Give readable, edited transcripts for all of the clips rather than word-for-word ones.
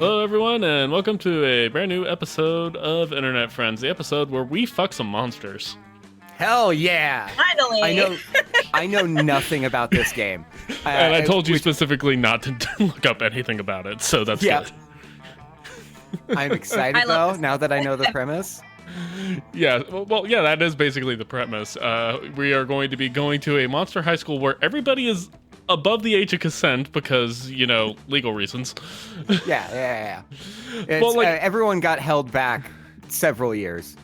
Hello, everyone, and welcome to a brand new episode of Internet Friends, the episode where we fuck some monsters. Hell yeah! Finally! I know nothing about this game. And I told you specifically not to look up anything about it, so that's good. I'm excited, though, now that I know the premise. Yeah, well, yeah, that is basically the premise. We are going to be going to a monster high school where everybody is above the age of consent because, you know, legal reasons. Yeah. It's, everyone got held back several years.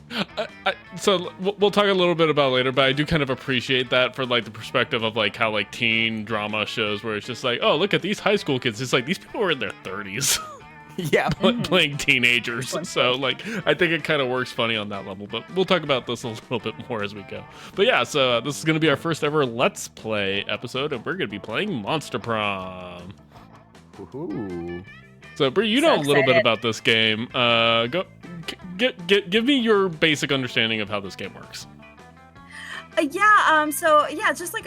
So we'll talk a little bit about it later, but I do kind of appreciate that for like the perspective of like how like teen drama shows where it's just like, oh, look at these high school kids. It's like these people are in their 30s. Yeah, playing teenagers. So like I think it kind of works funny on that level, but we'll talk about this a little bit more as we go. But yeah, so this is going to be our first ever Let's Play episode, and we're going to be playing Monster Prom. Woohoo. So Brie, you know a little bit about this game. Give me your basic understanding of how this game works. So it's just like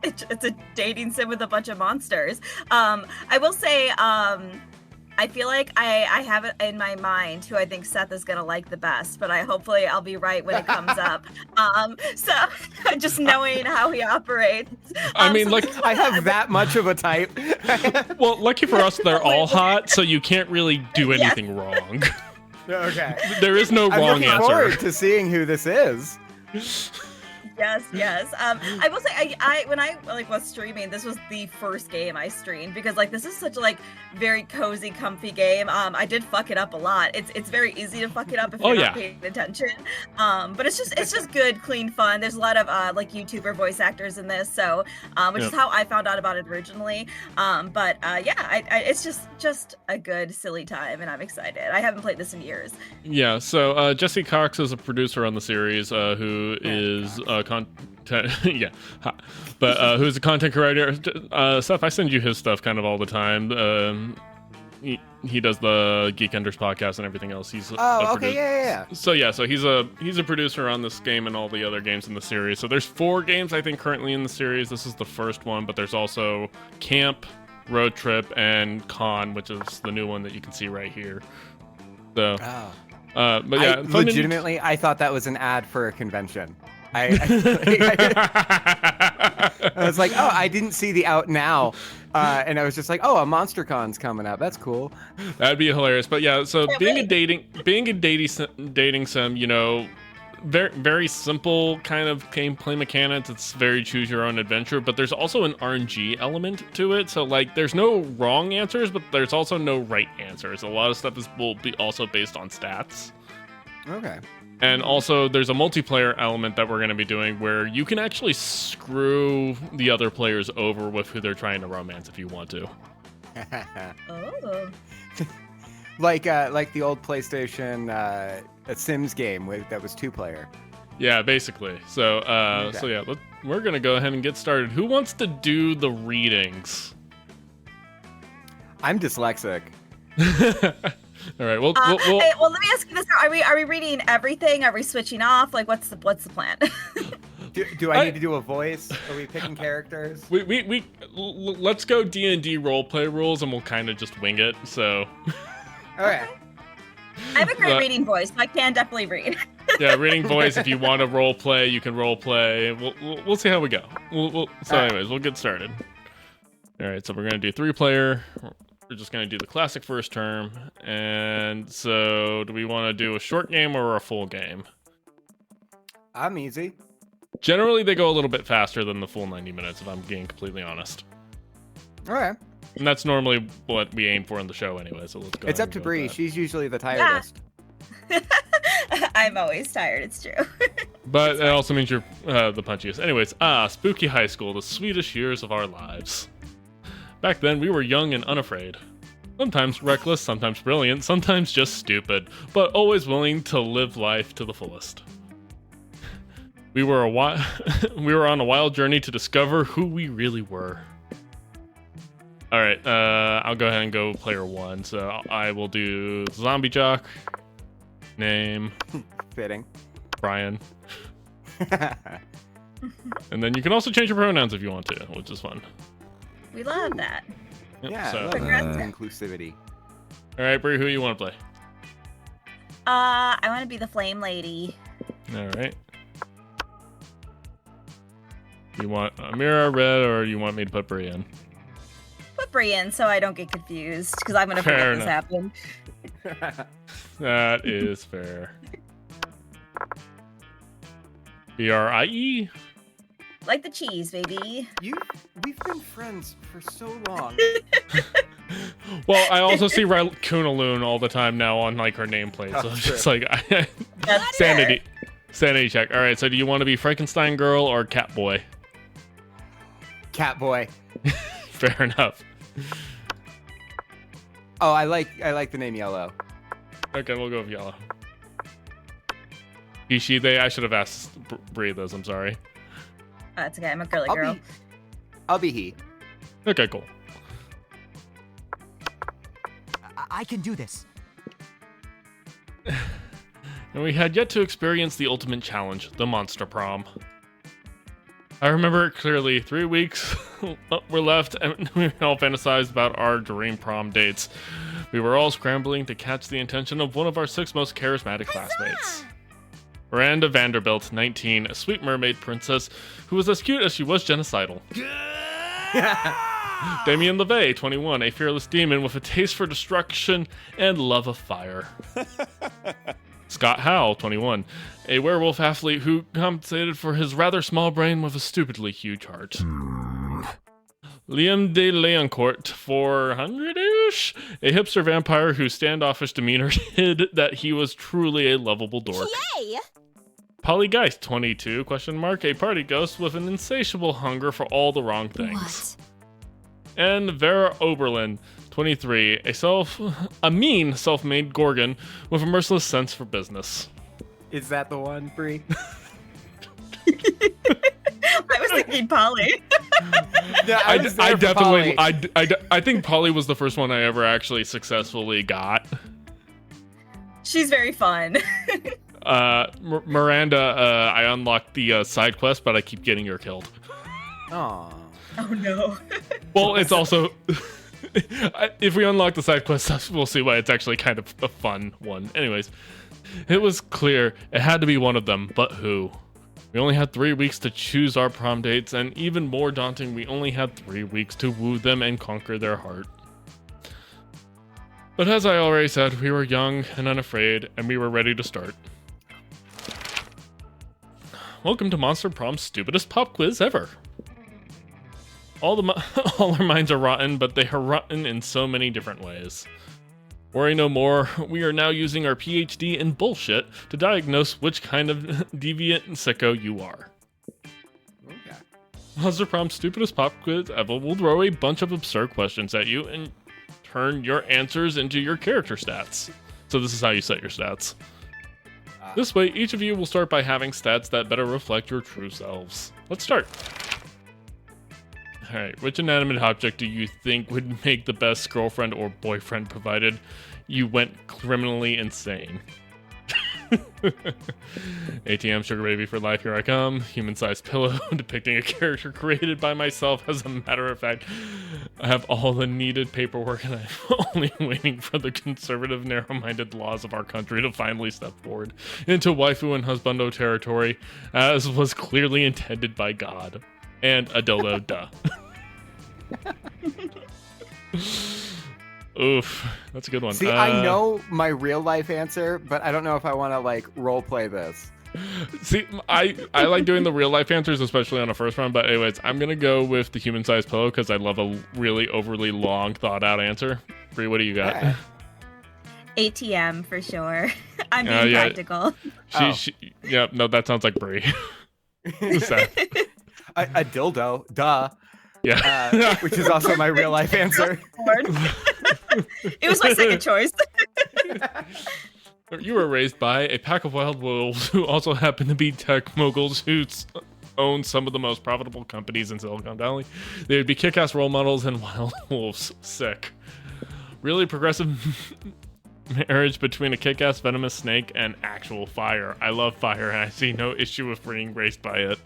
it's a dating sim with a bunch of monsters. I will say, I feel like I have it in my mind who I think Seth is gonna like the best, but hopefully I'll be right when it comes up. So just knowing how he operates. I mean, like I have that much of a type. Well, lucky for us, they're all hot, so you can't really do anything wrong. Okay. There is no wrong I'm looking answer. forward to seeing who this is. Yes. I will say, I when I was streaming, this was the first game I streamed because this is such a very cozy, comfy game. I did fuck it up a lot. It's very easy to fuck it up if you're not paying attention. But it's just good, clean fun. There's a lot of YouTuber voice actors in this, so which is how I found out about it originally. It's just a good, silly time, and I'm excited. I haven't played this in years. Yeah. So Jesse Cox is a producer on the series, who is who's a content creator. Seth, I send you his stuff kind of all the time. He does the Geek Enders podcast and everything else. He's yeah. So he's a producer on this game and all the other games in the series. So there's 4 games I think currently in the series. This is the first one, but there's also Camp, Road Trip, and Con, which is the new one that you can see right here. So, but yeah, I thought that was an ad for a convention. I was like, oh, I didn't see the out now, and I was just like, oh, a MonsterCon's coming up. That's cool. That'd be hilarious. But yeah, so being a dating sim, you know, very very simple kind of gameplay mechanics. It's very choose your own adventure, but there's also an RNG element to it. So like, there's no wrong answers, but there's also no right answers. A lot of stuff will be also based on stats. Okay. And also, there's a multiplayer element that we're going to be doing where you can actually screw the other players over with who they're trying to romance if you want to. Oh. like the old PlayStation a Sims game that was 2-player. Yeah, basically. So, we're going to go ahead and get started. Who wants to do the readings? I'm dyslexic. All right. Well, hey, let me ask you this: Are we reading everything? Are we switching off? What's the plan? do I need to do a voice? Are we picking characters? Let's go D&D roleplay rules, and we'll kind of just wing it. So. Okay. I have a great reading voice, so I can definitely read. Yeah, reading voice. If you want to role play, you can role play. We'll see how we go. Anyways, we'll get started. All right. So we're gonna do 3-player. We're just going to do the classic first term. And so, do we want to do a short game or a full game? I'm easy. Generally, they go a little bit faster than the full 90 minutes, if I'm being completely honest. All right. And that's normally what we aim for in the show anyway, so let's go. It's up to Bree. She's usually the tiredest. Yeah. I'm always tired, it's true. But it also means you're the punchiest. Anyways, Spooky High School, the sweetest years of our lives. Back then, we were young and unafraid. Sometimes reckless, sometimes brilliant, sometimes just stupid, but always willing to live life to the fullest. We were on a wild journey to discover who we really were. All right, I'll go ahead and go player 1. So I will do Zombie Jock. Name. Fitting. Brian. And then you can also change your pronouns if you want to, which is fun. We love that. Yeah, So, I love inclusivity. All right, Brie, who you want to play? I want to be the flame lady. All right. You want Amira red, or you want me to put Brie in? Put Brie in so I don't get confused, because I'm gonna forget this happened. That is fair. Brie. Like the cheese, baby. We've been friends for so long. Well, I also see Kunaloon all the time now on like her nameplate, so it's just like sanity check. All right, so do you want to be Frankenstein girl or Catboy? Catboy. Fair enough. Oh, I like the name Yellow. Okay, we'll go with yellow. He, she, they. I should have asked Brie those. I'm sorry. It's okay. I'm a girly girl. I'll be he. Okay, cool. I can do this. And we had yet to experience the ultimate challenge, the Monster Prom. I remember it clearly. 3 weeks were left, and we all fantasized about our dream prom dates. We were all scrambling to catch the attention of one of our 6 most charismatic classmates. Miranda Vanderbilt, 19, a sweet mermaid princess who was as cute as she was genocidal. Damien LeVay, 21, a fearless demon with a taste for destruction and love of fire. Scott Howell, 21, a werewolf athlete who compensated for his rather small brain with a stupidly huge heart. Liam de Leoncourt, 400-ish, a hipster vampire whose standoffish demeanor hid that he was truly a lovable dork. Yay! Polly Geist, 22, a party ghost with an insatiable hunger for all the wrong things. What? And Vera Oberlin, 23, a mean self-made Gorgon with a merciless sense for business. Is that the one, Brie? I was thinking Polly. Yeah, I definitely, I think Polly was the first one I ever actually successfully got. She's very fun. Miranda, I unlocked the side quest, but I keep getting her killed. Aww. Oh no. Well, it's also, if we unlock the side quest, we'll see why it's actually kind of a fun one. Anyways, it was clear it had to be one of them, but who? We only had 3 weeks to choose our prom dates, and even more daunting, we only had 3 weeks to woo them and conquer their heart. But as I already said, we were young and unafraid, and we were ready to start. Welcome to Monster Prom's stupidest pop quiz ever. All our minds are rotten, but they are rotten in so many different ways. Worry no more, we are now using our PhD in bullshit to diagnose which kind of deviant sicko you are. Okay. Monster Prom's stupidest pop quiz ever will throw a bunch of absurd questions at you and turn your answers into your character stats. So this is how you set your stats. This way, each of you will start by having stats that better reflect your true selves. Let's start. Alright, which inanimate object do you think would make the best girlfriend or boyfriend provided you went criminally insane? ATM Sugar Baby for life, here I come. Human-sized pillow depicting a character created by myself. As a matter of fact, I have all the needed paperwork and I'm only waiting for the conservative, narrow-minded laws of our country to finally step forward into waifu and husbando territory, as was clearly intended by God. And a dildo, duh. Oof, that's a good one. See, I know my real life answer, but I don't know if I want to like role play this. See, I like doing the real life answers, especially on a first round. But anyways, I'm gonna go with the human sized pillow because I love a really overly long, thought out answer. Brie, what do you got? Yeah. ATM for sure. I'm being practical. Yeah, no, that sounds like Brie. A dildo, duh. Yeah. Which is also my real life answer. It was my second choice. You were raised by a pack of wild wolves who also happen to be tech moguls who own some of the most profitable companies in Silicon Valley. They would be kick-ass role models and wild wolves. Sick. Really progressive marriage between a kick-ass venomous snake and actual fire. I love fire and I see no issue with being raised by it.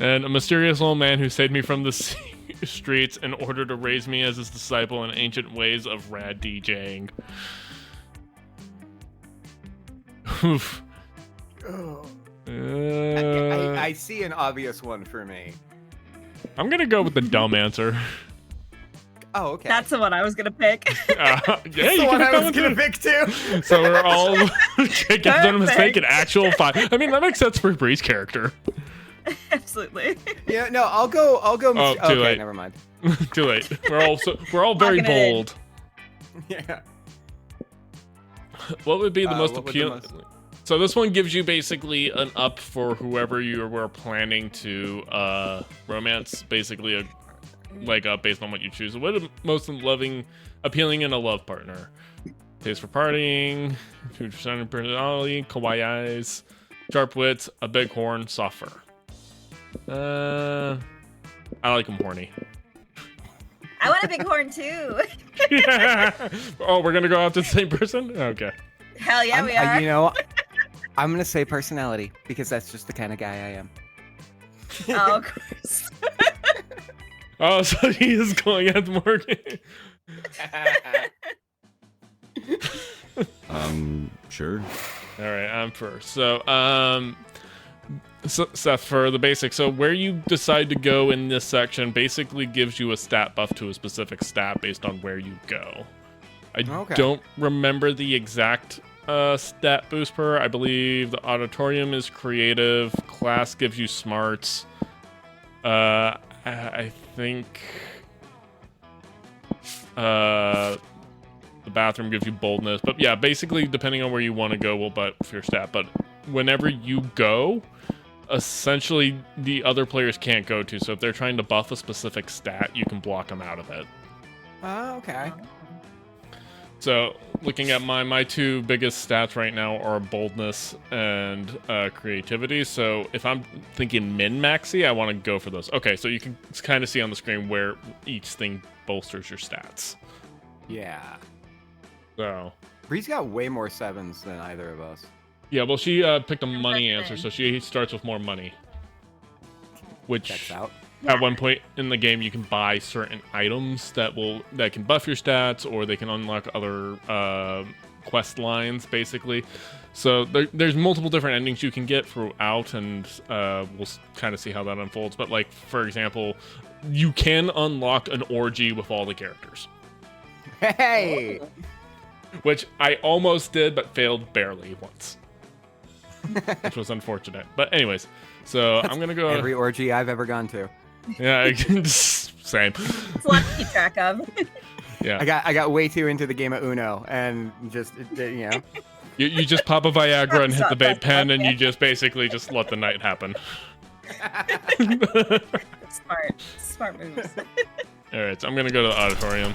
And a mysterious old man who saved me from the sea streets in order to raise me as his disciple in ancient ways of rad DJing. Oof. I see an obvious one for me. I'm gonna go with the dumb answer. Oh, okay. That's the one I was gonna pick. Yeah, That's you the can one pick I that was one gonna too. pick too. So we're all Jake has done a mistake Perfect. in actual 5. I mean, that makes sense for Bree's character. Absolutely. Yeah, no, I'll go. Oh, too okay, late. never mind. Too late. We're all very Locking it in. bold. Yeah. What would be the most what would the appealing? most- So this one gives you basically an up for whoever you were planning to romance, basically based on what you choose. What is most appealing in a love partner? Taste for partying, future shining personality, kawaii eyes, sharp wits, a big horn, soft fur. I like him horny. I want a big horn too. Oh, we're gonna go after the same person? Okay. Hell yeah, we are. You know, I'm gonna say personality because that's just the kind of guy I am. Oh, of course. Oh, so he is going at Morgan. Sure. All right, I'm first. So, Seth, for the basics, so where you decide to go in this section basically gives you a stat buff to a specific stat based on where you go. I don't remember the exact stat boost per. I believe the auditorium is creative, class gives you smarts. I think the bathroom gives you boldness. But yeah, basically, depending on where you want to go, will buff your stat. But whenever you go, essentially, the other players can't go to. So if they're trying to buff a specific stat, you can block them out of it. Oh, okay. So looking at my two biggest stats right now are boldness and creativity. So if I'm thinking min-maxy, I want to go for those. Okay, so you can kind of see on the screen where each thing bolsters your stats. Yeah. So Bree's got way more 7s than either of us. yeah, well, she picked a money answer, so she starts with more money. Which Checks out. at one point in the game, you can buy certain items that can buff your stats, or they can unlock other quest lines, basically. So there's multiple different endings you can get throughout, and we'll kind of see how that unfolds. But like, for example, you can unlock an orgy with all the characters, Hey! which I almost did, but failed barely once, which was unfortunate. But anyways, so I'm gonna go. Every orgy I've ever gone to. Yeah, same. It's a lot to keep track of. Yeah, I got way too into the game of Uno and just you know. you just pop a Viagra and hit the vape Stop, pen, and yeah. you just basically just let the night happen. Smart moves. All right, so I'm gonna go to the auditorium.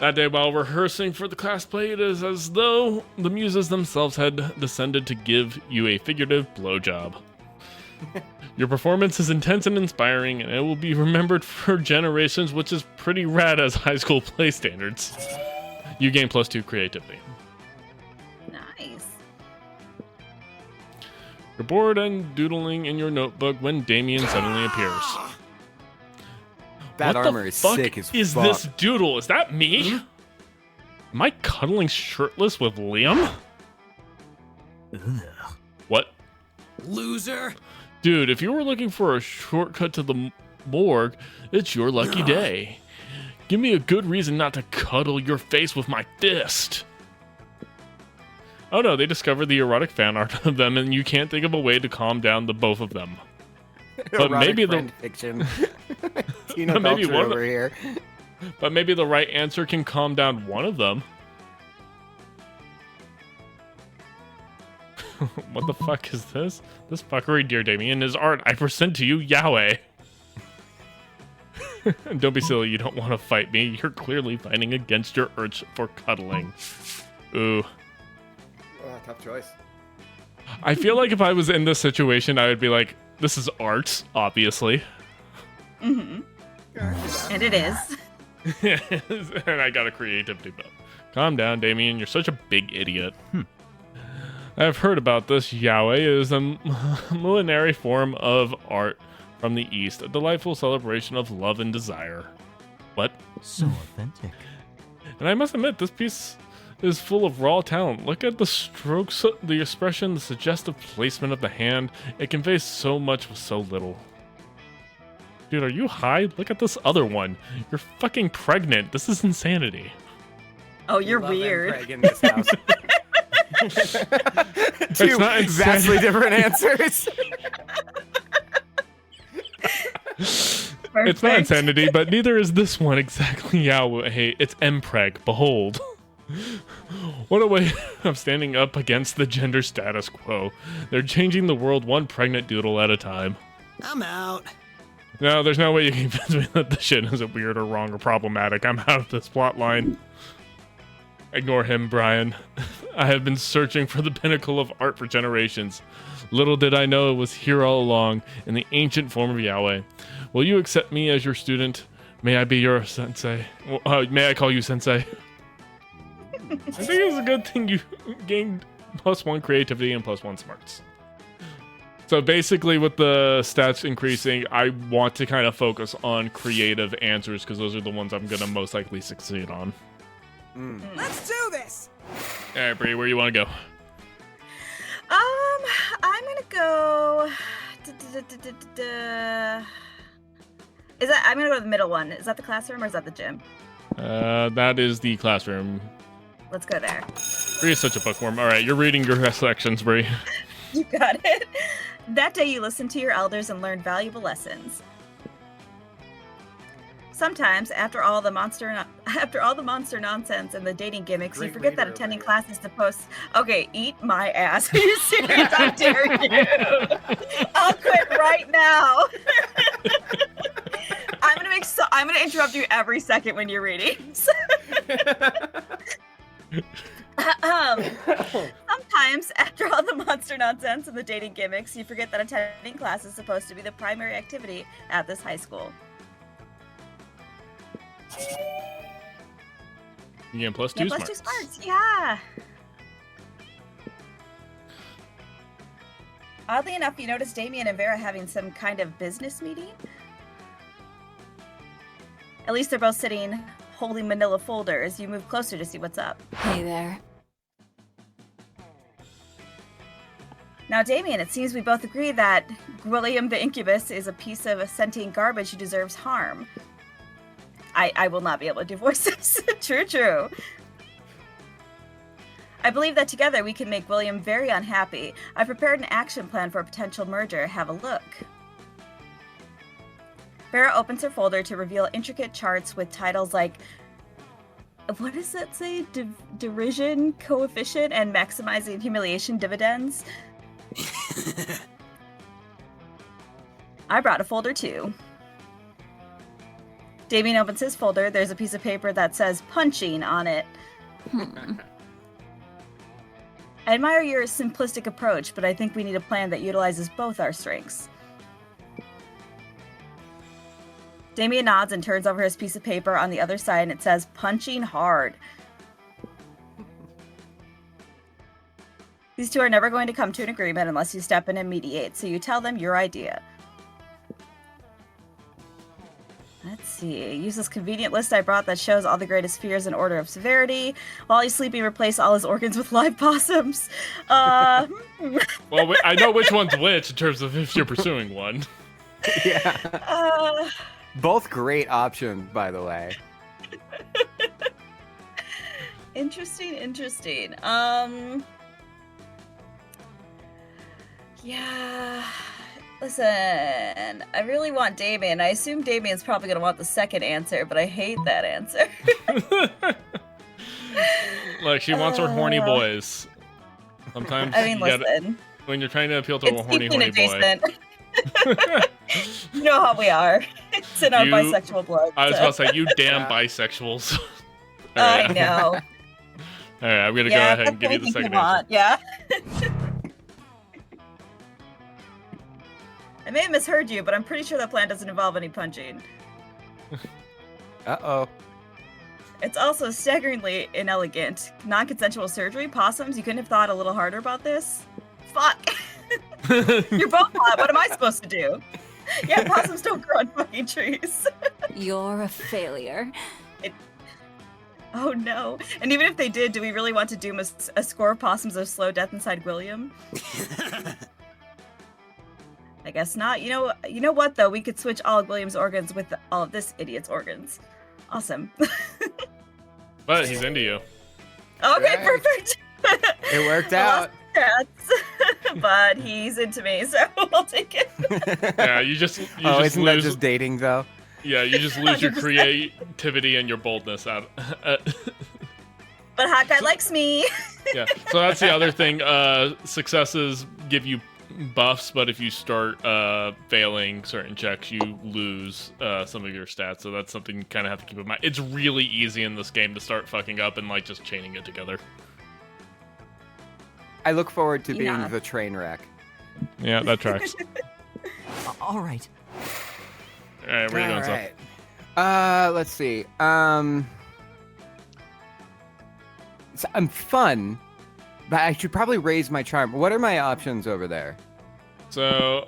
That day, while rehearsing for the class play, it is as though the muses themselves had descended to give you a figurative blowjob. Your performance is intense and inspiring, and it will be remembered for generations, which is pretty rad as high school play standards. You gain +2 creativity. Nice. You're bored and doodling in your notebook when Damien suddenly appears. That What armor the is fuck sick as is fuck. this doodle? Is that me? Am I cuddling shirtless with Liam? What? Loser. Dude, if you were looking for a shortcut to the morgue, it's your lucky day. Give me a good reason not to cuddle your face with my fist. Oh no, they discovered the erotic fan art of them, and you can't think of a way to calm down the both of them. But Erotic maybe the friend fiction. Tina Maybe Belcher one of- over here. But maybe the right answer can calm down one of them. What the fuck is this? This fuckery, dear Damien, is art I present to you, Yahweh. Don't be silly, you don't want to fight me. You're clearly fighting against your urge for cuddling. Ooh. Oh, tough choice. I feel like if I was in this situation, I would be like, this is art, obviously. And it is. And I got a creativity buff. Calm down, Damien. You're such a big idiot. I've heard about this. Yahweh is a millenary form of art from the east, a delightful celebration of love and desire. What? So authentic. And I must admit, this piece is full of raw talent. Look at the strokes, the expression, the suggestive placement of the hand. It conveys so much with so little. Dude, are you high? Look at this other one. You're fucking pregnant. This is insanity. Oh, you're Love weird. Craig in this house. Two not vastly different answers. It's not insanity, but neither is this one exactly. Yeah, hey, it's mpreg. Behold. What a way of standing up against the gender status quo. They're changing the world one pregnant doodle at a time. I'm out. No, there's no way you can convince me that this shit isn't weird or wrong or problematic. I'm out of this plot line. Ignore him, Brian. I have been searching for the pinnacle of art for generations. Little did I know it was here all along, in the ancient form of Yahweh. Will you accept me as your student? May I be your sensei? May I call you sensei? I think it's a good thing you gained +1 creativity and +1 smarts. So basically with the stats increasing, I want to kind of focus on creative answers because those are the ones I'm going to most likely succeed on. Let's do this. All right, Bree, where you want to go? I'm gonna go. I'm gonna go to the middle one. Is that the classroom or is that the gym? That is the classroom. Let's go there. Bree is such a bookworm. All right, you're reading your sections, Bree. You got it. That day you listened to your elders and learned valuable lessons. Sometimes, after all the monster nonsense and the dating gimmicks, you forget that attending class is supposed. Okay, eat my ass. Are you serious? How dare you? I'll quit right now. I'm gonna interrupt you every second when you're reading. Sometimes, after all the monster nonsense and the dating gimmicks, you forget that attending class is supposed to be the primary activity at this high school. You get +2 plus smarts. 2 smarts, yeah. Oddly enough, you notice Damien and Vera having some kind of business meeting. At least they're both sitting holding manila folders. You move closer to see what's up. Hey there. Now, Damien, it seems we both agree that William the Incubus is a piece of sentient garbage who deserves harm. I will not be able to do voices. True. I believe that together we can make William very unhappy. I prepared an action plan for a potential merger. Have a look. Vera opens her folder to reveal intricate charts with titles like, what does that say? Derision coefficient and maximizing humiliation dividends? I brought a folder too. Damien opens his folder. There's a piece of paper that says punching on it. I admire your simplistic approach, but I think we need a plan that utilizes both our strengths. Damien nods and turns over his piece of paper on the other side, and it says punching hard. These two are never going to come to an agreement unless you step in and mediate, so you tell them your idea. Let's see. Use this convenient list I brought that shows all the greatest fears in order of severity. While he's sleeping, replace all his organs with live possums. Well, I know which one's which in terms of if you're pursuing one. Yeah. Both great options, by the way. Interesting. Yeah. Listen, I really want Damien. I assume Damien's probably going to want the second answer, but I hate that answer. Look, she wants her horny boys. Sometimes listen. When you're trying to appeal to a horny boy. You know how we are. It's in our bisexual blood. I was about to say, you damn bisexuals. I know. All right, I'm going to go ahead and give you the second answer. Yeah. I may have misheard you, but I'm pretty sure that plan doesn't involve any punching. Uh-oh. It's also staggeringly inelegant. Non-consensual surgery? Possums? You couldn't have thought a little harder about this? Fuck! You're both hot. What am I supposed to do? Yeah, possums don't grow on fucking trees. You're a failure. Oh no. And even if they did, do we really want to doom a score of possums of slow death inside William? I guess not. You know what though? We could switch all of William's organs with all of this idiot's organs. Awesome. But he's into you. Okay, Right. perfect. It worked I lost out. stats, but he's into me, so I'll take it. Yeah, you just Isn't that lose. just dating though? Yeah, you just lose your 100%. creativity and your boldness out. But Hawkeye likes me. Yeah, so that's the other thing. Successes give you buffs, but if you start failing certain checks, you lose some of your stats. So that's something you kind of have to keep in mind. It's really easy in this game to start fucking up and like just chaining it together. I look forward to being Yeah. the train wreck. Yeah, that tracks. All right. All right, where are you going, All Seth? right. Let's see. So I'm fun, but I should probably raise my charm. What are my options over there? So,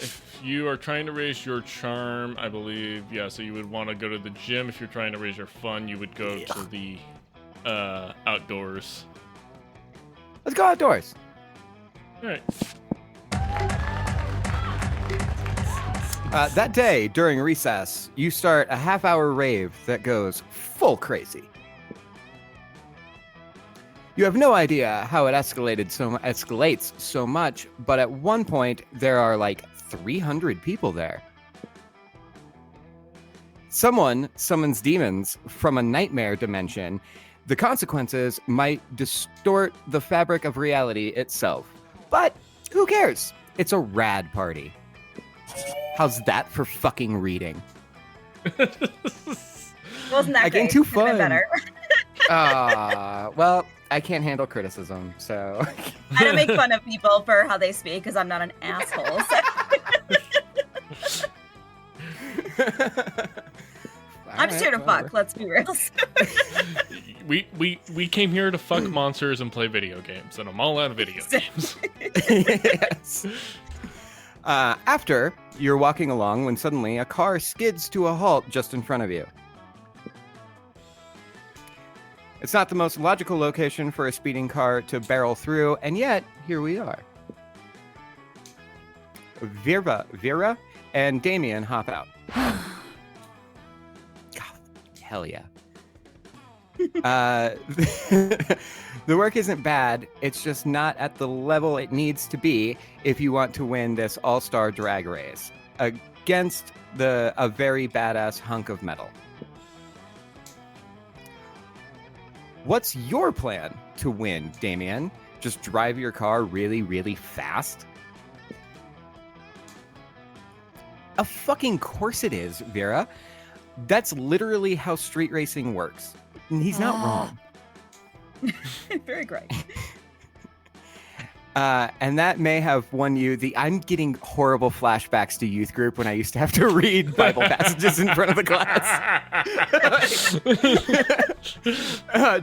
if you are trying to raise your charm, I believe, yeah, so you would want to go to the gym. If you're trying to raise your fun, you would go to the outdoors. Let's go outdoors. All right. That day, during recess, you start a half-hour rave that goes full crazy. You have no idea how it escalates so much, but at one point, there are like 300 people there. Someone summons demons from a nightmare dimension. The consequences might distort the fabric of reality itself. But who cares? It's a rad party. How's that for fucking reading? Wasn't that Again, great? too Could've been fun. better. Well, I can't handle criticism, so. I don't make fun of people for how they speak because I'm not an asshole. So. I'm just here to fuck. Let's be real. We came here to fuck monsters and play video games, and I'm all out of video games. Yes. After, you're walking along when suddenly a car skids to a halt just in front of you. It's not the most logical location for a speeding car to barrel through, and yet, here we are. Vera and Damien hop out. God, hell yeah. The work isn't bad, it's just not at the level it needs to be if you want to win this all-star drag race against a very badass hunk of metal. What's your plan to win, Damien? Just drive your car really, really fast? Of fucking course it is, Vera. That's literally how street racing works. And he's not wrong. Very great. And that may have won you I'm getting horrible flashbacks to youth group when I used to have to read Bible passages in front of the class.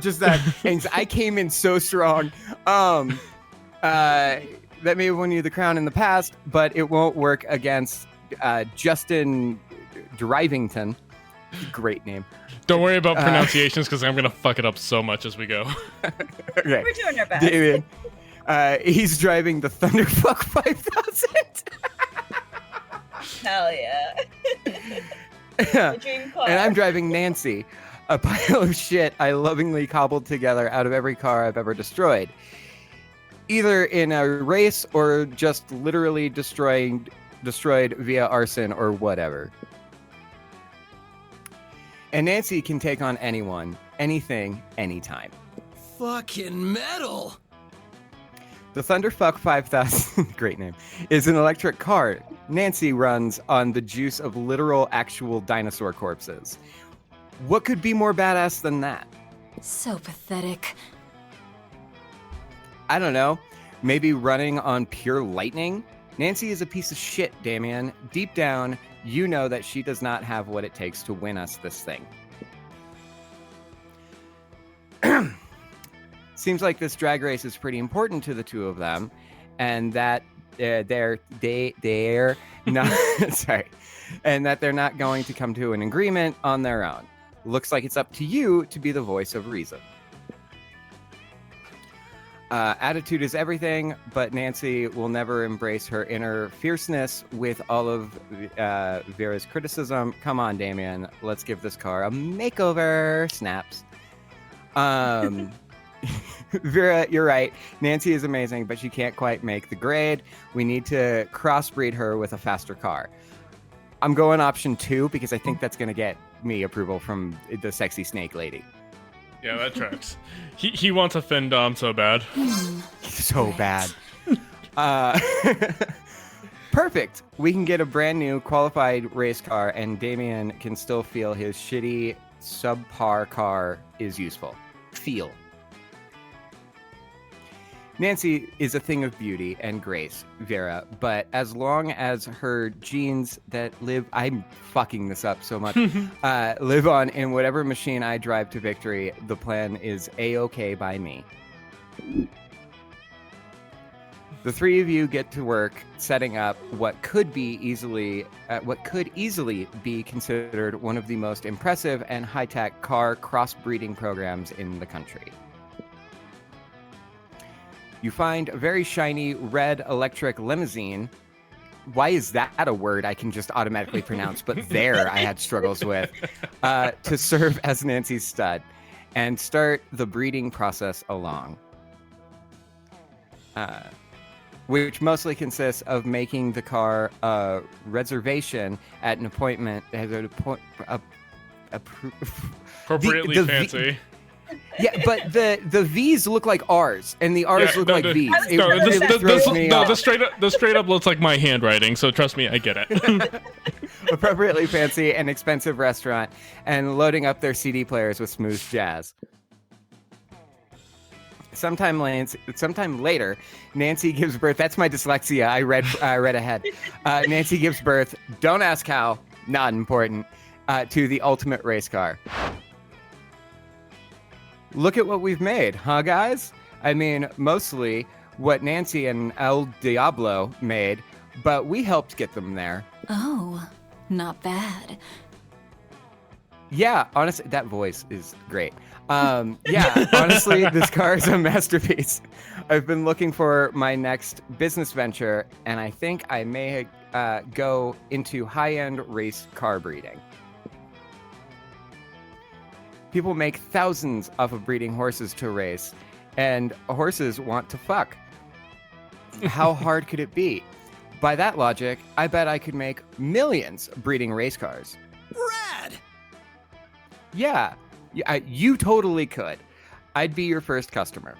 Just that. I came in so strong. That may have won you the crown in the past, but it won't work against Justin Drivington. Great name. Don't worry about pronunciations because I'm going to fuck it up so much as we go. Okay. We're doing our best. Damien. He's driving the Thunderfuck 5000. Hell yeah. The dream car. And I'm driving Nancy, a pile of shit I lovingly cobbled together out of every car I've ever destroyed. Either in a race or just literally destroyed via arson or whatever. And Nancy can take on anyone, anything, anytime. Fucking metal. The Thunderfuck 5000, great name, is an electric car. Nancy runs on the juice of literal, actual dinosaur corpses. What could be more badass than that? So pathetic. I don't know. Maybe running on pure lightning? Nancy is a piece of shit, Damien. Deep down, you know that she does not have what it takes to win us this thing. Seems like this drag race is pretty important to the two of them, and that they're No, sorry. And that they're not going to come to an agreement on their own. Looks like it's up to you to be the voice of reason. Attitude is everything, but Nancy will never embrace her inner fierceness with all of Vera's criticism. Come on, Damien. Let's give this car a makeover. Snaps. Vera, you're right. Nancy is amazing, but she can't quite make the grade. We need to crossbreed her with a faster car. I'm going option 2 because I think that's going to get me approval from the sexy snake lady. Yeah, that tracks. He wants a Fendom so bad. So bad. Perfect. We can get a brand new qualified race car, and Damien can still feel his shitty subpar car is useful. Feel. Nancy is a thing of beauty and grace, Vera, but as long as her genes that live, I'm fucking this up so much, live on in whatever machine I drive to victory, the plan is A-okay by me. The three of you get to work setting up what could easily be considered one of the most impressive and high-tech car crossbreeding programs in the country. You find a very shiny red electric limousine. Why is that a word I can just automatically pronounce? But there I had struggles with. To serve as Nancy's stud and start the breeding process along. Which mostly consists of making the car a reservation at an appointment. Appropriately fancy. Yeah, but the V's look like R's, and the R's look like V's. The straight up looks like my handwriting, so trust me, I get it. Appropriately fancy and expensive restaurant, and loading up their CD players with smooth jazz. Sometime later, Nancy gives birth. That's my dyslexia. I read ahead. Nancy gives birth. Don't ask how. Not important. To the ultimate race car. Look at what we've made, huh, guys? I mean, mostly what Nancy and El Diablo made, but we helped get them there. Oh, not bad. Yeah, honestly, that voice is great. Yeah, honestly, this car is a masterpiece. I've been looking for my next business venture, and I think I may go into high-end race car breeding. People make thousands off of breeding horses to race, and horses want to fuck. How hard could it be? By that logic, I bet I could make millions breeding race cars. Rad! Yeah, you totally could. I'd be your first customer.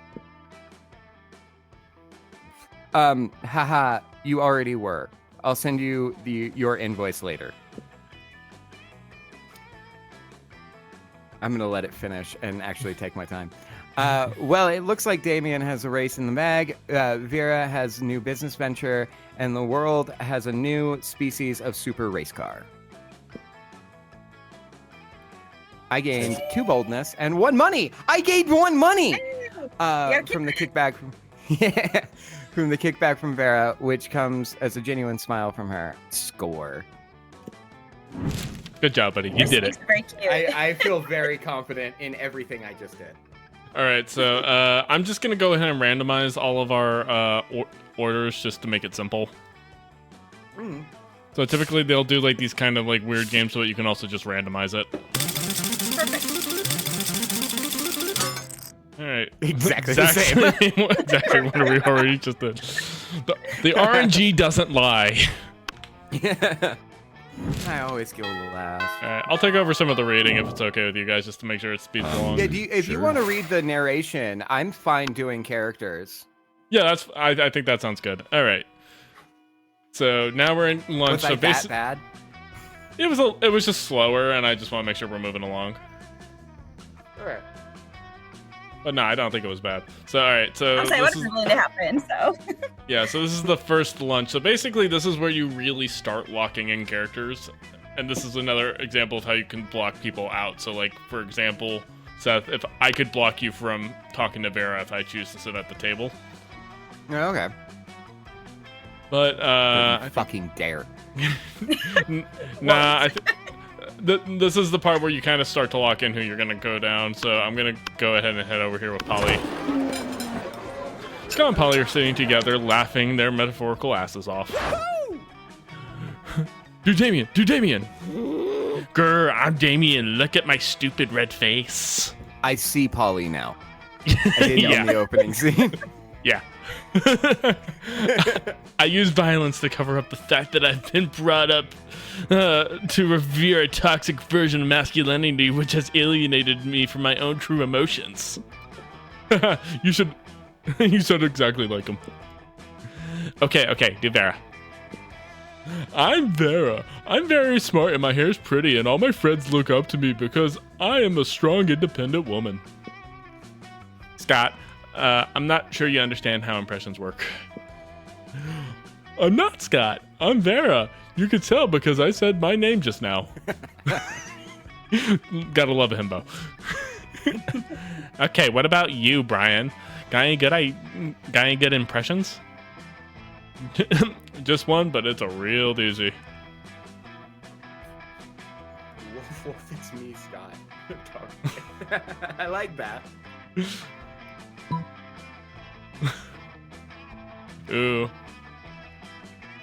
Haha, you already were. I'll send you your invoice later. I'm going to let it finish and actually take my time. Well, it looks like Damien has a race in the bag, Vera has a new business venture, and the world has a new species of super race car. I gained 2 boldness and 1 money. I gained 1 money from the kickback. From the kickback from Vera, which comes as a genuine smile from her. Score. Good job, buddy. You did it. Very cute. I feel very confident in everything I just did. All right, so I'm just going to go ahead and randomize all of our orders just to make it simple. So typically they'll do like these kind of like weird games so that you can also just randomize it. Perfect. All right. Exactly the same. Exactly what we already just did. The RNG doesn't lie. I always go last. All right, I'll take over some of the rating if it's okay with you guys, just to make sure it speeds along. Yeah, if you want to read the narration, I'm fine doing characters. Yeah, I think that sounds good. All right. So now we're in lunch. Was I that bad? It was just slower, and I just want to make sure we're moving along. All right. But no, I don't think it was bad. So all right, so I'm saying what doesn't really happen. So yeah, so this is the first lunch. So basically, this is where you really start locking in characters, and this is another example of how you can block people out. So like for example, Seth, if I could block you from talking to Vera if I choose to sit at the table. Okay. But fucking dare. Nah, this is the part where you kind of start to lock in who you're gonna go down. So I'm gonna go ahead and head over here with Polly. Scott and Polly are sitting together, laughing their metaphorical asses off. Do Damien! Grr, I'm Damien. Look at my stupid red face. I see Polly now. I did in the opening scene. Yeah. I use violence to cover up the fact that I've been brought up to revere a toxic version of masculinity which has alienated me from my own true emotions. You sound exactly like him. Okay, do Vera. I'm Vera. I'm very smart and my hair's pretty and all my friends look up to me because I am a strong, independent woman. Scott, I'm not sure you understand how impressions work. I'm not Scott. I'm Vera. You could tell because I said my name just now. Gotta love a himbo. Okay, what about you, Brian? Got any good impressions? Just one, but it's a real doozy. Wolf, it's me, Scott. I like that. Ooh.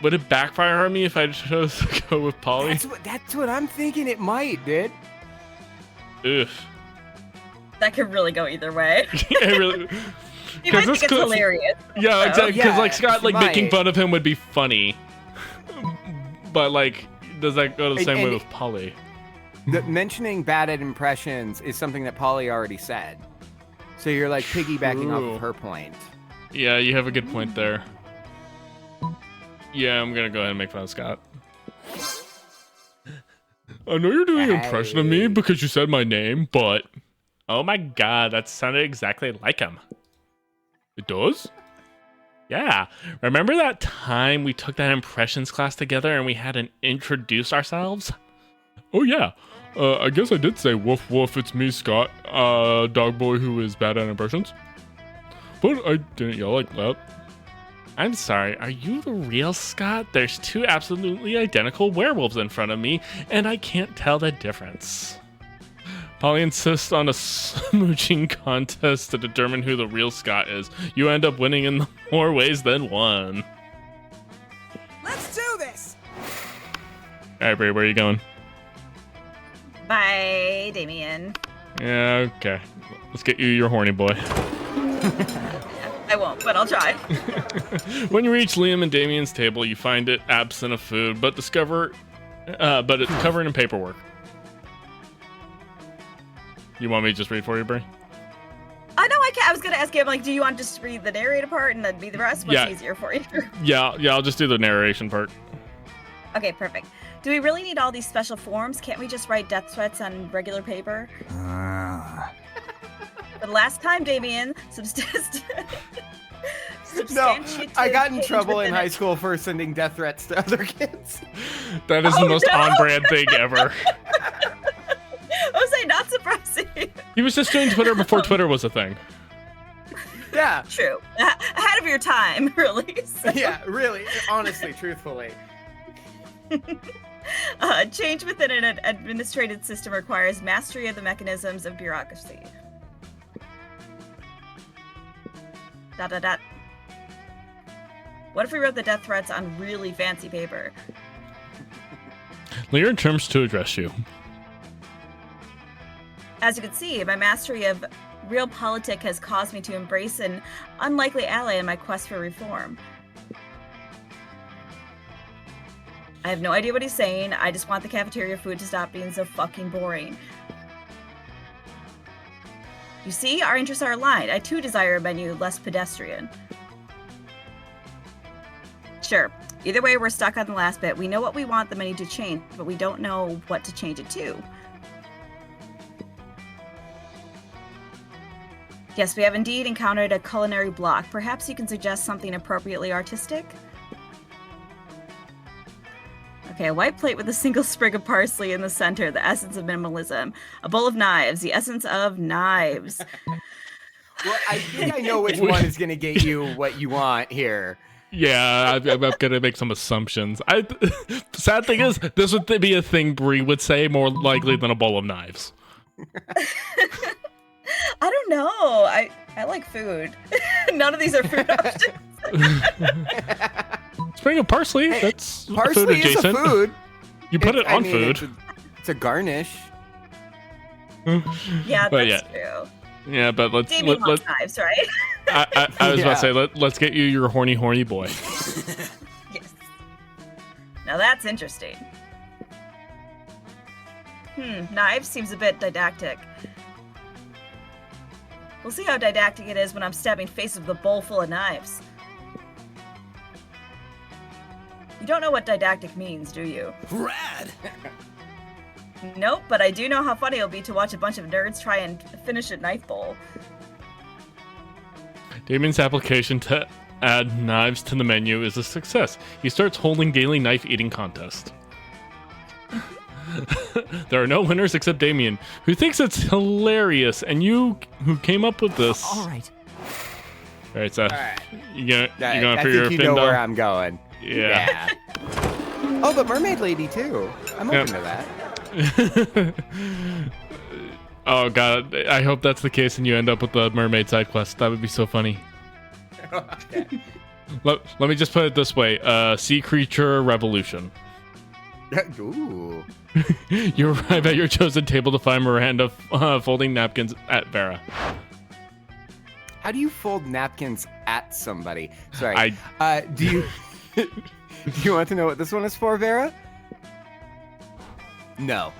Would it backfire on me if I chose to go with Polly? That's what I'm thinking it might, dude. Oof. That could really go either way. It really... You might think it's hilarious. Yeah, exactly. Because like Scott, like might. making fun of him would be funny, but like, does that go the same way with Polly? Mentioning bad at impressions is something that Polly already said, so you're like piggybacking off of her point. Yeah, you have a good point there. Yeah, I'm gonna go ahead and make fun of Scott. I know you're doing an impression of me because you said my name, but oh my god, that sounded exactly like him. It does? Yeah. Remember that time we took that impressions class together and we had to introduce ourselves? Oh yeah. I guess I did say woof woof, it's me, Scott, dog boy who is bad at impressions. But I didn't yell like that. I'm sorry, are you the real Scott? There's two absolutely identical werewolves in front of me, and I can't tell the difference. Polly insists on a smooching contest to determine who the real Scott is. You end up winning in more ways than one. Let's do this! Alright, Brie, where are you going? Bye, Damien. Yeah, okay. Let's get you your horny boy. I won't, but I'll try. When you reach Liam and Damien's table, you find it absent of food, but it's covered in paperwork. You want me to just read for you, Brie? No, I can't. I was going to ask him, like, do you want to just read the narrator part and then be the rest? What's easier for you? Yeah, I'll just do the narration part. Okay, perfect. Do we really need all these special forms? Can't we just write death threats on regular paper? The last time, Damien, No, I got in trouble in high school for sending death threats to other kids. That is the most on-brand thing ever. I was saying, not surprising. He was just doing Twitter before Twitter was a thing. Yeah. True. Ahead of your time, really. So. Yeah, really. Honestly, truthfully. Change within an administrative system requires mastery of the mechanisms of bureaucracy. ... What if we wrote the death threats on really fancy paper? Lear in terms to address you. As you can see, my mastery of realpolitik has caused me to embrace an unlikely ally in my quest for reform. I have no idea what he's saying. I just want the cafeteria food to stop being so fucking boring. You see, our interests are aligned. I too desire a menu less pedestrian. Sure. Either way, we're stuck on the last bit. We know what we want the menu to change, but we don't know what to change it to. Yes, we have indeed encountered a culinary block. Perhaps you can suggest something appropriately artistic? Okay, a white plate with a single sprig of parsley in the center, the essence of minimalism. A bowl of knives, the essence of knives. Well, I think I know which one is going to get you what you want here. Yeah, I'm gonna make some assumptions. Sad thing is, this would be a thing Brie would say more likely than a bowl of knives. I don't know. I like food. None of these are food options. Spring of parsley. That's Parsley food is a adjacent. food. You put it on food. It's a garnish. Yeah, But that's true. Yeah, but let's Damien loves knives, right? I was about to say let's get you your horny boy. Yes. Now that's interesting. Knives seems a bit didactic. We'll see how didactic it is when I'm stabbing faces with a bowl full of knives. You don't know what didactic means, do you? Rad! Nope, but I do know how funny it'll be to watch a bunch of nerds try and finish a knife bowl. Damien's application to add knives to the menu is a success. He starts holding daily knife eating contest. There are no winners except Damien, who thinks it's hilarious, and you who came up with this. All right. All right, so you going I for your think you fin know down? where I'm going. Yeah. Oh, the mermaid lady too. I'm open to that. Oh god, I hope that's the case and you end up with the mermaid side quest. That would be so funny. Let me just put it this way. Sea creature revolution. Ooh. You arrive at your chosen table to find Miranda folding napkins at Vera. How do you fold napkins at somebody? Sorry. Do you do you want to know what this one is for, Vera? No.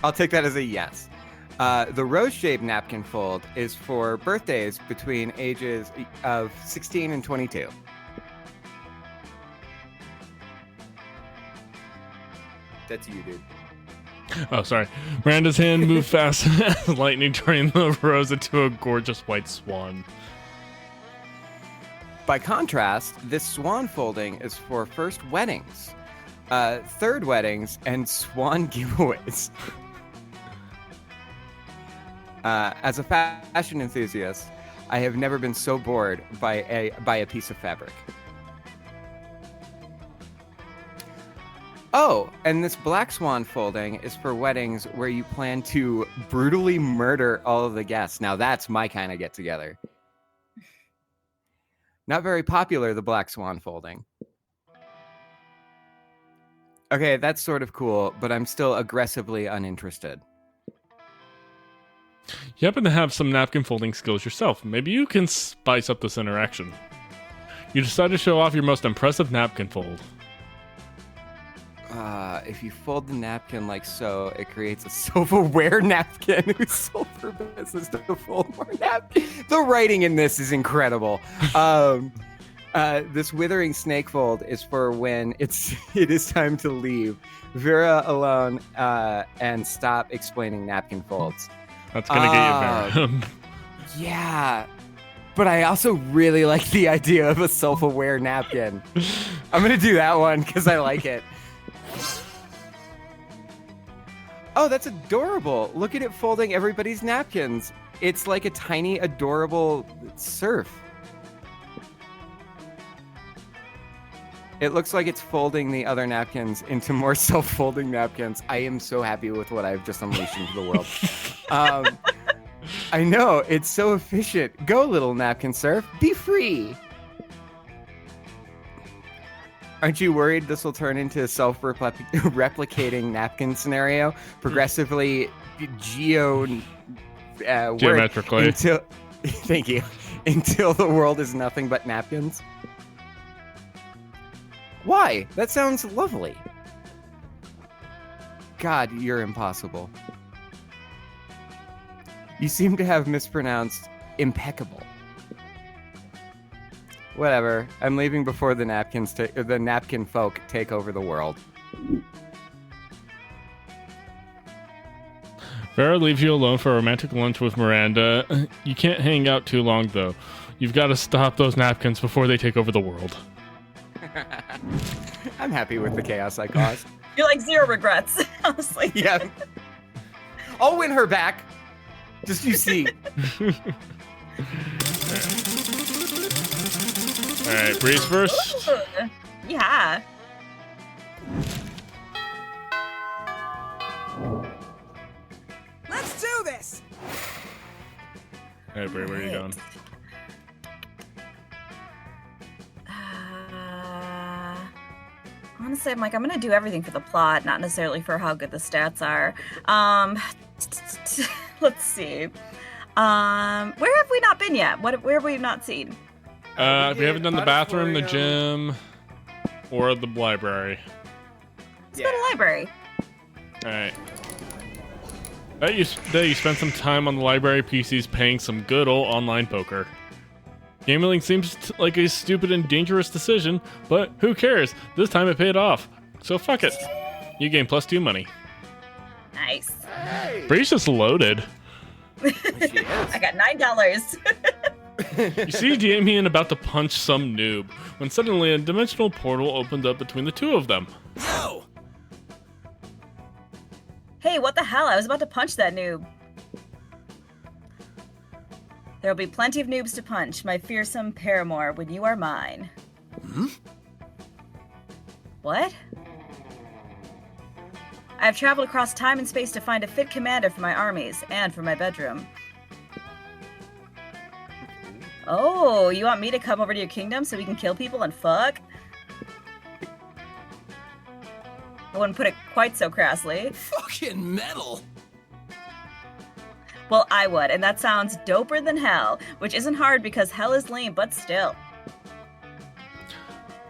I'll take that as a yes. The rose-shaped napkin fold is for birthdays between ages of 16 and 22. That's you, dude. Oh, sorry. Miranda's hand moved fast as lightning, turning the rose into a gorgeous white swan. By contrast, this swan folding is for first weddings, third weddings, and swan giveaways. As a fashion enthusiast, I have never been so bored by a piece of fabric. Oh, and this black swan folding is for weddings where you plan to brutally murder all of the guests. Now that's my kind of get-together. Not very popular, the black swan folding. Okay, that's sort of cool, but I'm still aggressively uninterested. You happen to have some napkin folding skills yourself. Maybe you can spice up this interaction. You decide to show off your most impressive napkin fold. If you fold the napkin like so, it creates a self-aware napkin whose sole purpose is to fold more napkins. The writing in this is incredible. This withering snake fold is for when it is time to leave Vera alone and stop explaining napkin folds. That's gonna get you Vera. Yeah, but I also really like the idea of a self-aware napkin. I'm gonna do that one because I like it. Oh, that's adorable. Look at it folding everybody's napkins. It's like a tiny, adorable surf. It looks like it's folding the other napkins into more self-folding napkins. I am so happy with what I've just unleashed into the world. I know, it's so efficient. Go, little napkin surf. Be free. Aren't you worried this will turn into a self-replicating napkin scenario? Progressively geometrically. Thank you. Until the world is nothing but napkins. Why? That sounds lovely. God, you're impossible. You seem to have mispronounced impeccable. Whatever. I'm leaving before the the napkin folk take over the world. Vera leaves you alone for a romantic lunch with Miranda. You can't hang out too long, though. You've got to stop those napkins before they take over the world. I'm happy with the chaos I caused. You're like zero regrets, honestly. Yeah. I'll win her back. Just you see. Alright, Breeze first. Yeah. Let's do this. Alright, Bree, where are you going? Honestly, I'm gonna do everything for the plot, not necessarily for how good the stats are. Let's see. Where have we not been yet? Where have we not seen? We haven't done the bathroom, the gym, or the library. Let's go to the library. Alright. Bet you spent some time on the library PCs playing some good old online poker. Gambling seems like a stupid and dangerous decision, but who cares? This time it paid off. So fuck it. You gain +2 money. Nice. Hey. Bree's just loaded. She is. I got $9. You see Damien about to punch some noob, when suddenly a dimensional portal opened up between the two of them. Yo. Hey, what the hell? I was about to punch that noob. There'll be plenty of noobs to punch, my fearsome paramour, when you are mine. Hmm? What? I have traveled across time and space to find a fit commander for my armies, and for my bedroom. Oh, you want me to come over to your kingdom so we can kill people and fuck? I wouldn't put it quite so crassly. Fucking metal. Well, I would, and that sounds doper than hell, which isn't hard because hell is lame, but still.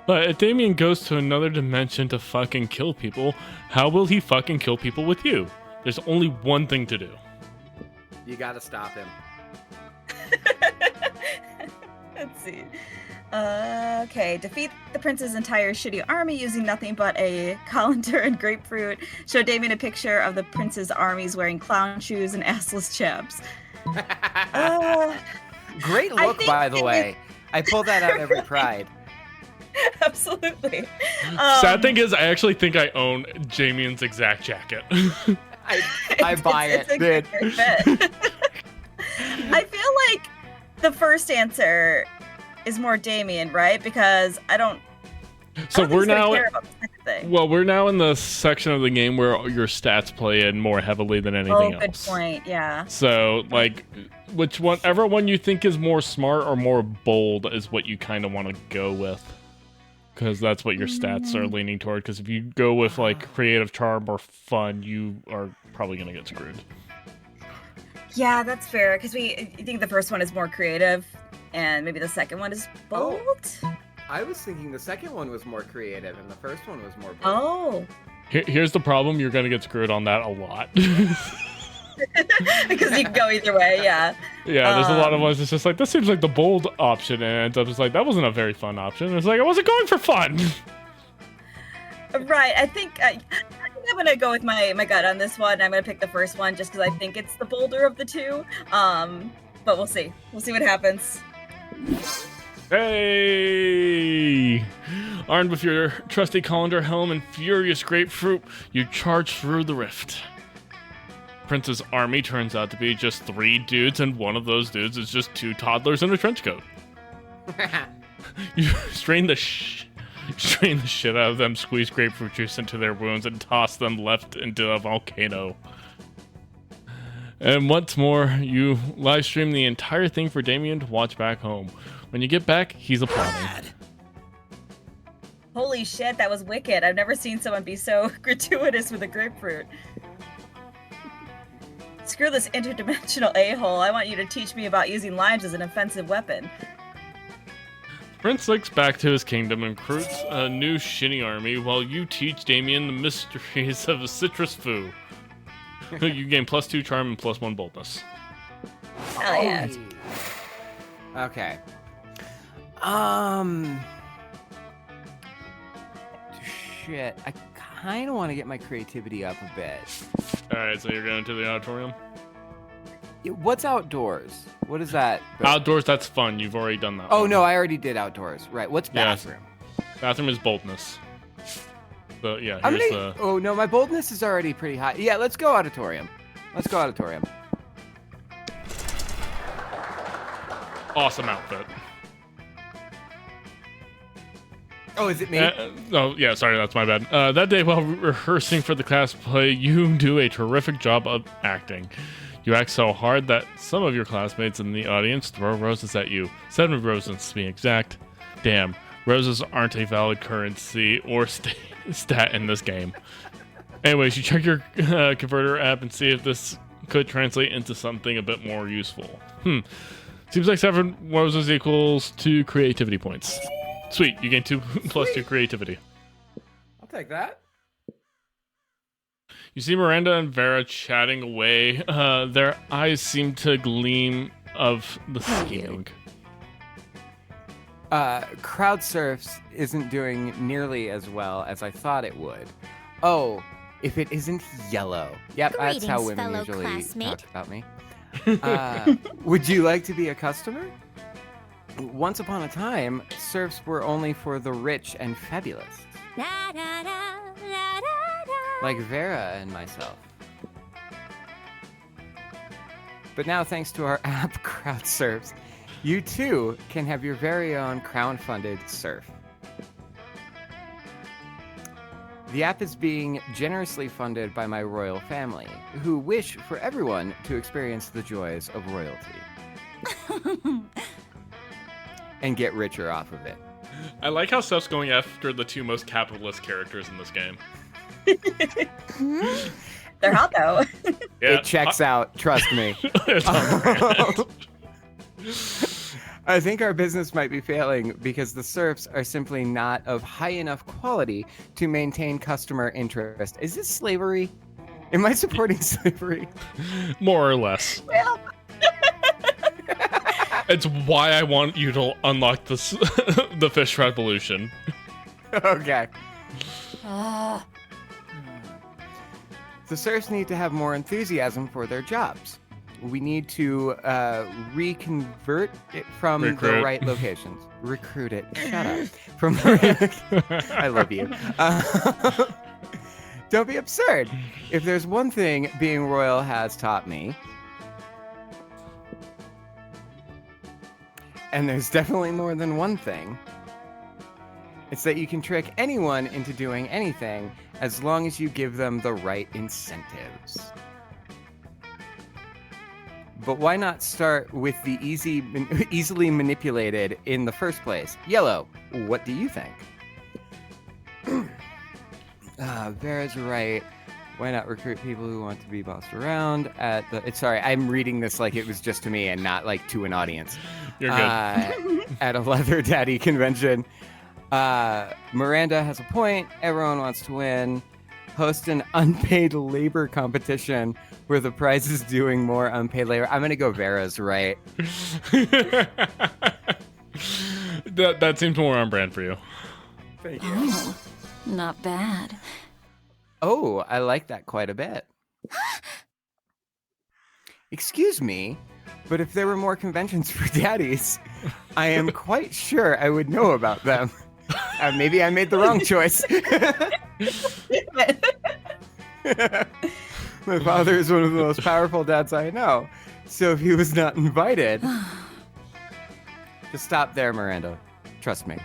But if Damien goes to another dimension to fucking kill people, how will he fucking kill people with you? There's only one thing to do. You gotta stop him. Let's see. Okay, defeat the prince's entire shitty army using nothing but a colander and grapefruit. Show Damien a picture of the prince's armies wearing clown shoes and assless chaps. Great look, by the way. I pull that out every Pride. Absolutely. Sad thing is, I actually think I own Damien's exact jacket. I buy it, a dude. great fit. I feel like the first answer is more Damien, right? Because I don't. So we're now. Care about the second thing. Well, we're now in the section of the game where your stats play in more heavily than anything good else. point. Yeah. So, like, whichever one you think is more smart or more bold is what you kind of want to go with. Because that's what your stats are leaning toward. Because if you go with, like, creative charm or fun, you are probably going to get screwed. Yeah, that's fair. Because I think the first one is more creative, and maybe the second one is bold. I was thinking the second one was more creative, and the first one was more bold. Oh. Here's the problem. You're going to get screwed on that a lot. Because you can go either way, yeah. Yeah, there's a lot of ones. It's just like, this seems like the bold option, and it ends up just like, that wasn't a very fun option. It's like, I wasn't going for fun. Right. I think I'm gonna go with my gut on this one. I'm gonna pick the first one just because I think it's the bolder of the two. But we'll see. We'll see what happens. Hey! Armed with your trusty colander helm and furious grapefruit, you charge through the rift. Prince's army turns out to be just 3 dudes, and one of those dudes is just 2 toddlers in a trench coat. You strain the shit out of them, squeeze grapefruit juice into their wounds, and toss them left into a volcano. And once more, you live stream the entire thing for Damien to watch back home. When you get back, he's applauding. Holy shit, that was wicked. I've never seen someone be so gratuitous with a grapefruit. Screw this interdimensional a-hole. I want you to teach me about using limes as an offensive weapon. Prince looks back to his kingdom and recruits a new shitty army while you teach Damien the mysteries of a citrus foo. You gain +2 charm and +1 boldness. Hell yeah. Okay. Shit. I kind of want to get my creativity up a bit. Alright, so you're going to the auditorium? What's outdoors? What is that? Outdoors, that's fun. You've already done that. Oh, one. no, I already did outdoors. Right. What's bathroom? Bathroom is boldness. So, yeah, here's the... Oh, no, my boldness is already pretty high. Yeah, let's go auditorium. Let's go auditorium. Awesome outfit. Oh, is it me? Oh, yeah, sorry, that's my bad. That day, while rehearsing for the class play, you do a terrific job of acting. You act so hard that some of your classmates in the audience throw roses at you. 7 roses, to be exact. Damn, roses aren't a valid currency or stat in this game. Anyways, you check your converter app and see if this could translate into something a bit more useful. Seems like 7 roses equals 2 creativity points. Sweet, you gain 2 plus 2 creativity. I'll take that. You see Miranda and Vera chatting away. Their eyes seem to gleam of the scheming. Crowd Surfs isn't doing nearly as well as I thought it would. Oh, if it isn't yellow. Yep, that's how Greetings, women fellow usually classmate. talk about me. Would you like to be a customer? Once upon a time, surfs were only for the rich and fabulous. Da, da, da, da, da, da. Like Vera and myself. But now, thanks to our app, Crowd Surfs, you too can have your very own crowd-funded surf. The app is being generously funded by my royal family, who wish for everyone to experience the joys of royalty. And get richer off of it. I like how Steph's going after the 2 most capitalist characters in this game. They're hot though. Yeah, It checks out, trust me. It's on brand. I think our business might be failing because the surfs are simply not of high enough quality to maintain customer interest. Is this slavery? Am I supporting slavery? More or less. Well, It's why I want you to unlock this, the fish revolution. Okay. The surfs need to have more enthusiasm for their jobs. We need to reconvert it from the Recruit. right locations. Recruit it. Shut up. From I love you. Don't be absurd. If there's one thing being royal has taught me, and there's definitely more than one thing, it's that you can trick anyone into doing anything as long as you give them the right incentives. But why not start with the easily manipulated in the first place? Yellow, what do you think? Vera's right. Why not recruit people who want to be bossed around at the... Sorry, I'm reading this like it was just to me and not like to an audience. You're good. At a leather daddy convention. Miranda has a point. Everyone wants to win. Host an unpaid labor competition where the prize is doing more unpaid labor. I'm going to go Vera's right. that seems more on brand for you. Thank you. Oh, not bad. Oh, I like that quite a bit. Excuse me, but if there were more conventions for daddies, I am quite sure I would know about them. Maybe I made the wrong choice. My father is one of the most powerful dads I know, so if he was not invited... Just stop there, Miranda. Trust me.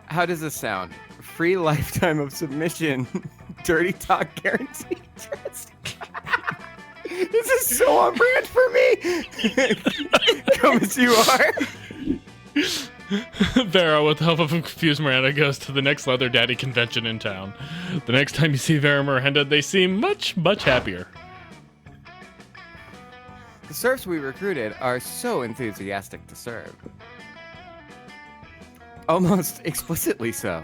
How does this sound? Free lifetime of submission, dirty talk guarantee. This is so on brand for me. Come as you are. Vera, with the help of a confused Miranda, goes to the next leather daddy convention in town. The next time you see Vera and Miranda, they seem much, much happier. The serfs we recruited are so enthusiastic to serve. Almost explicitly so.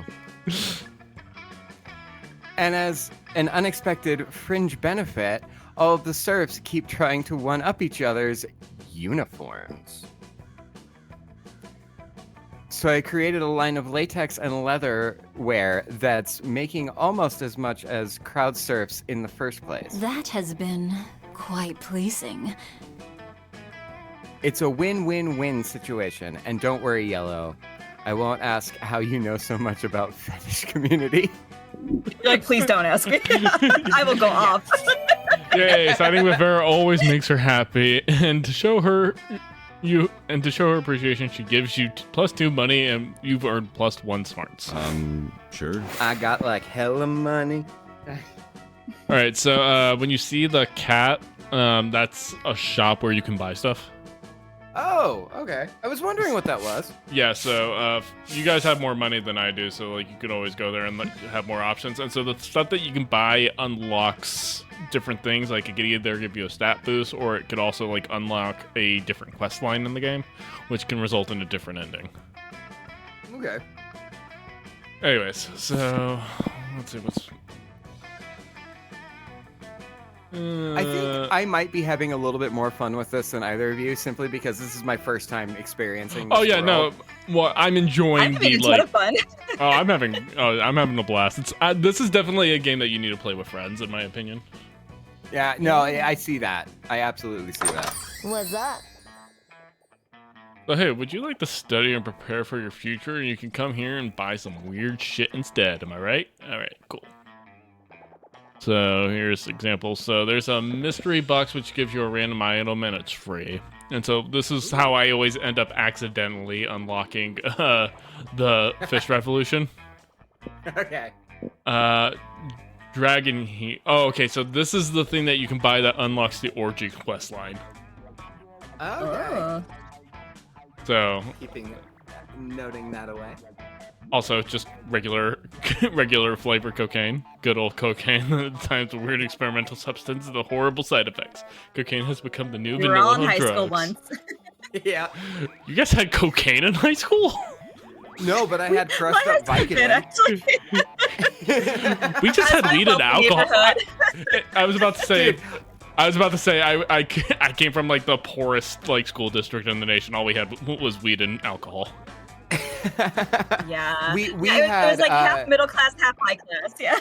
And as an unexpected fringe benefit, all of the serfs keep trying to one-up each other's uniforms. So I created a line of latex and leather wear that's making almost as much as crowd surfs in the first place. That has been quite pleasing. It's a win-win-win situation, and don't worry, Yellow. I won't ask how you know so much about fetish community. You're like, please don't ask me. I will go off. Yay, siding with Vera always makes her happy, and to show her And to show her appreciation, she gives you +2 money, and you've earned +1 smarts. Sure. I got like hella money. All right, so when you see the cat, that's a shop where you can buy stuff. Oh, okay. I was wondering what that was. Yeah, so you guys have more money than I do, so like you could always go there and have more options. And so the stuff that you can buy unlocks different things. Like it could either give you a stat boost, or it could also like unlock a different quest line in the game, which can result in a different ending. Okay. Anyways, so let's see what's. I think I might be having a little bit more fun with this than either of you, simply because this is my first time experiencing this world. No. Well, I'm enjoying I'm having a ton of fun. I'm having a blast. It's this is definitely a game that you need to play with friends, in my opinion. Yeah, no, I see that. I absolutely see that. What's up? So hey, would you like to study and prepare for your future? And you can come here and buy some weird shit instead. Am I right? All right, cool. So here's examples. So there's a mystery box which gives you a random item and it's free. And so this is how I always end up accidentally unlocking the fish revolution. Okay. Dragon heat. Oh, okay. So this is the thing that you can buy that unlocks the orgy quest line. Okay. So Noting that away. also just regular flavor cocaine. Good old cocaine. At times a weird experimental substance with the horrible side effects. Cocaine has become the new We were all vanilla in high drugs. school once. Yeah. You guys had cocaine in high school? No, but I had crushed up Mine has been, Vicodin. actually. We just had As I weed love and the alcohol. neighborhood. I was about to say I came from like the poorest like school district in the nation. All we had was weed and alcohol. Yeah. We Yeah, it had was like half middle class, half high class. Yeah.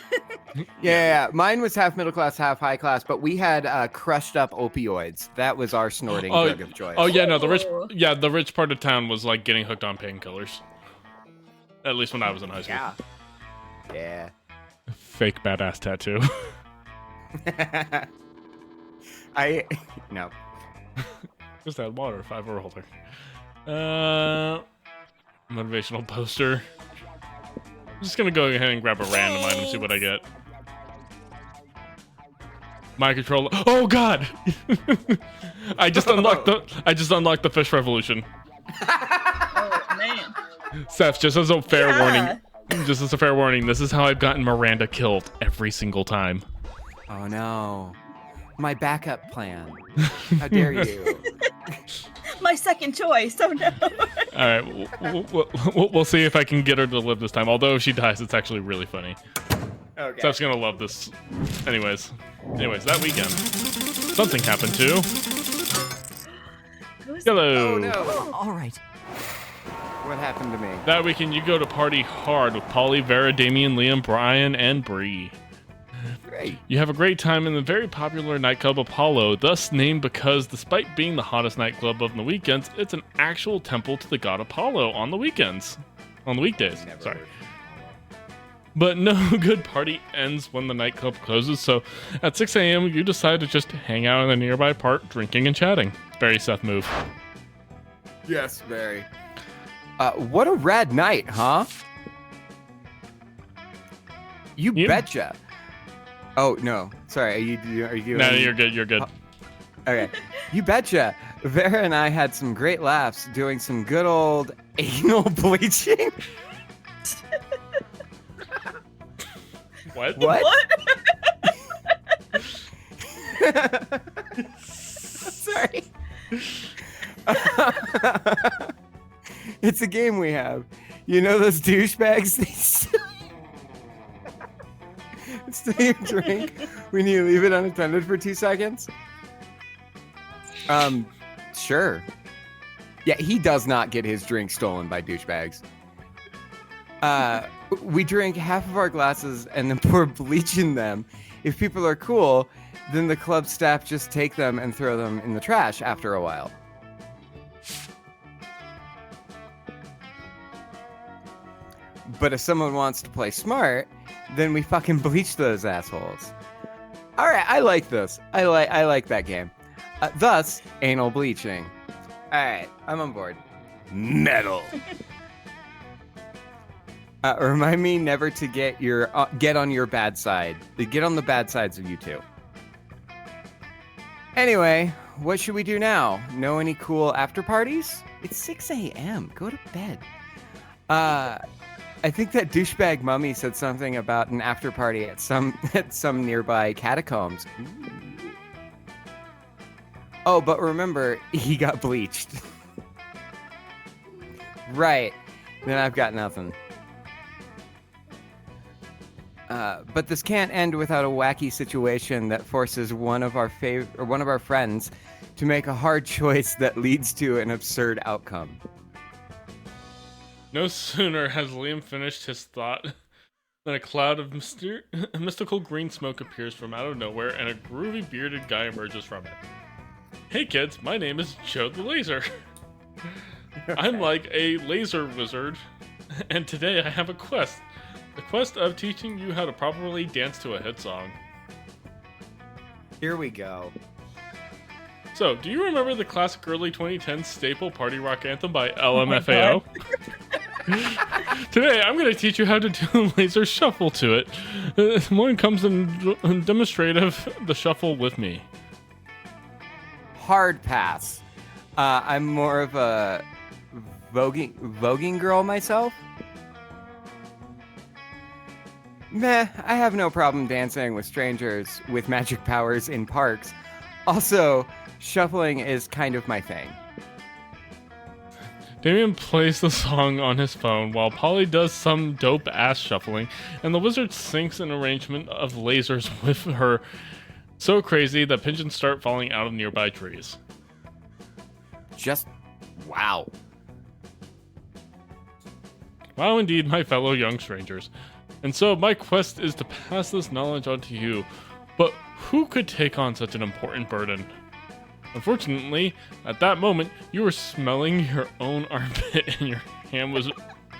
yeah. Mine was half middle class, half high class, but we had crushed up opioids. That was our snorting drug of choice. Oh yeah, no, the Ooh. rich part of town was like getting hooked on painkillers. At least when I was in high school. Yeah. Yeah. Fake badass tattoo. No. Just add water, 5 or older. Motivational poster. I'm just gonna go ahead and grab a random item, see what I get. My controller. Oh god! I just unlocked the fish revolution. Oh man. Seth, just as a fair Yeah. warning, this is how I've gotten Miranda killed every single time. Oh no. My backup plan. How dare you? My second choice. Oh no. All right, we'll see if I can get her to live this time. Although if she dies, it's actually really funny. Okay. Steph's gonna love this. Anyways, that weekend, something happened to Who's Yellow. Oh no. All right. What happened to me? That weekend, you go to party hard with Polly, Vera, Damien, Liam, Brian, and Bree. Great. You have a great time in the very popular nightclub Apollo, thus named because, despite being the hottest nightclub of the weekends, it's an actual temple to the god Apollo on the weekends. On the weekdays, Never sorry. heard. But no good party ends when the nightclub closes, so at 6 a.m. you decide to just hang out in the nearby park, drinking and chatting. Very Seth move. Yes, very. What a rad night, huh? You Yeah. betcha. Oh no, sorry. Are you doing? No, you're good, you're good. Okay. You betcha. Vera and I had some great laughs doing some good old anal bleaching. What? What? What? Sorry. It's a game we have. You know those douchebags? They steal your drink when you leave it unattended for 2 seconds? Sure. Yeah, he does not get his drink stolen by douchebags. We drink half of our glasses and then pour bleach in them. If people are cool, then the club staff just take them and throw them in the trash after a while. But if someone wants to play smart, then we fucking bleach those assholes. All right, I like this. I like that game. Thus, anal bleaching. right, I'm on board. Metal. Remind me never to get on your bad side. Get on the bad sides of you two. Anyway, what should we do now? Know any cool after parties? It's 6 a.m. Go to bed. I think that douchebag mummy said something about an after party at some nearby catacombs. Ooh. Oh, but remember, he got bleached. Right. Then I've got nothing. But this can't end without a wacky situation that forces one of our friends to make a hard choice that leads to an absurd outcome. No sooner has Liam finished his thought than a cloud of mystical green smoke appears from out of nowhere, and a groovy bearded guy emerges from it. Hey kids, my name is Joe the Laser. I'm like a laser wizard, and today I have a quest. The quest of teaching you how to properly dance to a hit song. Here we go. So, do you remember the classic early 2010s staple party rock anthem by LMFAO? Today, I'm going to teach you how to do a laser shuffle to it. One comes in demonstrative the shuffle with me. Hard pass. I'm more of a voguing girl myself. Meh, I have no problem dancing with strangers with magic powers in parks. Also, shuffling is kind of my thing. Damien plays the song on his phone while Polly does some dope ass shuffling, and the wizard syncs an arrangement of lasers with her so crazy that pigeons start falling out of nearby trees. Just wow. Wow, indeed, my fellow young strangers. And so my quest is to pass this knowledge on to you, but who could take on such an important burden? Unfortunately, at that moment, you were smelling your own armpit and your hand was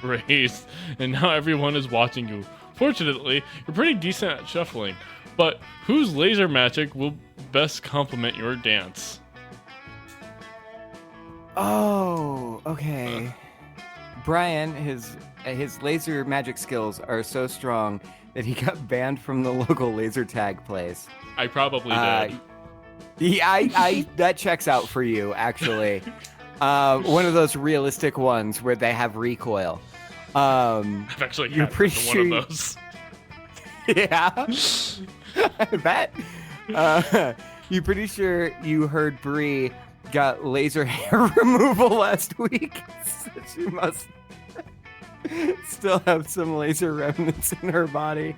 raised, and now everyone is watching you. Fortunately, you're pretty decent at shuffling, but whose laser magic will best complement your dance? Oh, okay. Brian, his laser magic skills are so strong that he got banned from the local laser tag place. I probably did. Yeah, I that checks out for you, actually. One of those realistic ones where they have recoil. I've actually you're had pretty sure one of those. Yeah, I bet. You're pretty sure you heard Bree got laser hair removal last week, so she must still have some laser remnants in her body.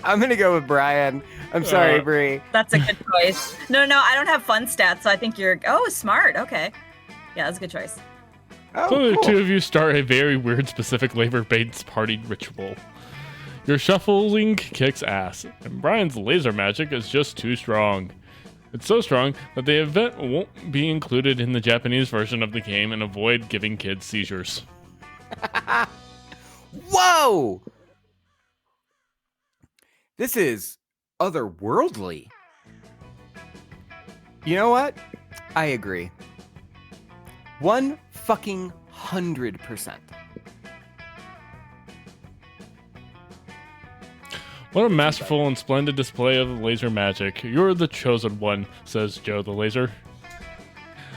I'm gonna go with Brian. I'm sorry, Bree. That's a good choice. No, I don't have fun stats, so I think you're. Oh, smart. Okay. Yeah, that's a good choice. Oh, So the cool. two of you start a very weird specific labor-based party ritual. Your shuffling kicks ass, and Brian's laser magic is just too strong. It's so strong that the event won't be included in the Japanese version of the game and avoid giving kids seizures. Whoa! This is otherworldly. You know what? I agree. 100%. What a masterful and splendid display of laser magic. You're the chosen one, says Joe the Laser.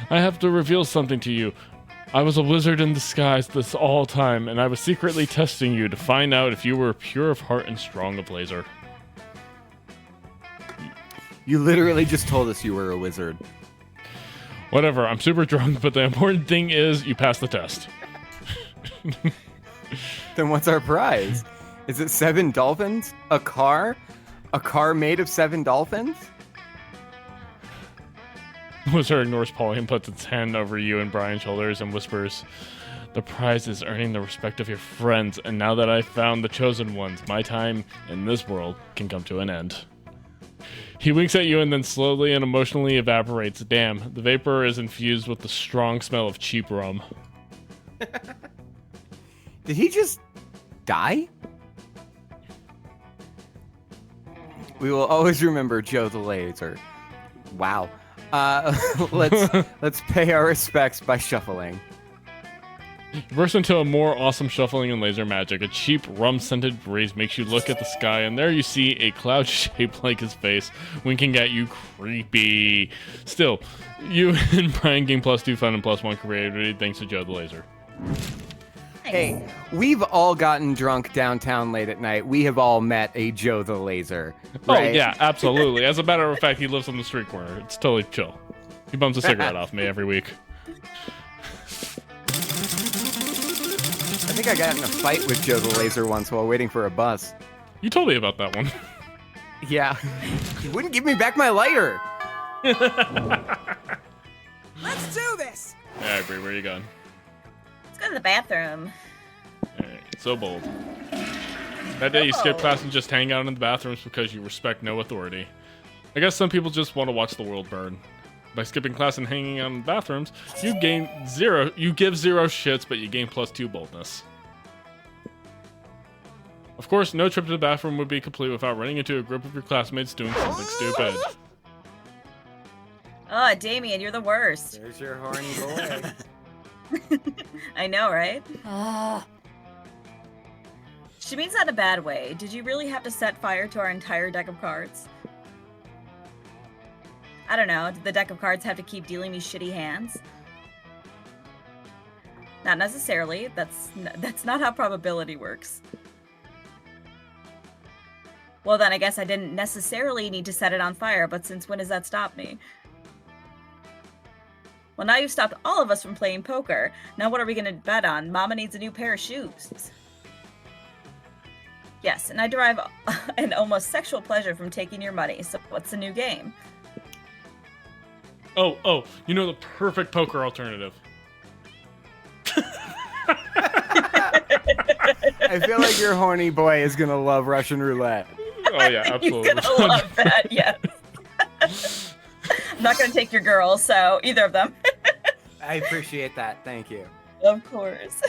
I have to reveal something to you. I was a wizard in disguise this all time, and I was secretly testing you to find out if you were pure of heart and strong of laser. You literally just told us you were a wizard. Whatever, I'm super drunk, but the important thing is you passed the test. Then what's our prize? Is it 7 dolphins? A car? A car made of 7 dolphins? The wizard ignores Polly and puts its hand over you and Brian's shoulders and whispers, "The prize is earning the respect of your friends, and now that I've found the chosen ones, my time in this world can come to an end." He winks at you and then slowly and emotionally evaporates. Damn, the vapor is infused with the strong smell of cheap rum. Did he just die? We will always remember Joe the Laser. Wow. Let's pay our respects by shuffling. You burst into a more awesome shuffling and laser magic. A cheap, rum-scented breeze makes you look at the sky, and there you see a cloud shaped like his face, winking at you creepy. Still, you and Brian gain +2 fun and +1 creativity thanks to Joe the Laser. Hey, we've all gotten drunk downtown late at night. We have all met a Joe the Laser. Right? Oh, yeah, absolutely. As a matter of fact, he lives on the street corner. It's totally chill. He bums a cigarette off me every week. I think I got in a fight with Joe the Laser once while waiting for a bus. You told me about that one. Yeah. He wouldn't give me back my lighter. Let's do this. All right, Bree, where are you going? Let's go to the bathroom. All right, so bold. That day you skip class and just hang out in the bathrooms because you respect no authority. I guess some people just want to watch the world burn. By skipping class and hanging out in the bathrooms, you give zero shits, but you gain +2 boldness. Of course, no trip to the bathroom would be complete without running into a group of your classmates doing something stupid. Oh, Damien, you're the worst. There's your horny boy. I know, right? Ah, She means that in a bad way. Did you really have to set fire to our entire deck of cards? I don't know. Did the deck of cards have to keep dealing me shitty hands? Not necessarily. That's not how probability works. Well, then I guess I didn't necessarily need to set it on fire, but since when does that stop me? Well, now you've stopped all of us from playing poker. Now what are we going to bet on? Mama needs a new pair of shoes. Yes, and I derive an almost sexual pleasure from taking your money, so what's the new game? Oh, you know the perfect poker alternative. I feel like your horny boy is gonna love Russian roulette. Oh yeah, absolutely. He's gonna love that, yes. I'm not gonna take your girls, so either of them. I appreciate that. Thank you. Of course.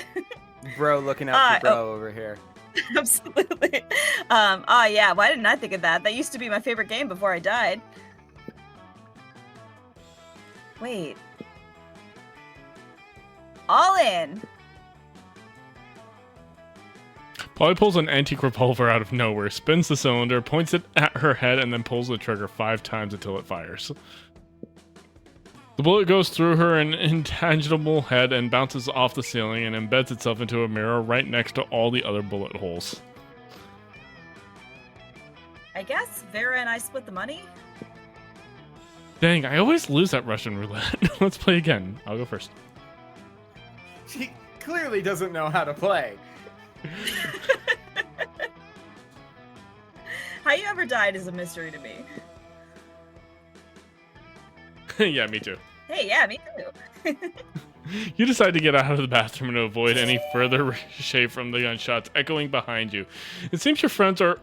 Bro looking out for bro over here. Absolutely. Oh yeah, why didn't I think of that? That used to be my favorite game before I died. Wait. All in. Polly pulls an antique revolver out of nowhere, spins the cylinder, points it at her head, and then pulls the trigger 5 times until it fires. The bullet goes through her intangible head and bounces off the ceiling and embeds itself into a mirror right next to all the other bullet holes. I guess Vera and I split the money. Dang, I always lose at Russian roulette. Let's play again. I'll go first. She clearly doesn't know how to play. How you ever died is a mystery to me. Yeah, me too. Hey, yeah, me too. You decide to get out of the bathroom and avoid any further ricochet from the gunshots echoing behind you. It seems your friends are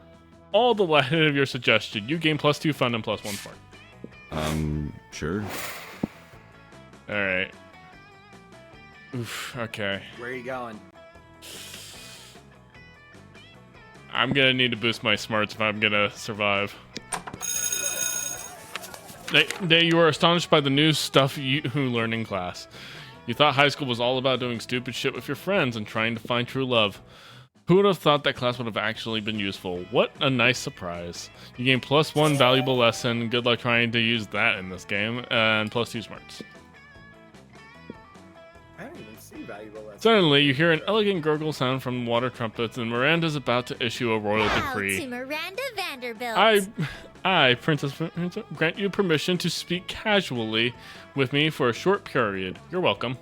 all delighted of your suggestion. You gain +2 fun and +1 fart. Sure. Alright. Oof, okay. Where are you going? I'm gonna need to boost my smarts if I'm gonna survive. You are astonished by the new stuff you learned in class. You thought high school was all about doing stupid shit with your friends and trying to find true love. Who would have thought that class would have actually been useful? What a nice surprise. You gain +1 valuable lesson. Good luck trying to use that in this game. And +2 smarts. I don't even see valuable lessons. Suddenly, you hear an elegant gurgle sound from water trumpets, and Miranda's about to issue a royal Now decree. to Miranda Vanderbilt. I, Princess, grant you permission to speak casually with me for a short period. You're welcome.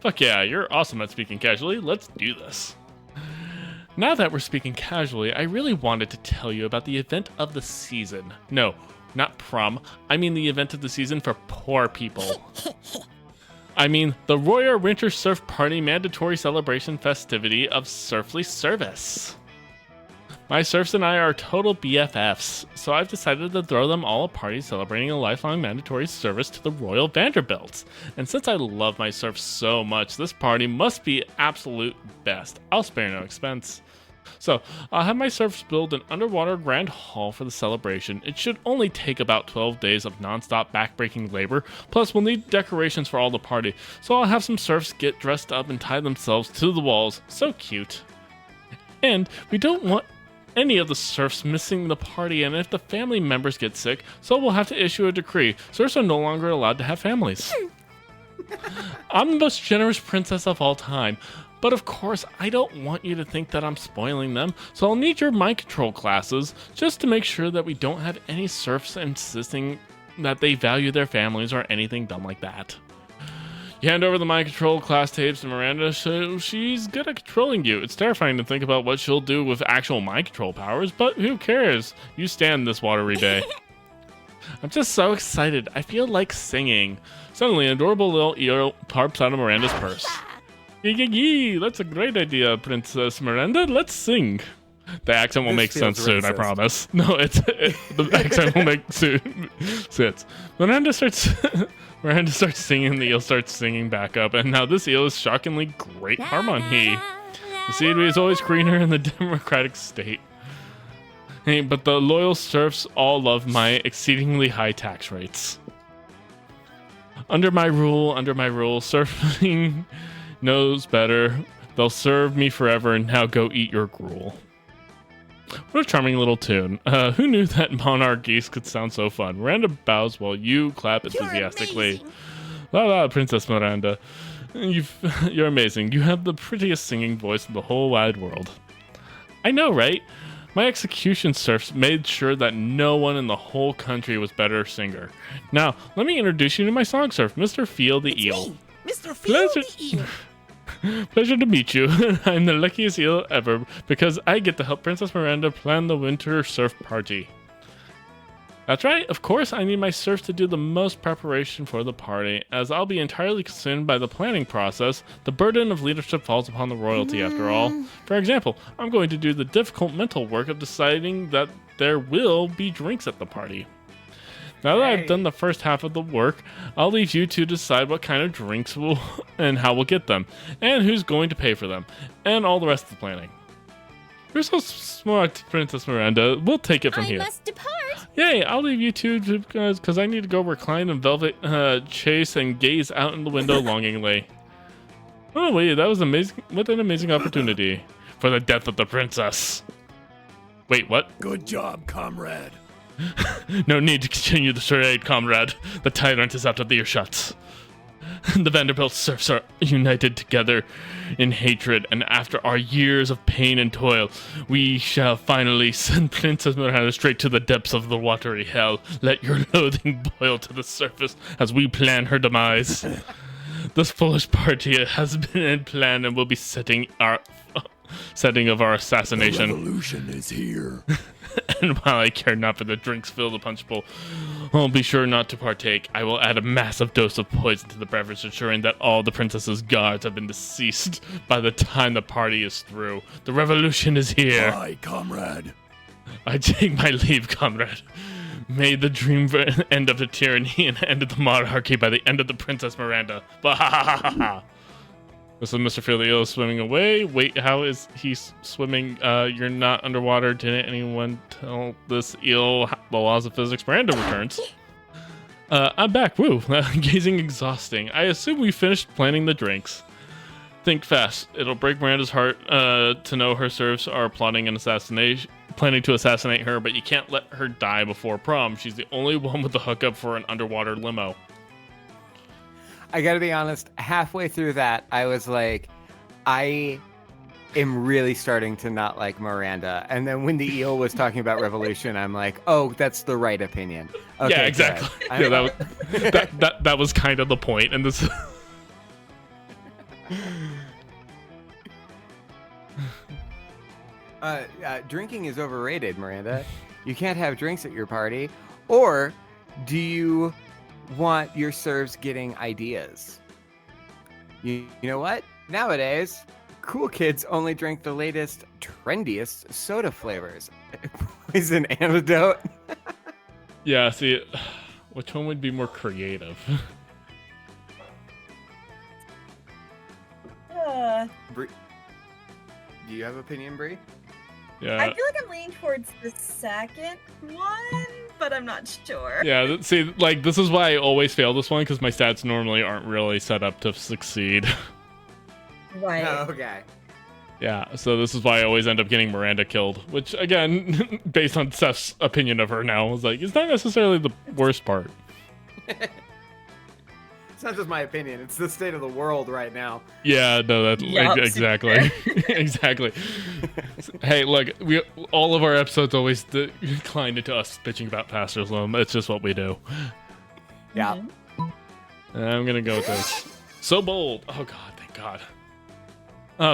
Fuck yeah, you're awesome at speaking casually. Let's do this. Now that we're speaking casually, I really wanted to tell you about the event of the season. No, not prom. I mean the event of the season for poor people. I mean the Royal Winter Surf Party mandatory celebration festivity of Surfly Service. My serfs and I are total BFFs, so I've decided to throw them all a party celebrating a lifelong mandatory service to the Royal Vanderbilts. And since I love my serfs so much, this party must be absolute best. I'll spare no expense. So, I'll have my serfs build an underwater grand hall for the celebration. It should only take about 12 days of non-stop back-breaking labor, plus we'll need decorations for all the party, so I'll have some serfs get dressed up and tie themselves to the walls. So cute. And we don't want any of the serfs missing the party, and if the family members get sick, so we'll have to issue a decree. Serfs are no longer allowed to have families. I'm the most generous princess of all time. But of course, I don't want you to think that I'm spoiling them, so I'll need your mind control classes just to make sure that we don't have any serfs insisting that they value their families or anything dumb like that. You hand over the mind control class tapes to Miranda, so she's good at controlling you. It's terrifying to think about what she'll do with actual mind control powers, but who cares? You stand this watery day. I'm just so excited. I feel like singing. Suddenly, an adorable little eel pops out of Miranda's purse. Yee, that's a great idea, Princess Miranda. Let's sing. The accent will make sense soon, I promise. No, the accent will make sense. Miranda starts singing, the eel starts singing back up, and now this eel is shockingly great harmony. The scenery is always greener in the democratic state. Hey, but the loyal serfs all love my exceedingly high tax rates. Under my rule, surfing knows better. They'll serve me forever, and now go eat your gruel. What a charming little tune. Who knew that monarch geese could sound so fun? Miranda bows while you clap enthusiastically. La la, Princess Miranda. You're amazing. You have the prettiest singing voice in the whole wide world. I know, right? My execution serfs made sure that no one in the whole country was better singer. Now, let me introduce you to my song serf, Mr. Feel the Eel. Me, Mr. Feel the Eel. Pleasure to meet you. I'm the luckiest eel ever because I get to help Princess Miranda plan the winter surf party. That's right, of course I need my serfs to do the most preparation for the party. As I'll be entirely consumed by the planning process, the burden of leadership falls upon the royalty after all. For example, I'm going to do the difficult mental work of deciding that there will be drinks at the party. Now that I've done the first half of the work, I'll leave you to decide what kind of drinks and how we'll get them, and who's going to pay for them, and all the rest of the planning. You're so smart, Princess Miranda. We'll take it from here. I must depart. Yay, I'll leave you two because I need to go recline in velvet chase and gaze out in the window longingly. Oh wait, that was amazing! What an amazing opportunity for the death of the princess. Wait, what? Good job, comrade. No need to continue the charade, comrade. The tyrant is out of earshot. The Vanderbilt serfs are united together in hatred, and after our years of pain and toil, we shall finally send Princess Miranda straight to the depths of the watery hell. Let your loathing boil to the surface as we plan her demise. This foolish party has been in plan and will be setting of our assassination. The revolution is here. And while I care not for the drinks filled the punch bowl, I'll be sure not to partake. I will add a massive dose of poison to the beverage, ensuring that all the princess's guards have been deceased by the time the party is through. The revolution is here. Aye, comrade. I take my leave, comrade. May the dream end of the tyranny and end of the monarchy by the end of the Princess Miranda. Bah-ha-ha-ha-ha. This is Mr. Feel the Eel swimming away. Wait, how is he swimming? You're not underwater. Didn't anyone tell this eel the laws of physics? Miranda returns. I'm back. Woo. Gazing exhausting. I assume we finished planning the drinks. Think fast. It'll break Miranda's heart to know her serfs are planning to assassinate her, but you can't let her die before prom. She's the only one with the hookup for an underwater limo. I gotta be honest, halfway through that, I was like, I am really starting to not like Miranda. And then when the eel was talking about revolution, I'm like, oh, that's the right opinion. Okay, yeah, exactly. Yeah, that was kind of the point. And this. Drinking is overrated, Miranda. You can't have drinks at your party. Or do you want your serfs getting ideas? You know what? Nowadays, cool kids only drink the latest, trendiest soda flavors. Poison antidote. Yeah, see, which one would be more creative? Bree, do you have opinion, Bree? Yeah. I feel like I'm leaning towards the second one, but I'm not sure. Yeah, see, like, this is why I always fail this one, because my stats normally aren't really set up to succeed. Right. Oh, okay. Yeah, so this is why I always end up getting Miranda killed, which, again, based on Seth's opinion of her now, is like, it's not necessarily the worst part. It's not just my opinion. It's the state of the world right now. Yeah, no, that Yup. exactly, exactly. Hey, look, all of our episodes always decline into us bitching about pastoralism. It's just what we do. Yeah. I'm gonna go with this. So bold. Oh God, thank God.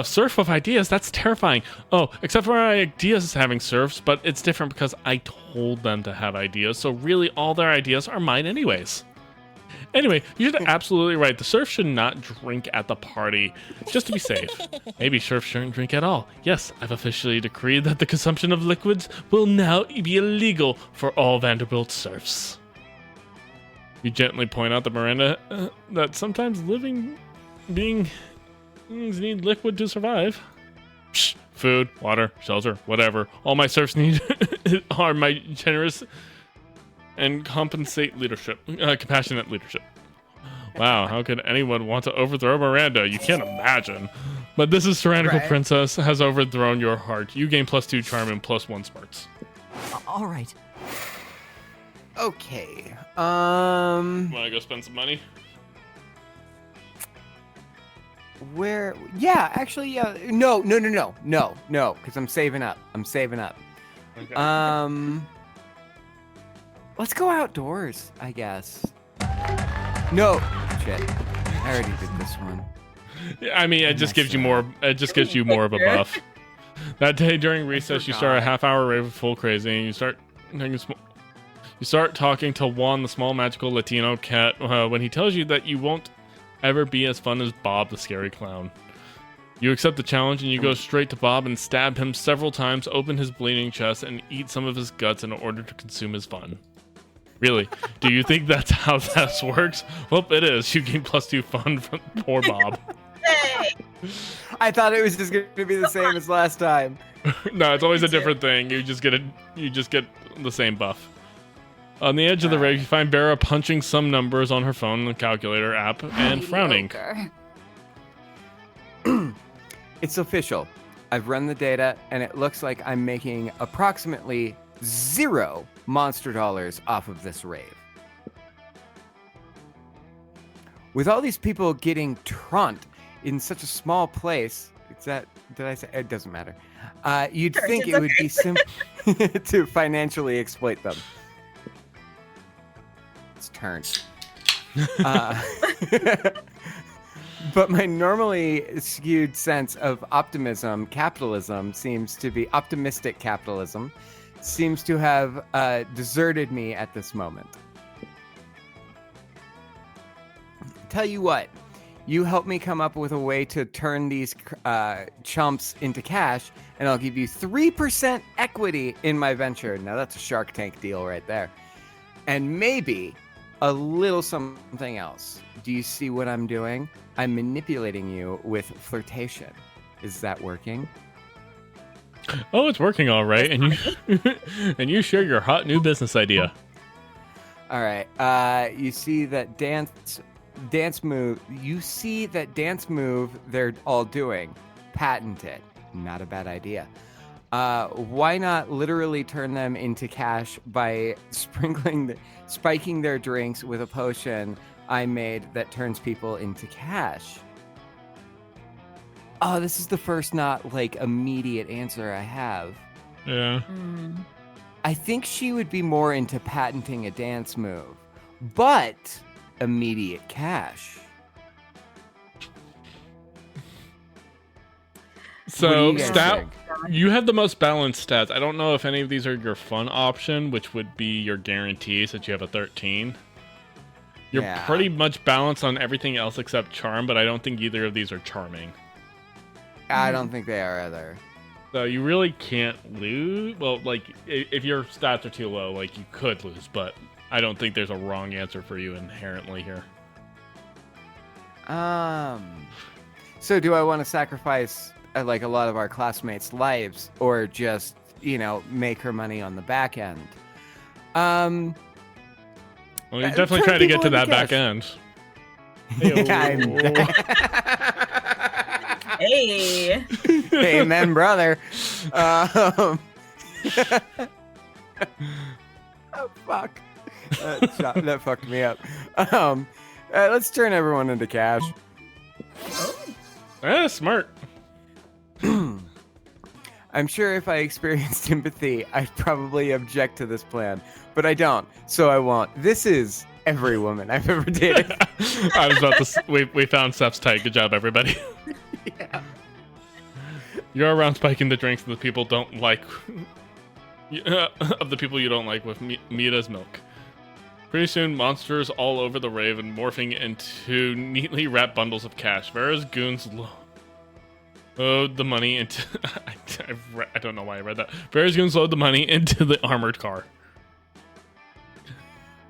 Surf of ideas. That's terrifying. Oh, except for my ideas having surfs, but it's different because I told them to have ideas. So really, all their ideas are mine, anyways. Anyway, you're absolutely right. The serf should not drink at the party, just to be safe. Maybe serfs shouldn't drink at all. Yes, I've officially decreed that the consumption of liquids will now be illegal for all Vanderbilt serfs. You gently point out to Miranda that sometimes living beings need liquid to survive. Psh, food, water, shelter, whatever. All my serfs need are my generous and compensate leadership, compassionate leadership. Wow, how could anyone want to overthrow Miranda? You can't imagine. But this is Tyrannical Princess has overthrown your heart. You gain +2 charm and +1 smarts. All right. Okay. Wanna go spend some money? Where? Yeah, actually, yeah. No, because I'm saving up. Okay. Let's go outdoors, I guess. No, shit. I already did this one. Yeah, I mean, it just gives you more. It just gives you more of a buff. That day during recess, you start a half-hour rave of full crazy, and you start talking to Juan, the small magical Latino cat, when he tells you that you won't ever be as fun as Bob, the scary clown. You accept the challenge, and you go straight to Bob and stab him several times, open his bleeding chest, and eat some of his guts in order to consume his fun. Really? Do you think that's how this works? Well, it is. You gain +2 fun from poor Bob. Hey. I thought it was just going to be the same as last time. No, it's always a different thing. You just get the same buff. On the edge of the rave, you find Vera punching some numbers on her phone, the calculator app, and frowning. It's official. I've run the data, and it looks like I'm making approximately 0 monster dollars off of this rave. With all these people getting trunt in such a small place, did I say? It doesn't matter. You'd think it would be simple to financially exploit them. It's turned. But my normally skewed sense of optimistic capitalism seems to have deserted me at this moment. Tell you what, you help me come up with a way to turn these chumps into cash, and I'll give you 3% equity in my venture. Now that's a Shark Tank deal right there. And maybe a little something else. Do you see what I'm doing? I'm manipulating you with flirtation. Is that working? Oh, it's working all right, and you share your hot new business idea. All right. You see that dance move. You see that dance move they're all doing. Patent it. Not a bad idea. Why not literally turn them into cash by spiking their drinks with a potion I made that turns people into cash? Oh, this is the first not like immediate answer I have. Yeah. I think she would be more into patenting a dance move, but immediate cash. So you have the most balanced stats. I don't know if any of these are your fun option, which would be your guarantee, since you have a 13. You're pretty much balanced on everything else except charm, but I don't think either of these are charming. I don't think they are either. So you really can't lose. Well, like, if your stats are too low, like, you could lose, but I don't think there's a wrong answer for you inherently here. So do I want to sacrifice like a lot of our classmates' lives, or just make her money on the back end. Well, you definitely try to get to that back end. Hey. Amen, brother. Oh, fuck. That fucked me up. Let's turn everyone into cash. Smart. I'm sure if I experienced empathy, I'd probably object to this plan, but I don't, so I won't. This is every woman I've ever dated. I was about to. We found Steph's tight. Good job, everybody. Yeah. You're around spiking the drinks of the people don't like. Of the people you don't like with meat as milk. Pretty soon, monsters all over the rave and morphing into neatly wrapped bundles of cash. Vera's goons load the money into. I don't know why I read that. Vera's goons load the money into the armored car.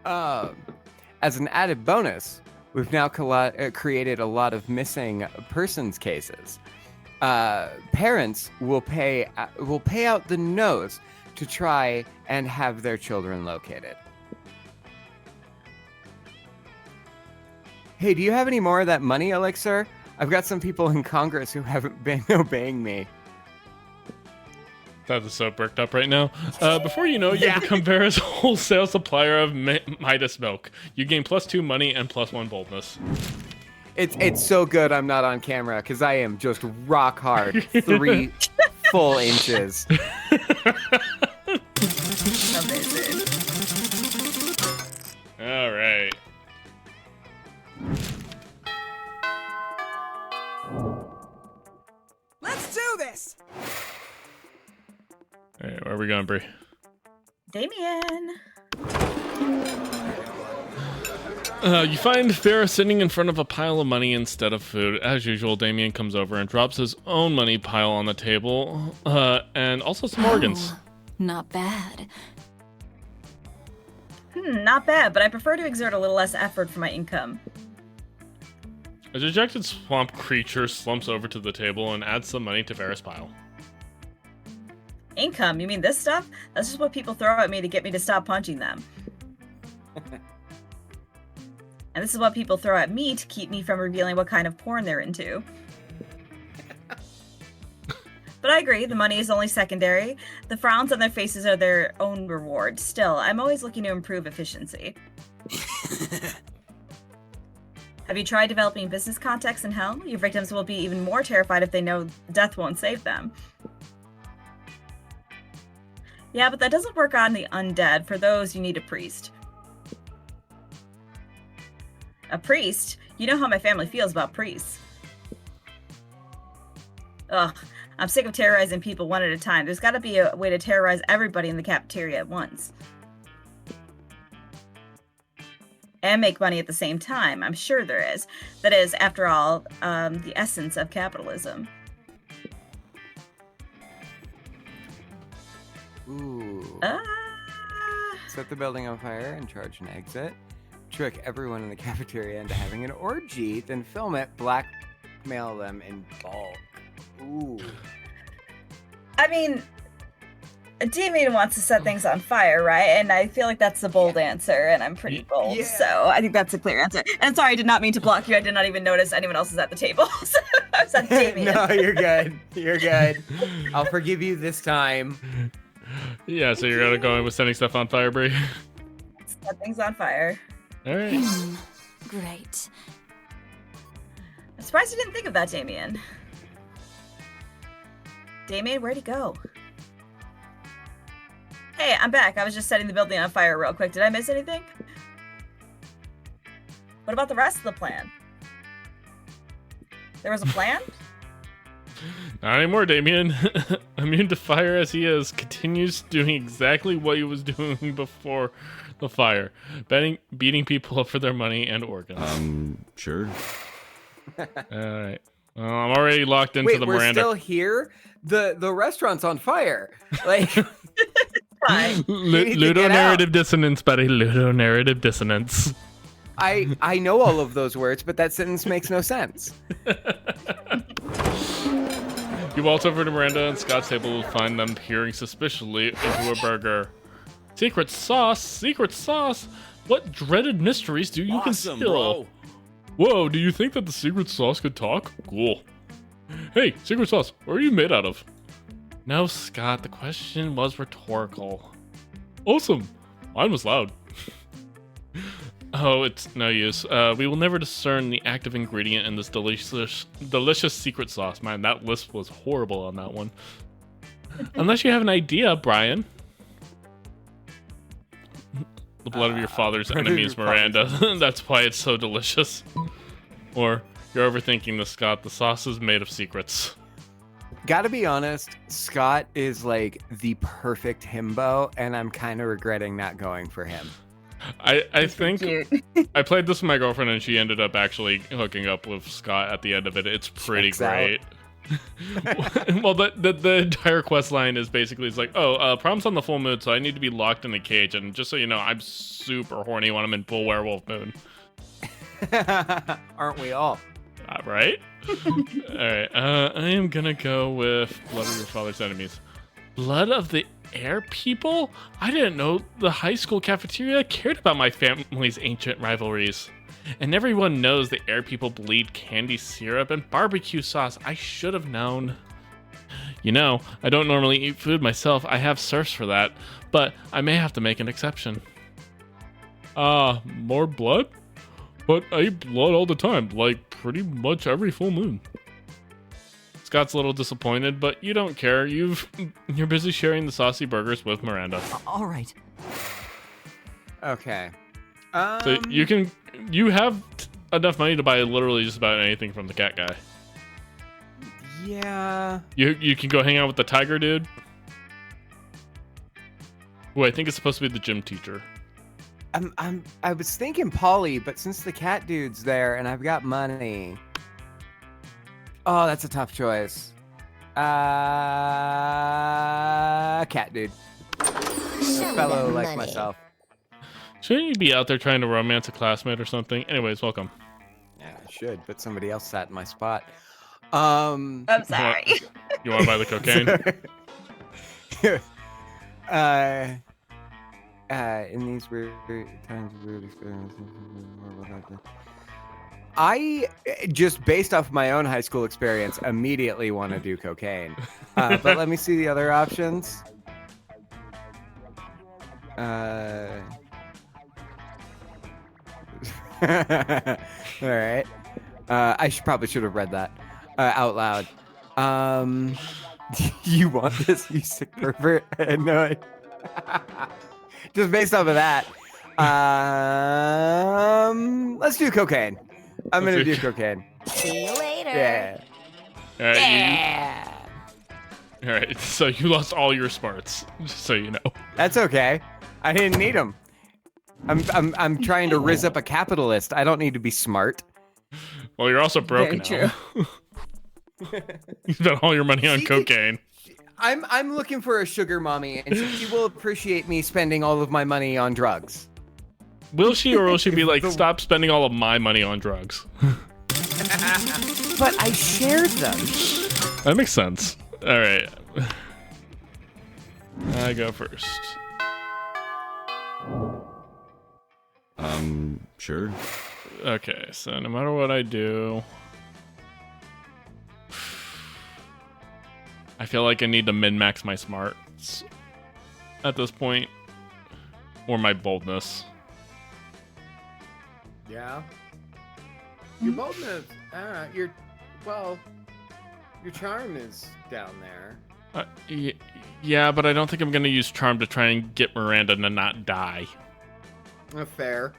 As an added bonus, we've now created a lot of missing persons cases. Parents will pay out the nose to try and have their children located. Hey, do you have any more of that money elixir? I've got some people in Congress who haven't been obeying me. That is so bricked up right now. Before you know, you become Vera's wholesale supplier of Midas milk. You gain +2 money and +1 boldness. It's so good I'm not on camera because I am just rock hard. 3 full inches. Amazing. All right. Let's do this. All right, where are we going, Brie? Damien. You find Vera sitting in front of a pile of money instead of food. As usual, Damien comes over and drops his own money pile on the table, and also some organs. Not bad. Not bad, but I prefer to exert a little less effort for my income. A dejected swamp creature slumps over to the table and adds some money to Vera's pile. Income? You mean this stuff? That's just what people throw at me to get me to stop punching them. And this is what people throw at me to keep me from revealing what kind of porn they're into. But I agree, the money is only secondary. The frowns on their faces are their own reward. Still, I'm always looking to improve efficiency. Have you tried developing business contacts in hell? Your victims will be even more terrified if they know death won't save them. Yeah, but that doesn't work on the undead. For those, you need a priest. A priest? You know how my family feels about priests. Ugh, I'm sick of terrorizing people one at a time. There's gotta be a way to terrorize everybody in the cafeteria at once. And make money at the same time. I'm sure there is. That is, after all, the essence of capitalism. Ooh. Set the building on fire and charge an exit. Trick everyone in the cafeteria into having an orgy, then film it, blackmail them in bulk. Ooh. I mean, Damien wants to set things on fire, right? And I feel like that's the bold answer, and I'm pretty bold, so I think that's a clear answer. And sorry, I did not mean to block you. I did not even notice anyone else is at the table. So I was at Damien. No, you're good. You're good. I'll forgive you this time. Yeah, so you're gonna go in with setting stuff on fire, Brie? Set things on fire. All right. Great. I'm surprised you didn't think of that, Damien. Damien, where'd he go? Hey, I'm back. I was just setting the building on fire real quick. Did I miss anything? What about the rest of the plan? There was a plan? Not anymore, Damien. Immune to fire as he is, continues doing exactly what he was doing before the fire. Beating people up for their money and organs. Sure. Alright. Well, I'm already locked into the we're Miranda. Still here? The restaurant's on fire. Like, Fine. Ludonarrative dissonance, buddy. Ludonarrative dissonance. I know all of those words, but that sentence makes no sense. You waltz over to Miranda and Scott's table to find them peering suspiciously into a burger. Secret sauce? Secret sauce? What dreaded mysteries do you conceal? Bro. Whoa, do you think that the secret sauce could talk? Cool. Hey, secret sauce, what are you made out of? No, Scott, the question was rhetorical. Awesome. Mine was loud. Oh, it's no use. We will never discern the active ingredient in this delicious secret sauce. Man, that list was horrible on that one. Unless you have an idea, Brian. The blood of your father's enemies, Miranda. That's why it's so delicious. Or, you're overthinking this, Scott. The sauce is made of secrets. Gotta be honest, Scott is like the perfect himbo, and I'm kind of regretting not going for him. I think I played this with my girlfriend, and she ended up actually hooking up with Scott at the end of it. It's pretty great. Well, the entire quest line is basically, it's like, prom's on the full moon, so I need to be locked in a cage, and just so you know, I'm super horny when I'm in full werewolf moon. Aren't we all? Right? Alright, I am gonna go with Blood of Your Father's Enemies. Blood of the Air People? I didn't know the high school cafeteria cared about my family's ancient rivalries. And everyone knows the Air People bleed candy syrup and barbecue sauce. I should have known. You know, I don't normally eat food myself. I have serfs for that. But I may have to make an exception. More blood? But I eat blood all the time, like pretty much every full moon. Scott's a little disappointed, but you don't care. You're busy sharing the saucy burgers with Miranda. All right. Okay. So you have enough money to buy literally just about anything from the cat guy. Yeah. You can go hang out with the tiger dude, who I think is supposed to be the gym teacher. I was thinking Polly, but since the cat dude's there and I've got money. Oh, that's a tough choice. Cat dude. A fellow like myself. Shouldn't you be out there trying to romance a classmate or something? Anyways, welcome. Yeah, I should, but somebody else sat in my spot. I'm sorry. You want to buy the cocaine? In these weird times, weird experiences. I just, based off my own high school experience, immediately want to do cocaine. But let me see the other options. All right. I probably should have read that out loud. You want this, you sick pervert? I had no idea. Just based off of that, let's do cocaine. I'm gonna do cocaine. See you later. Yeah. All right. Yeah. All right. So you lost all your smarts, just so you know. That's okay. I didn't need them. I'm trying to rizz up a capitalist. I don't need to be smart. Well, you're also broke now. You spent all your money on cocaine. I'm looking for a sugar mommy, and she will appreciate me spending all of my money on drugs. Will she, or will she be like, stop spending all of my money on drugs? But I shared them. That makes sense. All right. I go first. Sure. Okay, so no matter what I do, I feel like I need to min-max my smarts at this point, or my boldness. Yeah. Your boldness. Your charm is down there. Yeah, but I don't think I'm gonna use charm to try and get Miranda to not die. Fair.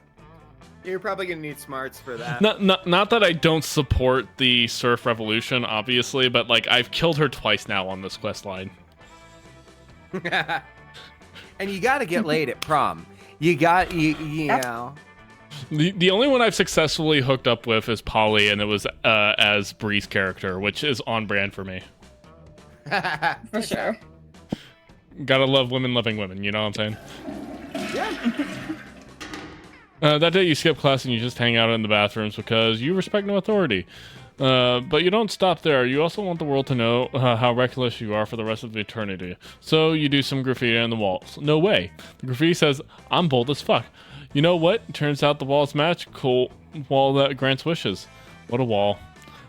You're probably gonna need smarts for that. Not that I don't support the surf revolution, obviously, but like I've killed her twice now on this quest line. And you got to get laid at prom. You know. The only one I've successfully hooked up with is Polly, and it was as Bree's character, which is on brand for me. For sure. Gotta love women loving women, you know what I'm saying? Yeah. That day you skip class and you just hang out in the bathrooms because you respect no authority. But you don't stop there. You also want the world to know how reckless you are for the rest of eternity. So you do some graffiti on the walls. No way. The graffiti says, I'm bold as fuck. You know what? Turns out the wall's magical wall that grants wishes. What a wall.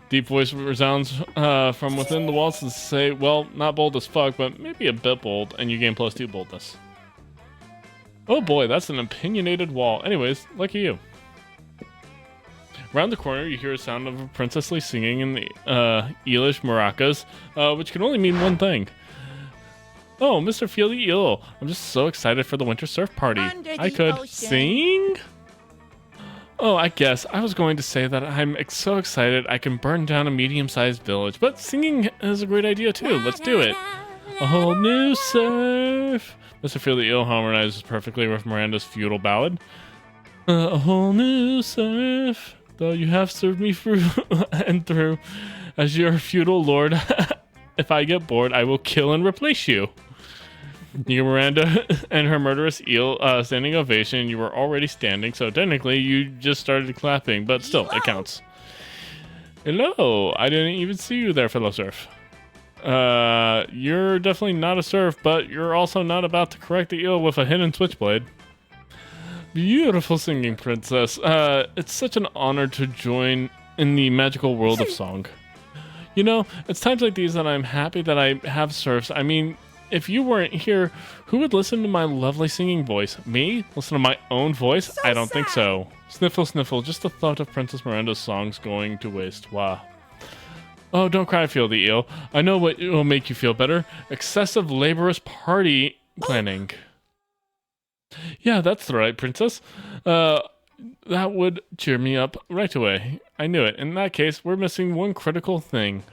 Deep voice resounds from within the walls to say, well, not bold as fuck, but maybe a bit bold, and you gain +2 boldness. Oh boy, that's an opinionated wall. Anyways, lucky you. Around the corner, you hear a sound of a princessly singing in the Eelish maracas, which can only mean one thing. Oh, Mr. Feel the Eel. I'm just so excited for the winter surf party. I could sing? Oh, I guess I was going to say that I'm so excited I can burn down a medium-sized village, but singing is a great idea too. Let's do it. A whole new surf. Mr. Feel the Eel harmonizes perfectly with Miranda's feudal ballad. A whole new surf. Though you have served me through and through as your feudal lord, if I get bored, I will kill and replace you. You give Miranda and her murderous eel standing ovation. You were already standing, so technically you just started clapping, but still, it counts. Hello, I didn't even see you there, fellow surf. You're definitely not a surf, but you're also not about to correct the eel with a hidden switchblade. Beautiful singing, princess. It's such an honor to join in the magical world of song. You know, it's times like these that I'm happy that I have serfs. I mean, if you weren't here, who would listen to my lovely singing voice? Me? Listen to my own voice? So I don't think sad. so. Sniffle, sniffle. Just the thought of Princess Miranda's songs going to waste. Wow. Oh, don't cry, Feel the Eel. I know what will make you feel better. Excessive laborious party planning. Yeah, that's right, princess. That would cheer me up right away. I knew it. In that case, we're missing one critical thing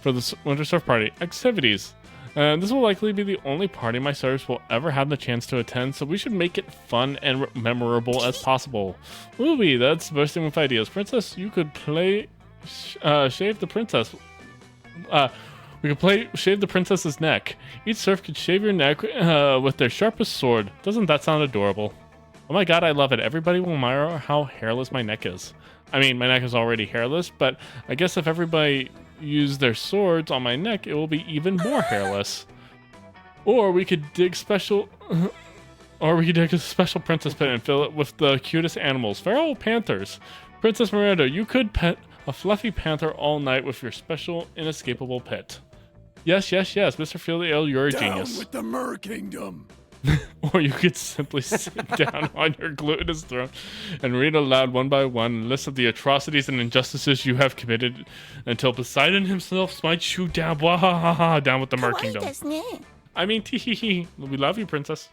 for the winter surf party: activities. This will likely be the only party my servers will ever have the chance to attend, so we should make it fun and memorable as possible. Ooh, that's bursting with ideas. Princess, you could play shave the princess. We could play shave the princess's neck. Each serf could shave your neck with their sharpest sword. Doesn't that sound adorable? Oh my god, I love it. Everybody will admire how hairless my neck is. I mean, my neck is already hairless, but I guess if everybody used their swords on my neck, it will be even more hairless. Or we could dig a special princess pit and fill it with the cutest animals, feral panthers. Princess Miranda, you could pet a fluffy panther all night with your special inescapable pet. Yes, Mr. Feel the Eel, you're a Down genius. with the Mer Kingdom. Or you could simply sit down on your glutinous throne and read aloud one by one a list of the atrocities and injustices you have committed until Poseidon himself smites you down. Wahahaha, down with the Mer Kingdom. I mean, tee-hee-hee. We love you, princess.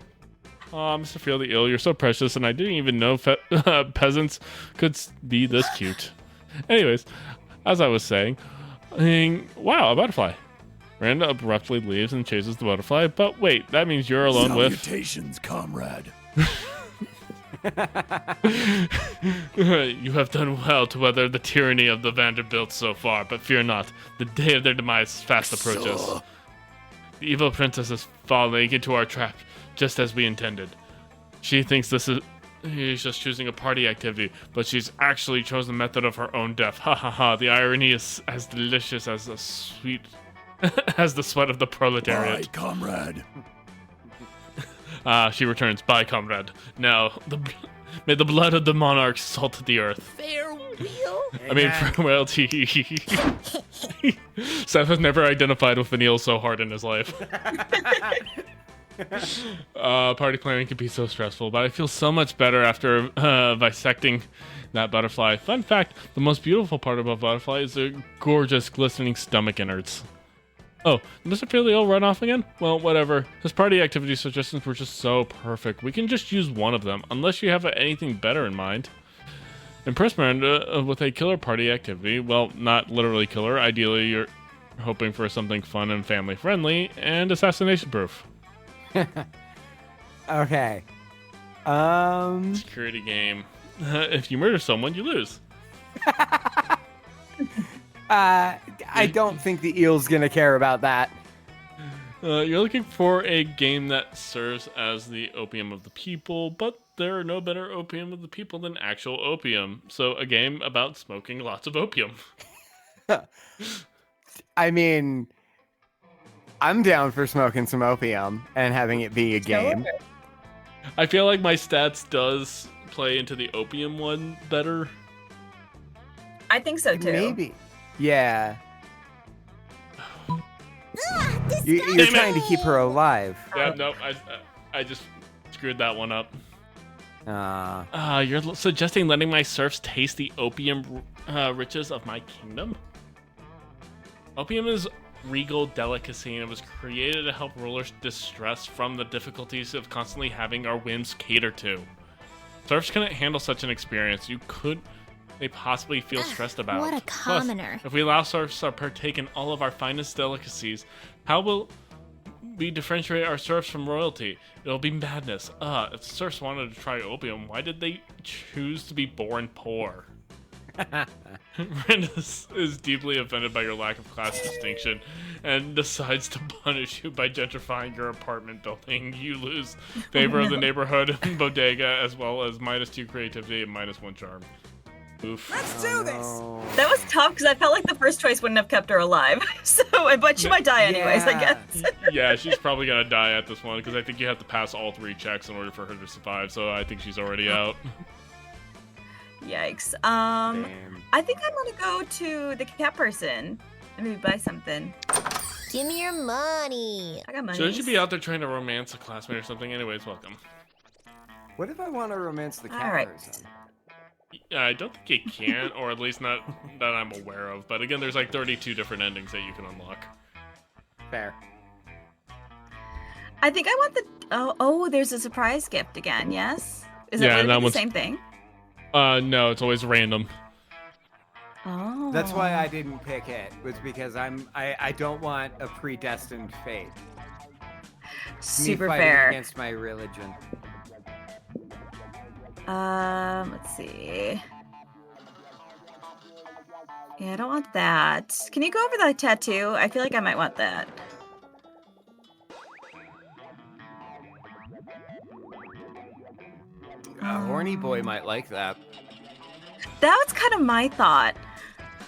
Aw, Mr. Feel the Eel, you're so precious, and I didn't even know peasants could be this cute. Anyways, as I was saying, wow, a butterfly. Miranda abruptly leaves and chases the butterfly, but wait, that means you're alone Salutations, comrade. You have done well to weather the tyranny of the Vanderbilts so far, but fear not, the day of their demise fast approaches. The evil princess is falling into our trap, just as we intended. She thinks he's just choosing a party activity, but she's actually chosen the method of her own death. Ha ha ha, the irony is as delicious as the sweet as the sweat of the proletariat. Bye, comrade. She returns. Bye, comrade. Now, may the blood of the monarch salt the earth. Farewell. I mean, farewell to Seth has never identified with an eel so hard in his life. Party planning can be so stressful, but I feel so much better after bisecting that butterfly. Fun fact, the most beautiful part about butterfly is their gorgeous, glistening stomach innards. Oh, Mr. Feel the Eel run off again? Well, whatever. His party activity suggestions were just so perfect. We can just use one of them, unless you have anything better in mind. Impress Miranda with a killer party activity. Well, not literally killer. Ideally, you're hoping for something fun and family-friendly, and assassination-proof. Okay. Security game. If you murder someone, you lose. I don't think the eel's gonna care about that. You're looking for a game that serves as the opium of the people, but there are no better opium of the people than actual opium. So a game about smoking lots of opium. I mean, I'm down for smoking some opium and having it be a game. I feel like my stats does play into the opium one better. I think so too. Maybe. Yeah. Ugh, You're trying to keep her alive. Yeah, no, I just screwed that one up. You're suggesting letting my serfs taste the opium riches of my kingdom? Opium is regal delicacy, and it was created to help rulers distress from the difficulties of constantly having our whims catered to. Serfs couldn't handle such an experience. They possibly feel stressed about. what a commoner. Plus, if we allow serfs to partake in all of our finest delicacies, how will we differentiate our serfs from royalty? It'll be madness. If serfs wanted to try opium, why did they choose to be born poor? Randus is deeply offended by your lack of class distinction and decides to punish you by gentrifying your apartment building. You lose favor of the neighborhood bodega, as well as -2 creativity and -1 charm. Oof. Let's do this. That was tough because I felt like the first choice wouldn't have kept her alive. But she might die anyways, I guess. Yeah, she's probably gonna die at this one because I think you have to pass all 3 checks in order for her to survive. So I think she's already out. Yikes. Damn. I think I'm gonna go to the cat person and maybe buy something. Give me your money. I got money. Shouldn't you be out there trying to romance a classmate or something? Anyways, welcome. What if I want to romance the cat Alright. Uh, person? I don't think you can, or at least not that I'm aware of. But again, there's like 32 different endings that you can unlock. Fair. I think I want the. Oh, there's a surprise gift again. Yes. Is it Yeah, really that the one's- same thing? No, it's always random. Oh. That's why I didn't pick it. Was because I don't want a predestined fate. Super Me fighting fair. against my religion. Let's see. Yeah, I don't want that. Can you go over the tattoo? I feel like I might want that. A horny boy might like that. That was kind of my thought.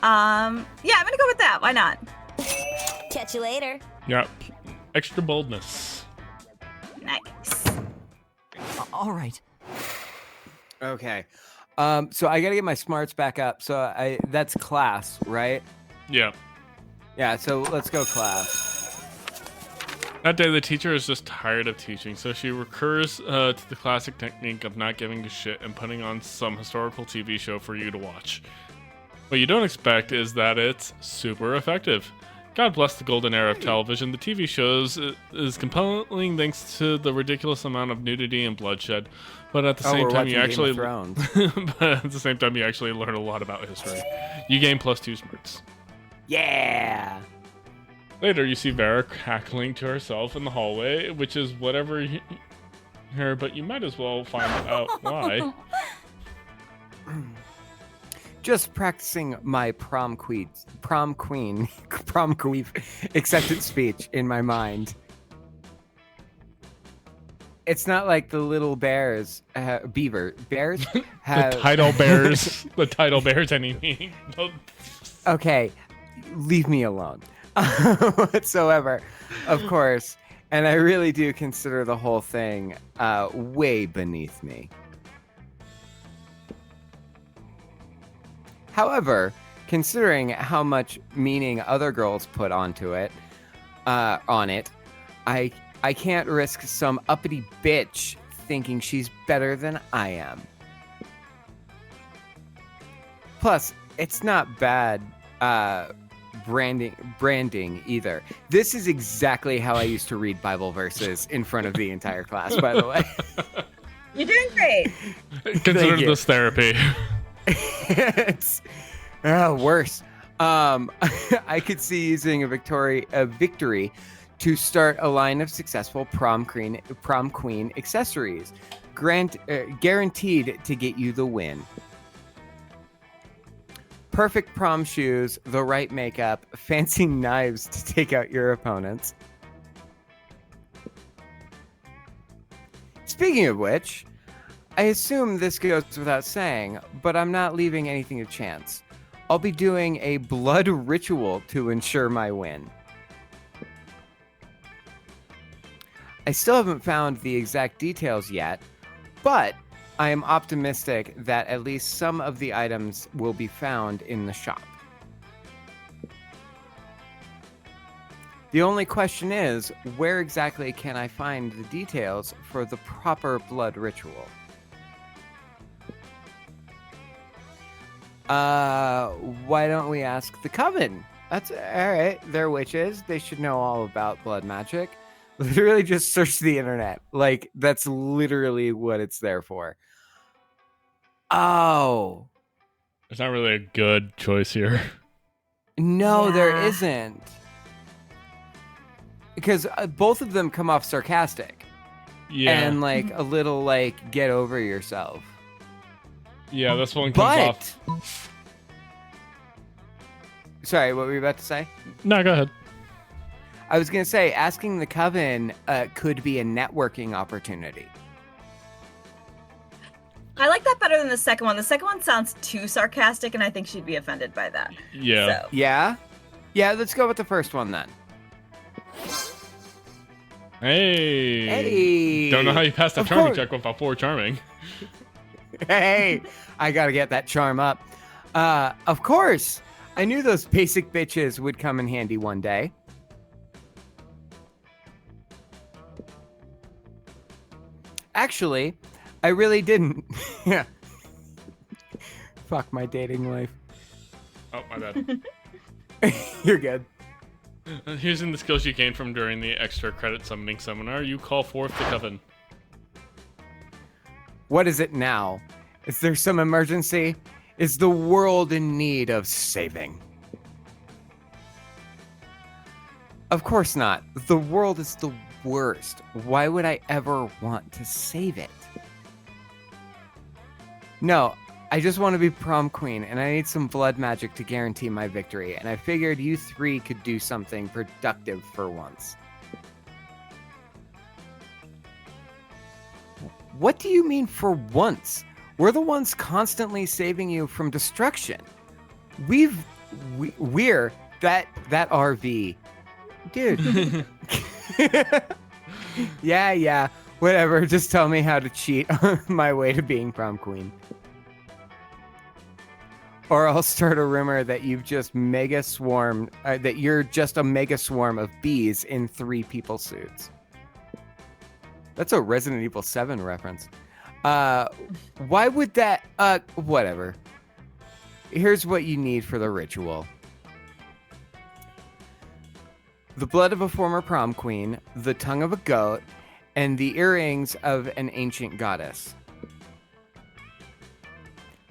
Yeah, I'm gonna go with that. Why not? Catch you later. Yeah, extra boldness. Nice. All right. Okay. So I gotta get my smarts back up. So that's class, right? Yeah. Yeah, so let's go class. That day, the teacher is just tired of teaching, so she recurs to the classic technique of not giving a shit and putting on some historical TV show for you to watch. What you don't expect is that it's super effective. God bless the golden era of television. The TV shows is compelling thanks to the ridiculous amount of nudity and bloodshed, but at the same time, you actually but at the same time, you actually learn a lot about history. You gain +2 smarts. Yeah. Later, you see Vera cackling to herself in the hallway, which is whatever her, but you might as well find out why. Just practicing my prom queen acceptance speech in my mind. It's not like the little bears, bears have The title bears, anything. Okay, leave me alone. Whatsoever, of course. And I really do consider the whole thing way beneath me. However, considering how much meaning other girls put onto it, I can't risk some uppity bitch thinking she's better than I am. Plus, it's not bad branding either. This is exactly how I used to read Bible verses in front of the entire class, by the way. You're doing great. Consider this therapy. It's worse. I could see using a victory to start a line of successful prom queen accessories, guaranteed to get you the win. Perfect prom shoes, the right makeup, fancy knives to take out your opponents. Speaking of which, I assume this goes without saying, but I'm not leaving anything to chance. I'll be doing a blood ritual to ensure my win. I still haven't found the exact details yet, but I am optimistic that at least some of the items will be found in the shop. The only question is, where exactly can I find the details for the proper blood ritual? Why don't we ask the Coven? That's all right. They're witches. They should know all about blood magic. Literally just search the internet. Like, that's literally what it's there for. Oh. There's not really a good choice here. No, Yeah. there isn't. Because both of them come off sarcastic. Yeah. And, like, a little, like, get over yourself. Yeah, this one comes But... off. Sorry, what were you about to say? No, go ahead. I was going to say, asking the Coven could be a networking opportunity. I like that better than the second one. The second one sounds too sarcastic, and I think she'd be offended by that. Yeah. So. Yeah? Yeah, let's go with the first one then. Hey. Hey! Don't know how you passed the Of charming course. check without 4 charming. Hey! I got to get that charm up. Of course! I knew those basic bitches would come in handy one day. Actually, I really didn't. Yeah. Fuck my dating life. Oh, my bad. You're good. Using the skills you gained from during the extra credit summoning seminar, you call forth the Coven. What is it now? Is there some emergency? Is the world in need of saving? Of course not. The world is the worst. Why would I ever want to save it? No, I just want to be prom queen, and I need some blood magic to guarantee my victory, and I figured you three could do something productive for once. What do you mean for once? We're the ones constantly saving you from destruction. We're that RV. Dude. Yeah, whatever. Just tell me how to cheat on my way to being prom queen. Or I'll start a rumor that you've just mega swarmed, that you're just a mega swarm of bees in 3 people suits. That's a Resident Evil 7 reference. Why would that, whatever. Here's what you need for the ritual. The blood of a former prom queen, the tongue of a goat, and the earrings of an ancient goddess.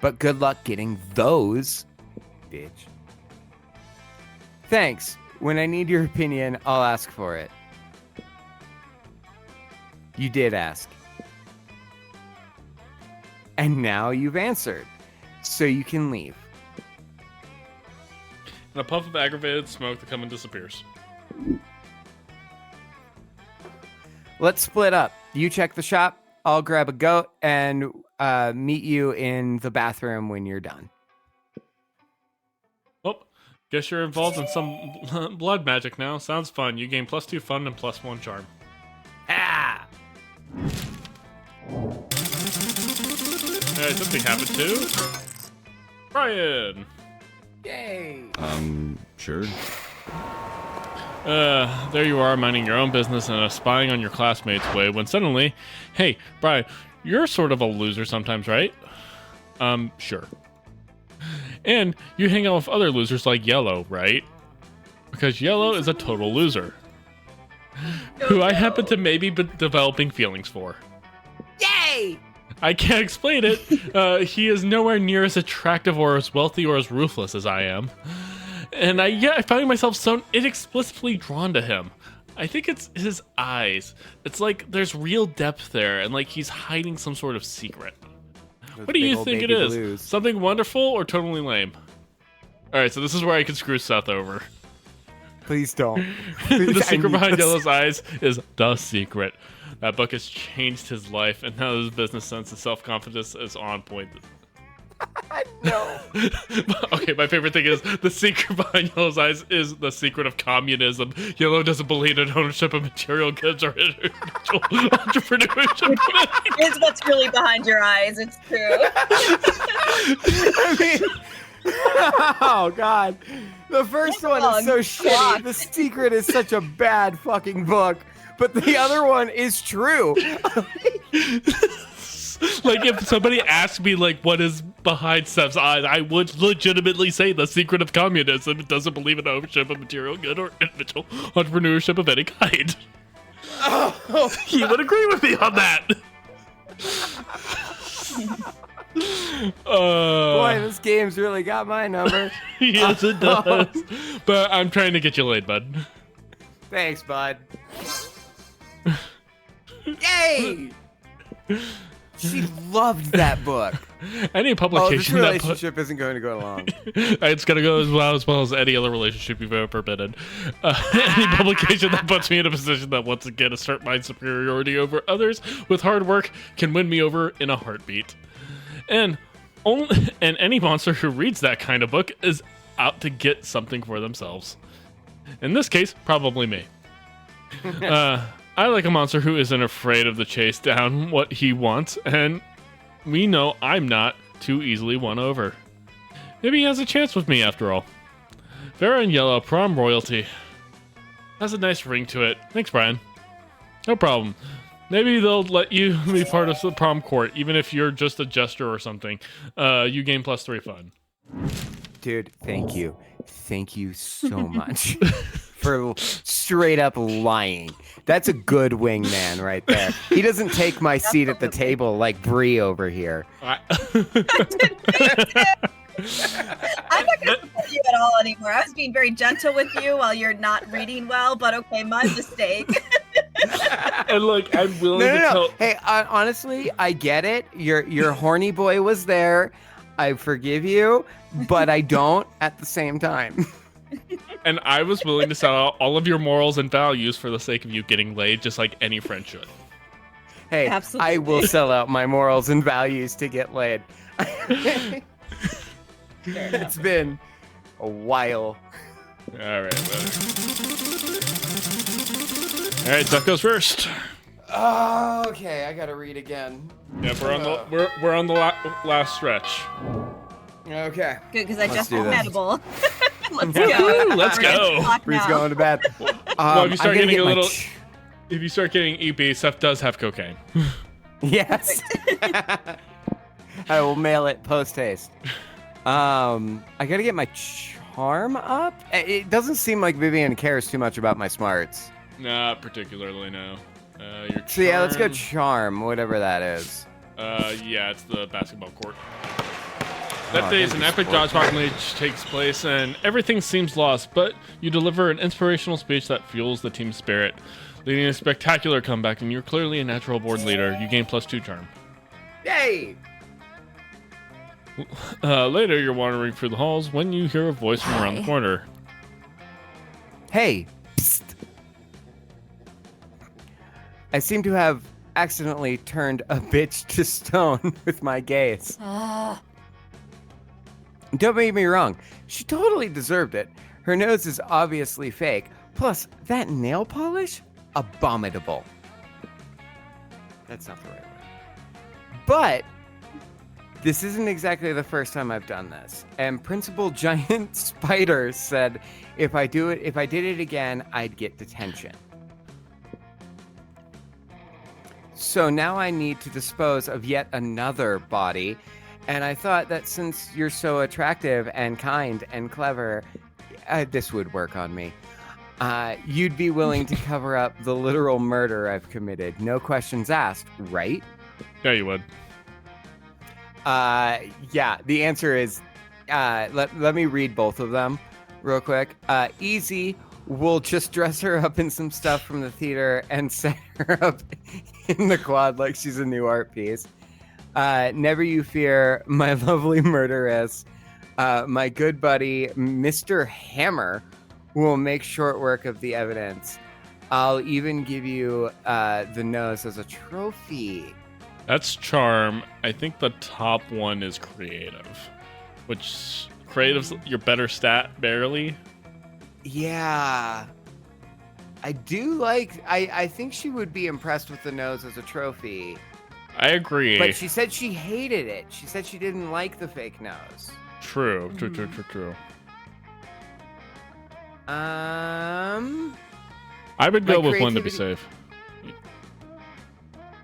But good luck getting those, bitch. Thanks. When I need your opinion, I'll ask for it. You did ask. And now you've answered. So you can leave. In a puff of aggravated smoke, the Coven disappears. Let's split up. You check the shop. I'll grab a goat and meet you in the bathroom when you're done. Well, guess you're involved in some blood magic now. Sounds fun. You gain +2 fun and +1 charm. Ah! Hey, something happened too. Brian! Yay! Sure. There you are, minding your own business and spying on your classmates' way, when suddenly, hey, Brian, you're sort of a loser sometimes, right? Sure. And you hang out with other losers like Yellow, right? Because Yellow is a total loser. Who I happen to maybe be developing feelings for. Yay! I can't explain it. He is nowhere near as attractive or as wealthy or as ruthless as I am. And I find myself so inexplicably drawn to him. I think it's his eyes. It's like there's real depth there, and like he's hiding some sort of secret. What do you think it is? Blues. Something wonderful or totally lame? Alright, so this is where I can screw Seth over. Please don't. The secret behind Yellow's eyes is The Secret. That book has changed his life, and now his business sense and self-confidence is on point. No. Okay, my favorite thing is the secret behind Yellow's eyes is the secret of communism. Yellow doesn't believe in ownership of material goods or individual entrepreneurship. It's what's really behind your eyes. It's true. I mean, oh god, the first one is so shitty. The Secret is such a bad fucking book, but the other one is true. Like, if somebody asked me, like, what is behind Steph's eyes, I would legitimately say the secret of communism. It doesn't believe in ownership of material good or individual entrepreneurship of any kind. Oh, He would agree with me on that. boy, this game's really got my number. Yes, it does. But I'm trying to get you laid, bud. Thanks, bud. Yay! She loved that book. Any Oh, this publication that relationship isn't going to go along. it's gonna go as well as any other relationship you've ever been in. Any publication that puts me in a position that once again assert my superiority over others with hard work can win me over in a heartbeat. And any monster who reads that kind of book is out to get something for themselves. In this case, probably me. I like a monster who isn't afraid of the chase down what he wants, and we know I'm not too easily won over. Maybe he has a chance with me after all. Vera and Yellow, prom royalty. Has a nice ring to it. Thanks, Brian. No problem. Maybe they'll let you be part of the prom court, even if you're just a jester or something. You gain +3 fun. Dude, thank you. Thank you so much for straight up lying. That's a good wingman right there. He doesn't take my seat at the table like Bree over here. I'm not going to support you at all anymore. I was being very gentle with you while you're not reading well, but okay, my mistake. And look, I'm willing to tell. Hey, honestly, I get it. Your horny boy was there. I forgive you, but I don't at the same time. And I was willing to sell out all of your morals and values for the sake of you getting laid, just like any friend should. Hey, Absolutely. I will sell out my morals and values to get laid. It's been a while. All right, Steph goes first. Oh, okay, I gotta read again. Yeah, we're on the last stretch. Okay. Good, because I Let's just do this. edible. Let's Woo-hoo, go. let's go. Bree's going to bed. Well, if you start I'm gonna getting get a my little, if you start getting EP, Steph does have cocaine. Yes. I will mail it post haste. I gotta get my charm up. It doesn't seem like Vivian cares too much about my smarts. Not particularly, no. Your So yeah, let's go charm- charm, whatever that is. Yeah, it's the basketball court. That day, thank an you, epic sport. dodgeball match takes place, and everything seems lost, but you deliver an inspirational speech that fuels the team's spirit, leading a spectacular comeback, and you're clearly a natural board leader. You gain +2 charm. Yay! Later, you're wandering through the halls when you hear a voice from around the corner. Hey, psst. I seem to have accidentally turned a bitch to stone with my gaze. Don't get me wrong, she totally deserved it. Her nose is obviously fake. Plus, that nail polish? Abominable. That's not the right word. But this isn't exactly the first time I've done this. And Principal Giant Spider said if I did it again, I'd get detention. So now I need to dispose of yet another body. And I thought that since you're so attractive and kind and clever, this would work on me. You'd be willing to cover up the literal murder I've committed. No questions asked, right? Yeah, you would. Yeah, the answer is, let me read both of them real quick. Easy, we'll just dress her up in some stuff from the theater and set her up in the quad like she's a new art piece. Never you fear, my lovely murderess. My good buddy, Mr. Hammer, will make short work of the evidence. I'll even give you the nose as a trophy. That's charm. I think the top one is creative. which creative's your better stat, barely. Yeah. I do like. I think she would be impressed with the nose as a trophy. I agree. But she said she hated it. She said she didn't like the fake nose. True. I would go with one to be safe.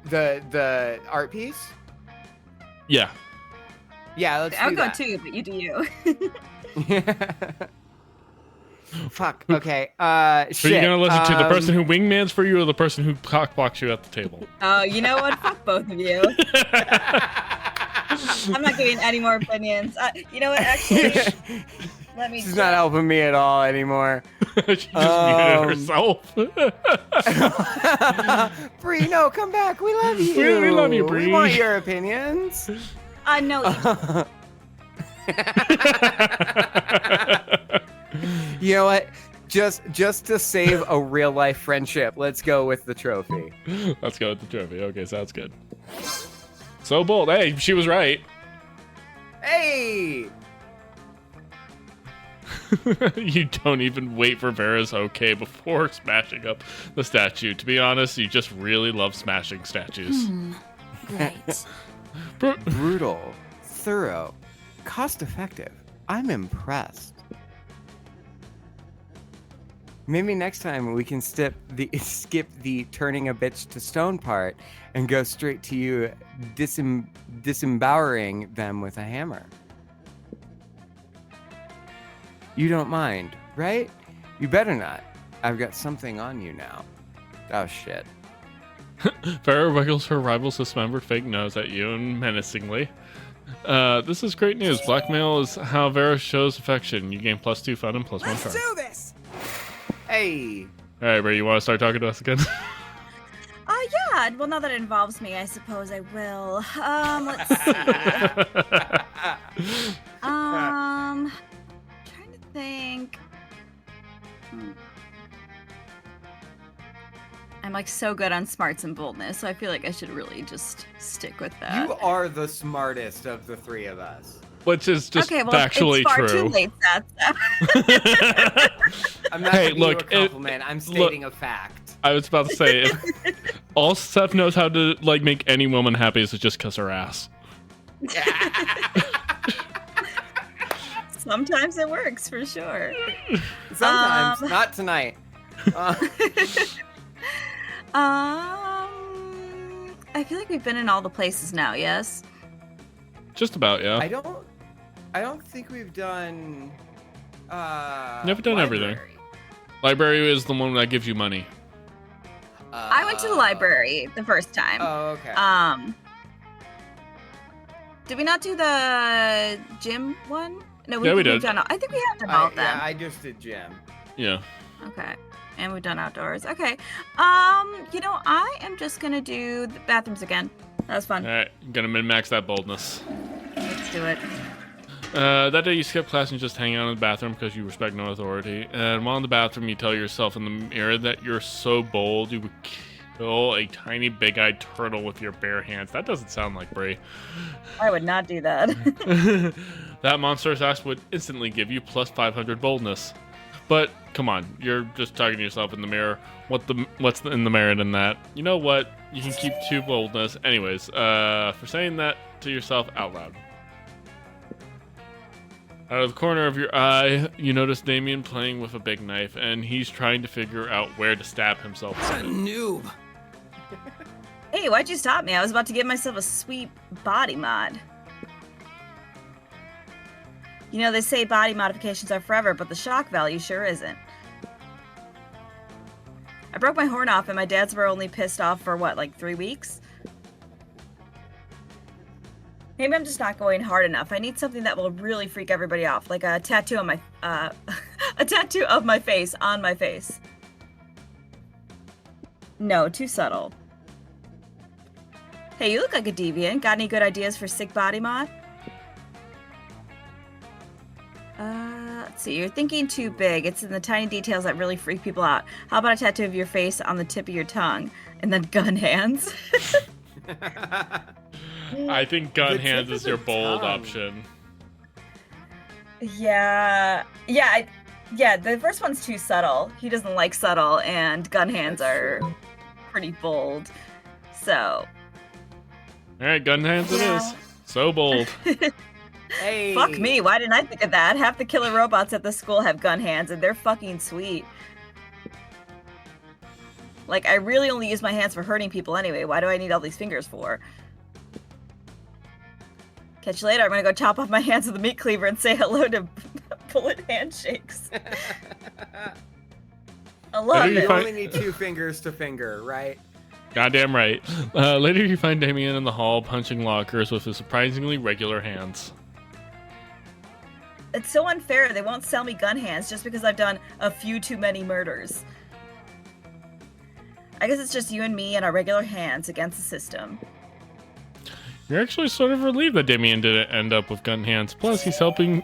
The art piece? Yeah. Yeah, let's I'll do go that. 2, but you do you. Fuck. Okay. So Shit. you're gonna listen to the person who wingmans for you or the person who cockblocks you at the table? Oh, you know what? Fuck both of you. I'm not giving any more opinions. You know what? Actually, let me. She's not helping me at all anymore. She just muted herself. Bree, no, come back. We love you. We love you, Bree. We want your opinions. No. You know what? Just to save a real life friendship, let's go with the trophy. Let's go with the trophy. Okay, sounds good. So bold. Hey, she was right. Hey! You don't even wait for Vera's okay before smashing up the statue. To be honest, you just really love smashing statues. Great. Brutal, thorough, cost effective. I'm impressed. Maybe next time we can skip the turning a bitch to stone part and go straight to you disembowering them with a hammer. You don't mind, right? You better not. I've got something on you now. Oh shit. Vera wiggles her rival's dismembered fake nose at you and menacingly. This is great news. Blackmail is how Vera shows affection. You gain +2 fun and +1 charm. this! Hey. All right, Bray, you want to start talking to us again? Yeah. Well, now that it involves me, I suppose I will. Let's see. Trying to think. I'm like so good on smarts and boldness, so I feel like I should really just stick with that. You are the smartest of the three of us. Which is just okay, well, factually it's far true. Too late, Seth. I'm not Hey, giving look, you a compliment. I'm stating a fact. I was about to say, if all Seth knows how to like make any woman happy is to just kiss her ass. Sometimes it works for sure. Sometimes, not tonight. I feel like we've been in all the places now. Yes. Just about, yeah. I don't think we've done. Never done everything. Library is the one that gives you money. I went to the library the first time. Oh, okay. Did we not do the gym one? No, Yeah, we we've did. done. I think we have done all of them. Yeah, I just did gym. Yeah. Okay. And we've done outdoors. Okay. You know, I am just gonna do the bathrooms again. That was fun. All right, I'm gonna min-max that boldness. Let's do it. That day you skip class and just hang out in the bathroom because you respect no authority. And while in the bathroom, you tell yourself in the mirror that you're so bold you would kill a tiny big-eyed turtle with your bare hands. That doesn't sound like Bray. I would not do that. That monstrous ass would instantly give you +500 boldness. But come on, you're just talking to yourself in the mirror. What's in the merit in that? You know what? You can keep 2 boldness. Anyways, for saying that to yourself out loud. Out of the corner of your eye, you notice Damien playing with a big knife, and he's trying to figure out where to stab himself. What a noob. Hey, why'd you stop me? I was about to give myself a sweet body mod. You know, they say body modifications are forever, but the shock value sure isn't. I broke my horn off, and my dads were only pissed off for, what, like 3 weeks? Maybe I'm just not going hard enough. I need something that will really freak everybody off, like a tattoo on my, a tattoo of my face on my face. No, too subtle. Hey, you look like a deviant. Got any good ideas for sick body mod? Let's see. You're thinking too big. It's in the tiny details that really freak people out. How about a tattoo of your face on the tip of your tongue, and then gun hands? I think gun hands is your bold option. Yeah, the first one's too subtle. He doesn't like subtle, and gun hands are pretty bold. So. All right, gun hands it is. So bold. Hey. Fuck me, why didn't I think of that? Half the killer robots at the school have gun hands, and they're fucking sweet. Like, I really only use my hands for hurting people anyway. Why do I need all these fingers for? Catch you later. I'm gonna go chop off my hands with a meat cleaver and say hello to bullet handshakes. I love it. You only need 2 fingers to finger, right? Goddamn right. Later you find Damien in the hall punching lockers with his surprisingly regular hands. It's so unfair. They won't sell me gun hands just because I've done a few too many murders. I guess it's just you and me and our regular hands against the system. You're actually sort of relieved that Damien didn't end up with gun hands. Plus, helping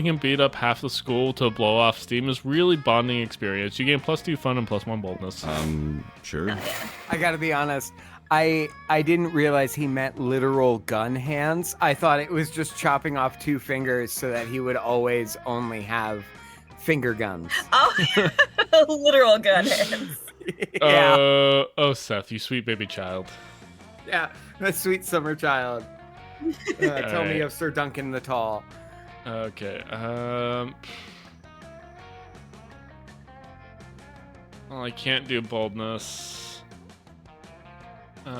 him beat up half the school to blow off steam is really bonding experience. You gain +2 fun and +1 boldness. Sure. I gotta be honest. I didn't realize he meant literal gun hands. I thought it was just chopping off 2 fingers so that he would always only have finger guns. Oh, literal gun hands. Yeah. Oh, Seth, you sweet baby child. Yeah, a sweet summer child. Tell me of Sir Duncan the Tall. Okay. Well, I can't do boldness. Guess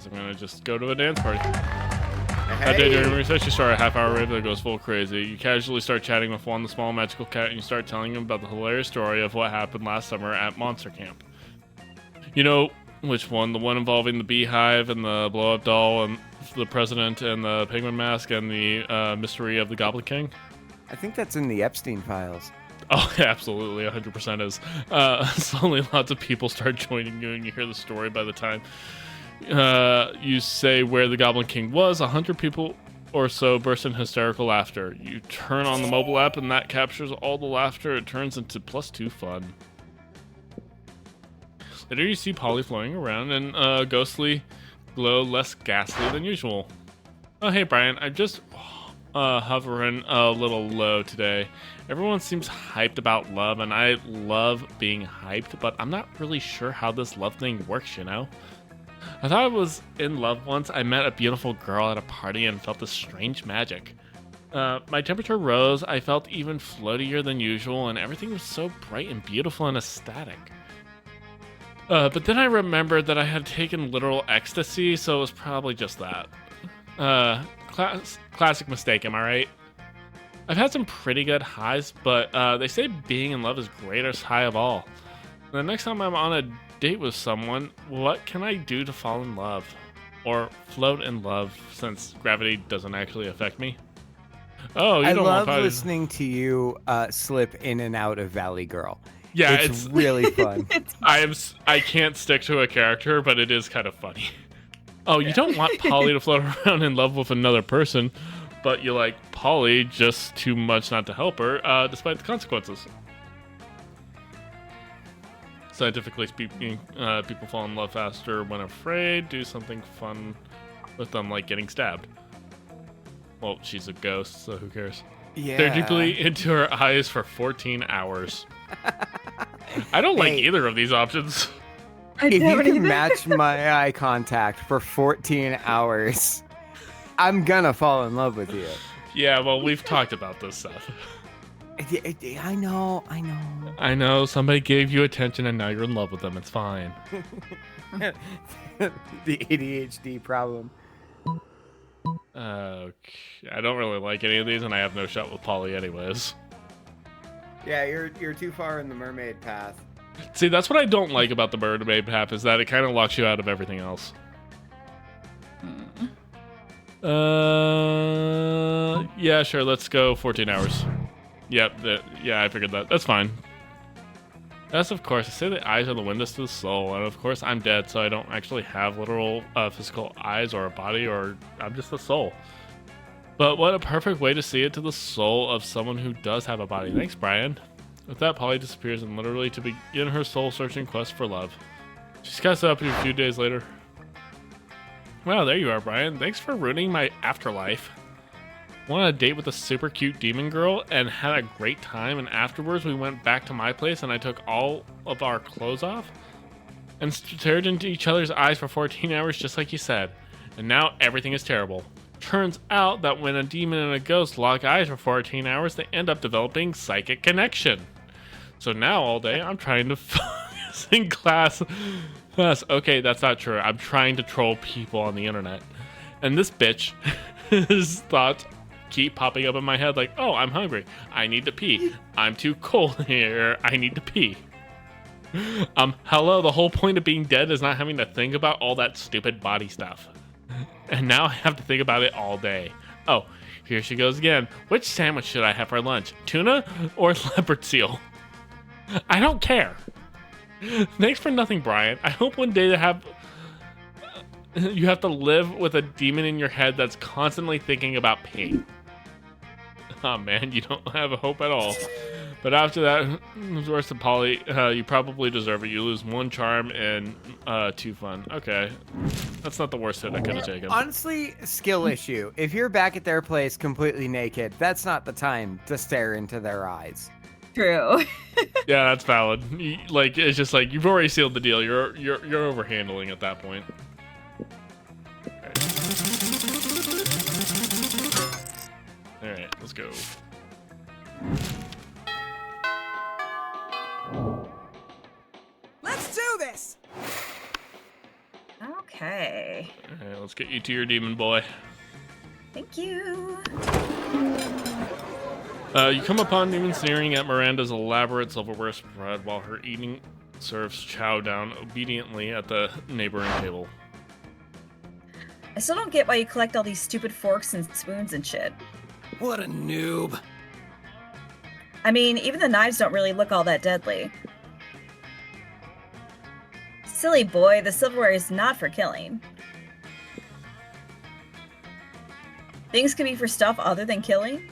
I'm gonna just go to a dance party. That day during research, you start a half-hour rave that goes full crazy. You casually start chatting with Juan the small magical cat, and you start telling him about the hilarious story of what happened last summer at Monster Camp. You know which one? The one involving the beehive and the blow-up doll and the president and the penguin mask and the mystery of the Goblin King? I think that's in the Epstein files. Oh, yeah, absolutely, 100% is. Slowly, lots of people start joining you, and you hear the story by the time you say where the Goblin King was. 100 people or so burst in hysterical laughter. You turn on the mobile app, and that captures all the laughter. It turns into +2 fun. Later, you see Polly floating around in a ghostly glow, less ghastly than usual. Oh, hey, Brian. I'm just hovering a little low today. Everyone seems hyped about love, and I love being hyped, but I'm not really sure how this love thing works, you know? I thought I was in love once. I met a beautiful girl at a party and felt this strange magic. My temperature rose. I felt even floatier than usual, and everything was so bright and beautiful and ecstatic. But then I remembered that I had taken literal ecstasy, so it was probably just that. Classic mistake, am I right? I've had some pretty good highs, but they say being in love is greatest high of all. The next time I'm on a date with someone, what can I do to fall in love? Or float in love, since gravity doesn't actually affect me? Oh, you I don't love want listening to you slip in and out of Valley Girl. Yeah, it's really fun. I can't stick to a character, but it is kind of funny. Oh, you don't want Polly to float around in love with another person, but you like Polly just too much not to help her, despite the consequences. Scientifically speaking, people fall in love faster when afraid. Do something fun with them, like getting stabbed. Well, she's a ghost, so who cares? Yeah. They're deeply into her eyes for 14 hours. I don't like either of these options. If you can match my eye contact for 14 hours, I'm gonna fall in love with you. Yeah, well, we've talked about this stuff. I know. I know, somebody gave you attention and now you're in love with them. It's fine. The ADHD problem. Okay. I don't really like any of these, and I have no shot with Polly anyways. Yeah, you're too far in the mermaid path. See, that's what I don't like about the mermaid path, is that it kind of locks you out of everything else. Yeah, sure, let's go 14 hours. Yep, yeah, I figured that. That's fine. Yes, of course, I say the eyes are the windows to the soul, and of course I'm dead, so I don't actually have literal physical eyes or a body, or I'm just a soul. But what a perfect way to see it, to the soul of someone who does have a body. Thanks, Brian. With that, Polly disappears and literally to begin her soul-searching quest for love. She's cast up a few days later. Well, there you are, Brian. Thanks for ruining my afterlife. Went on a date with a super cute demon girl and had a great time, and afterwards we went back to my place and I took all of our clothes off and stared into each other's eyes for 14 hours just like you said. And now everything is terrible. Turns out that when a demon and a ghost lock eyes for 14 hours, they end up developing psychic connection. So now all day I'm trying to focus in class. Okay, that's not true. I'm trying to troll people on the internet. And this bitch, his thoughts keep popping up in my head like, oh, I'm hungry. I need to pee. I'm too cold here. I need to pee. Hello, the whole point of being dead is not having to think about all that stupid body stuff. And now I have to think about it all day. Oh, here she goes again. Which sandwich should I have for lunch? Tuna or leopard seal? I don't care. Thanks for nothing, Brian. I hope one day you have to live with a demon in your head that's constantly thinking about pain. Oh man, you don't have a hope at all. But after that, worse than Polly, you probably deserve it. You lose 1 charm and 2 fun. Okay, that's not the worst hit I could have taken. Honestly, skill issue. If you're back at their place completely naked, that's not the time to stare into their eyes. True. Yeah, that's valid. Like, it's just like you've already sealed the deal. You're overhandling at that point. All right, let's go. Let's do this! Okay. All right, let's get you to your demon boy. Thank you. You come upon demon sneering at Miranda's elaborate silverware spread while her eating serfs chow down obediently at the neighboring table. I still don't get why you collect all these stupid forks and spoons and shit. What a noob. I mean, even the knives don't really look all that deadly. Silly boy, the silverware is not for killing. Things can be for stuff other than killing?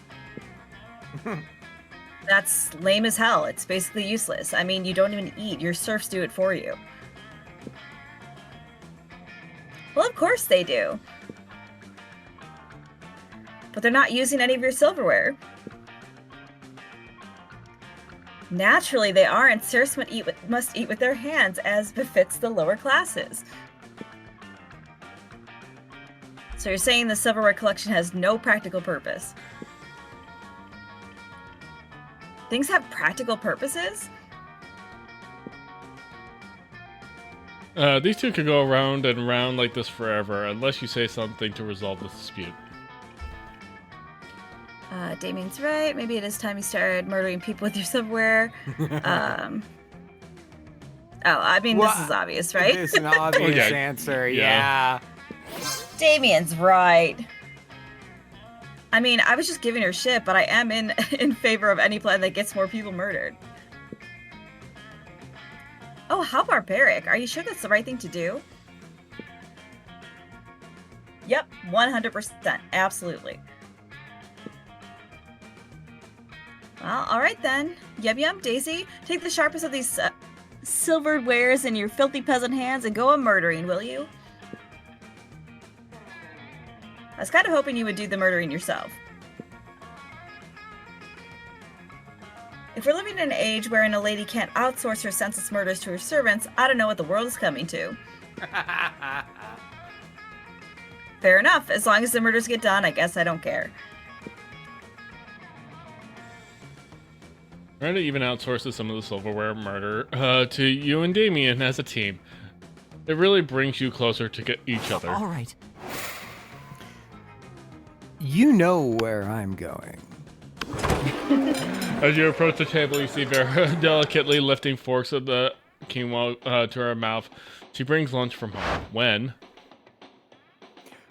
That's lame as hell. It's basically useless. I mean, you don't even eat. Your serfs do it for you. Well, of course they do. But they're not using any of your silverware. Naturally, they aren't. Serfs must eat with their hands, as befits the lower classes. So you're saying the silverware collection has no practical purpose? Things have practical purposes? These two could go around and round like this forever, unless you say something to resolve this dispute. Damien's right. Maybe it is time you started murdering people with your silverware. I mean, this is obvious, right? It's an obvious answer, yeah. Damien's right. I mean, I was just giving her shit, but I am in favor of any plan that gets more people murdered. Oh, how barbaric. Are you sure that's the right thing to do? Yep, 100%. Absolutely. Well, alright then. Yum yum, Daisy. Take the sharpest of these silvered wares in your filthy peasant hands and go a-murdering, will you? I was kind of hoping you would do the murdering yourself. If we're living in an age wherein a lady can't outsource her senseless murders to her servants, I don't know what the world is coming to. Fair enough. As long as the murders get done, I guess I don't care. Miranda even outsources some of the silverware murder to you and Damien as a team. It really brings you closer to each other. All right. You know where I'm going. As you approach the table, you see Vera delicately lifting forks of the quinoa to her mouth. She brings lunch from home. When?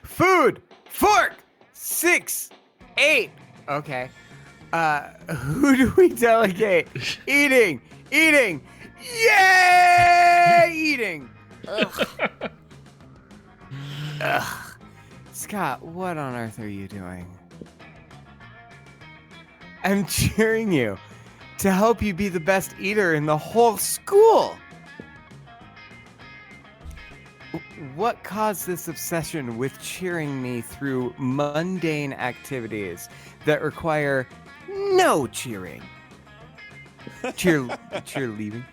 Food! Fork! 6, 8. Okay. Who do we delegate? Eating! Eating! Yay! Eating! Ugh. Ugh. Scott, what on earth are you doing? I'm cheering you to help you be the best eater in the whole school. what caused this obsession with cheering me through mundane activities that require no cheering? Cheerleading?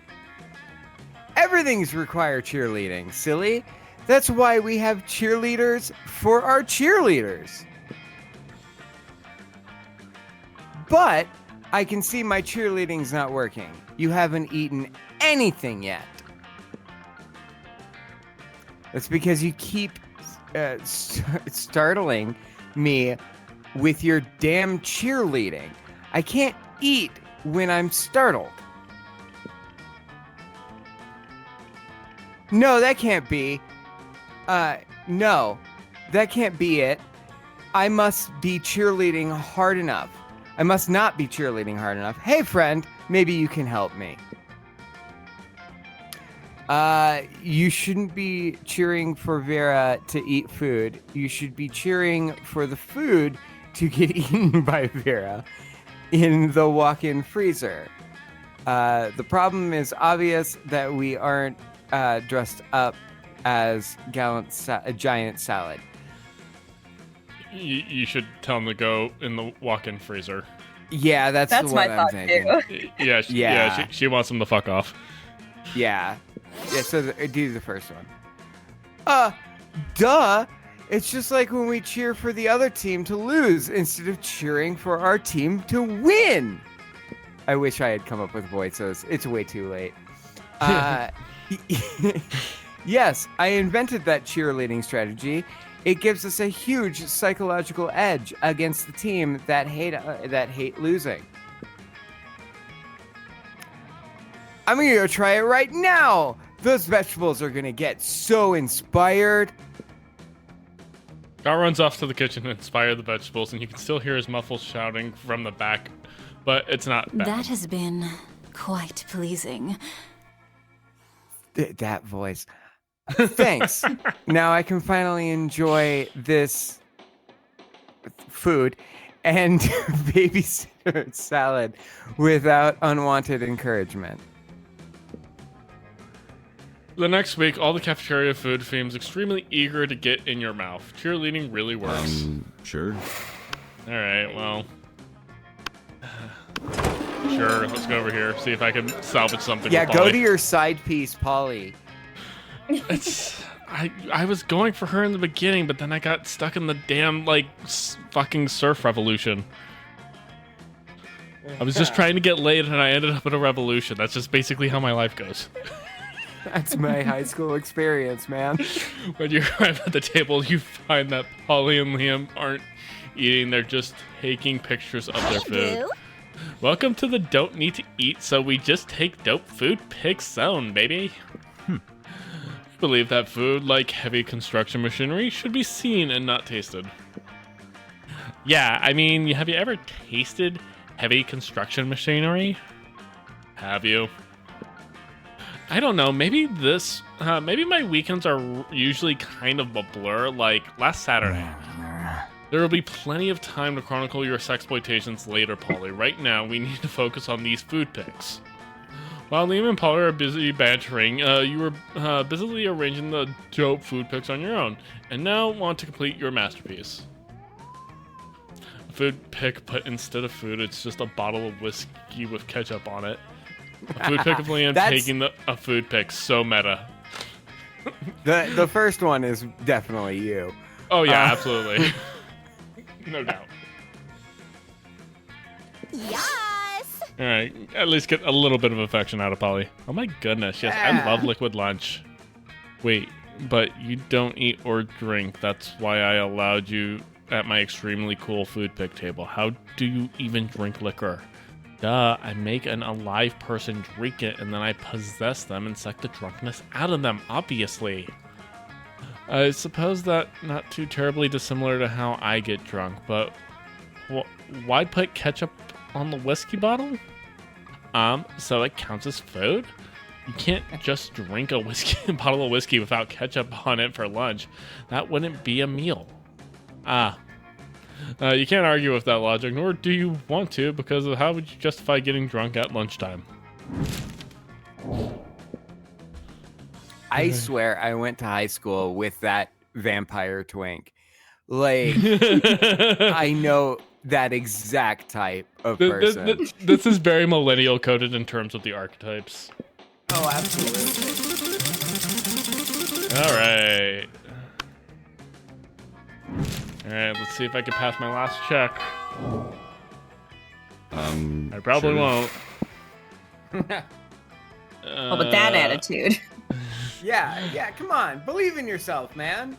Everything's require cheerleading, silly. That's why we have cheerleaders for our cheerleaders. But I can see my cheerleading's not working. You haven't eaten anything yet. That's because you keep startling me with your damn cheerleading. I can't eat when I'm startled. No, that can't be. No, that can't be it. I must be cheerleading hard enough. I must not be cheerleading hard enough. Hey, friend, maybe you can help me. You shouldn't be cheering for Vera to eat food. You should be cheering for the food to get eaten by Vera in the walk-in freezer. The problem is obvious that we aren't dressed up as a giant salad. You should tell him to go in the walk-in freezer. Yeah, that's what my I'm thought thinking. Yeah, she wants him to fuck off. Yeah, so do the first one. Duh! It's just like when we cheer for the other team to lose instead of cheering for our team to win. I wish I had come up with voices. It's way too late. Yes, I invented that cheerleading strategy. It gives us a huge psychological edge against the team that hate losing. I'm gonna go try it right now. Those vegetables are gonna get so inspired. Gar runs off to the kitchen to inspire the vegetables, and you can still hear his muffled shouting from the back, but it's not bad. That has been quite pleasing. That voice. Thanks. Now I can finally enjoy this food and babysitter salad without unwanted encouragement. The next week, all the cafeteria food seems extremely eager to get in your mouth. Cheerleading really works. Sure. Alright, well. Sure, let's go over here, see if I can salvage something. Yeah, with go Polly. to your side piece, Polly. I was going for her in the beginning, but then I got stuck in the damn, fucking surf revolution. I was just trying to get laid, and I ended up in a revolution. That's just basically how my life goes. That's my high school experience, man. When you arrive at the table, you find that Polly and Liam aren't eating. They're just taking pictures of their food. Welcome to the Don't Need to Eat, so we just take dope food pics zone, baby. I believe that food, like heavy construction machinery, should be seen and not tasted. Yeah, I mean, have you ever tasted heavy construction machinery? Have you? I don't know, maybe maybe my weekends are usually kind of a blur, like last Saturday. There will be plenty of time to chronicle your sexploitations later, Polly. Right now, we need to focus on these food pics. While Liam and Polly are busy bantering, you were busily arranging the dope food pics on your own, and now want to complete your masterpiece. A food pic, but instead of food, it's just a bottle of whiskey with ketchup on it. A food pic of Liam taking a food pic, so meta. The first one is definitely you. Oh yeah, absolutely. No doubt. Yes! Alright, at least get a little bit of affection out of Polly. Oh my goodness, yes, I love liquid lunch. Wait, but you don't eat or drink. That's why I allowed you at my extremely cool food pic table. How do you even drink liquor? Duh, I make an alive person drink it and then I possess them and suck the drunkenness out of them, obviously. I suppose that not too terribly dissimilar to how I get drunk, but why put ketchup on the whiskey bottle? So it counts as food? You can't just drink a bottle of whiskey without ketchup on it for lunch. That wouldn't be a meal. You can't argue with that logic, nor do you want to, because of how would you justify getting drunk at lunchtime? I swear I went to high school with that vampire twink. Like, I know that exact type of person. This is very millennial coded in terms of the archetypes. Oh, absolutely. All right. All right, let's see if I can pass my last check. I probably won't. Well, with that attitude. Yeah, come on. Believe in yourself, man.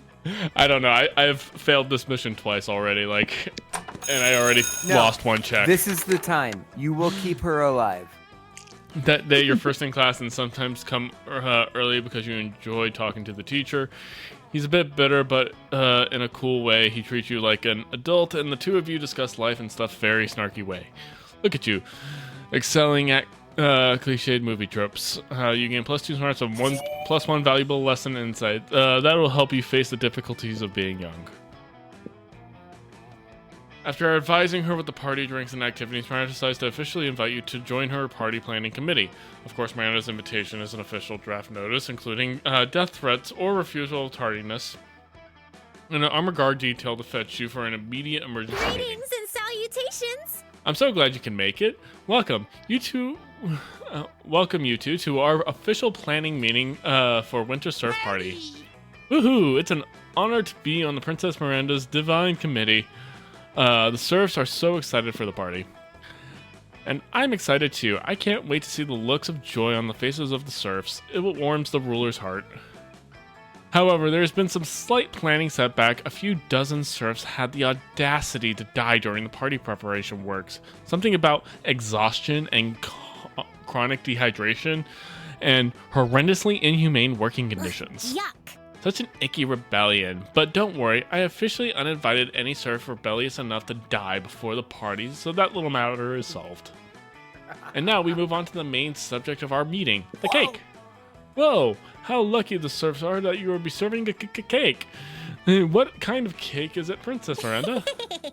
I don't know. I've failed this mission twice already, and I already lost one check. This is the time. You will keep her alive. That day, you're first in class and sometimes come early because you enjoy talking to the teacher. He's a bit bitter, but in a cool way. He treats you like an adult, and the two of you discuss life and stuff very snarky way. Look at you, excelling at cliched movie tropes. You gain +2 smarts and +1 valuable lesson insight. That will help you face the difficulties of being young. After advising her with the party drinks and activities, Miranda decides to officially invite you to join her party planning committee. Of course, Miranda's invitation is an official draft notice, including death threats or refusal of tardiness, and an armor guard detail to fetch you for an immediate emergency meeting. Greetings and salutations. I'm so glad you can make it. Welcome you two to our official planning meeting for Winter Surf Party. Woohoo! It's an honor to be on the Princess Miranda's Divine Committee. The serfs are so excited for the party. And I'm excited too. I can't wait to see the looks of joy on the faces of the serfs. It warms the ruler's heart. However, there's been some slight planning setback. A few dozen serfs had the audacity to die during the party preparation works. Something about exhaustion and chronic dehydration and horrendously inhumane working conditions. Yuck. Such an icky rebellion. But don't worry, I officially uninvited any serf rebellious enough to die before the party, so that little matter is solved. And now we move on to the main subject of our meeting, the cake. Whoa, how lucky the serfs are that you will be serving a cake. What kind of cake is it, Princess Miranda?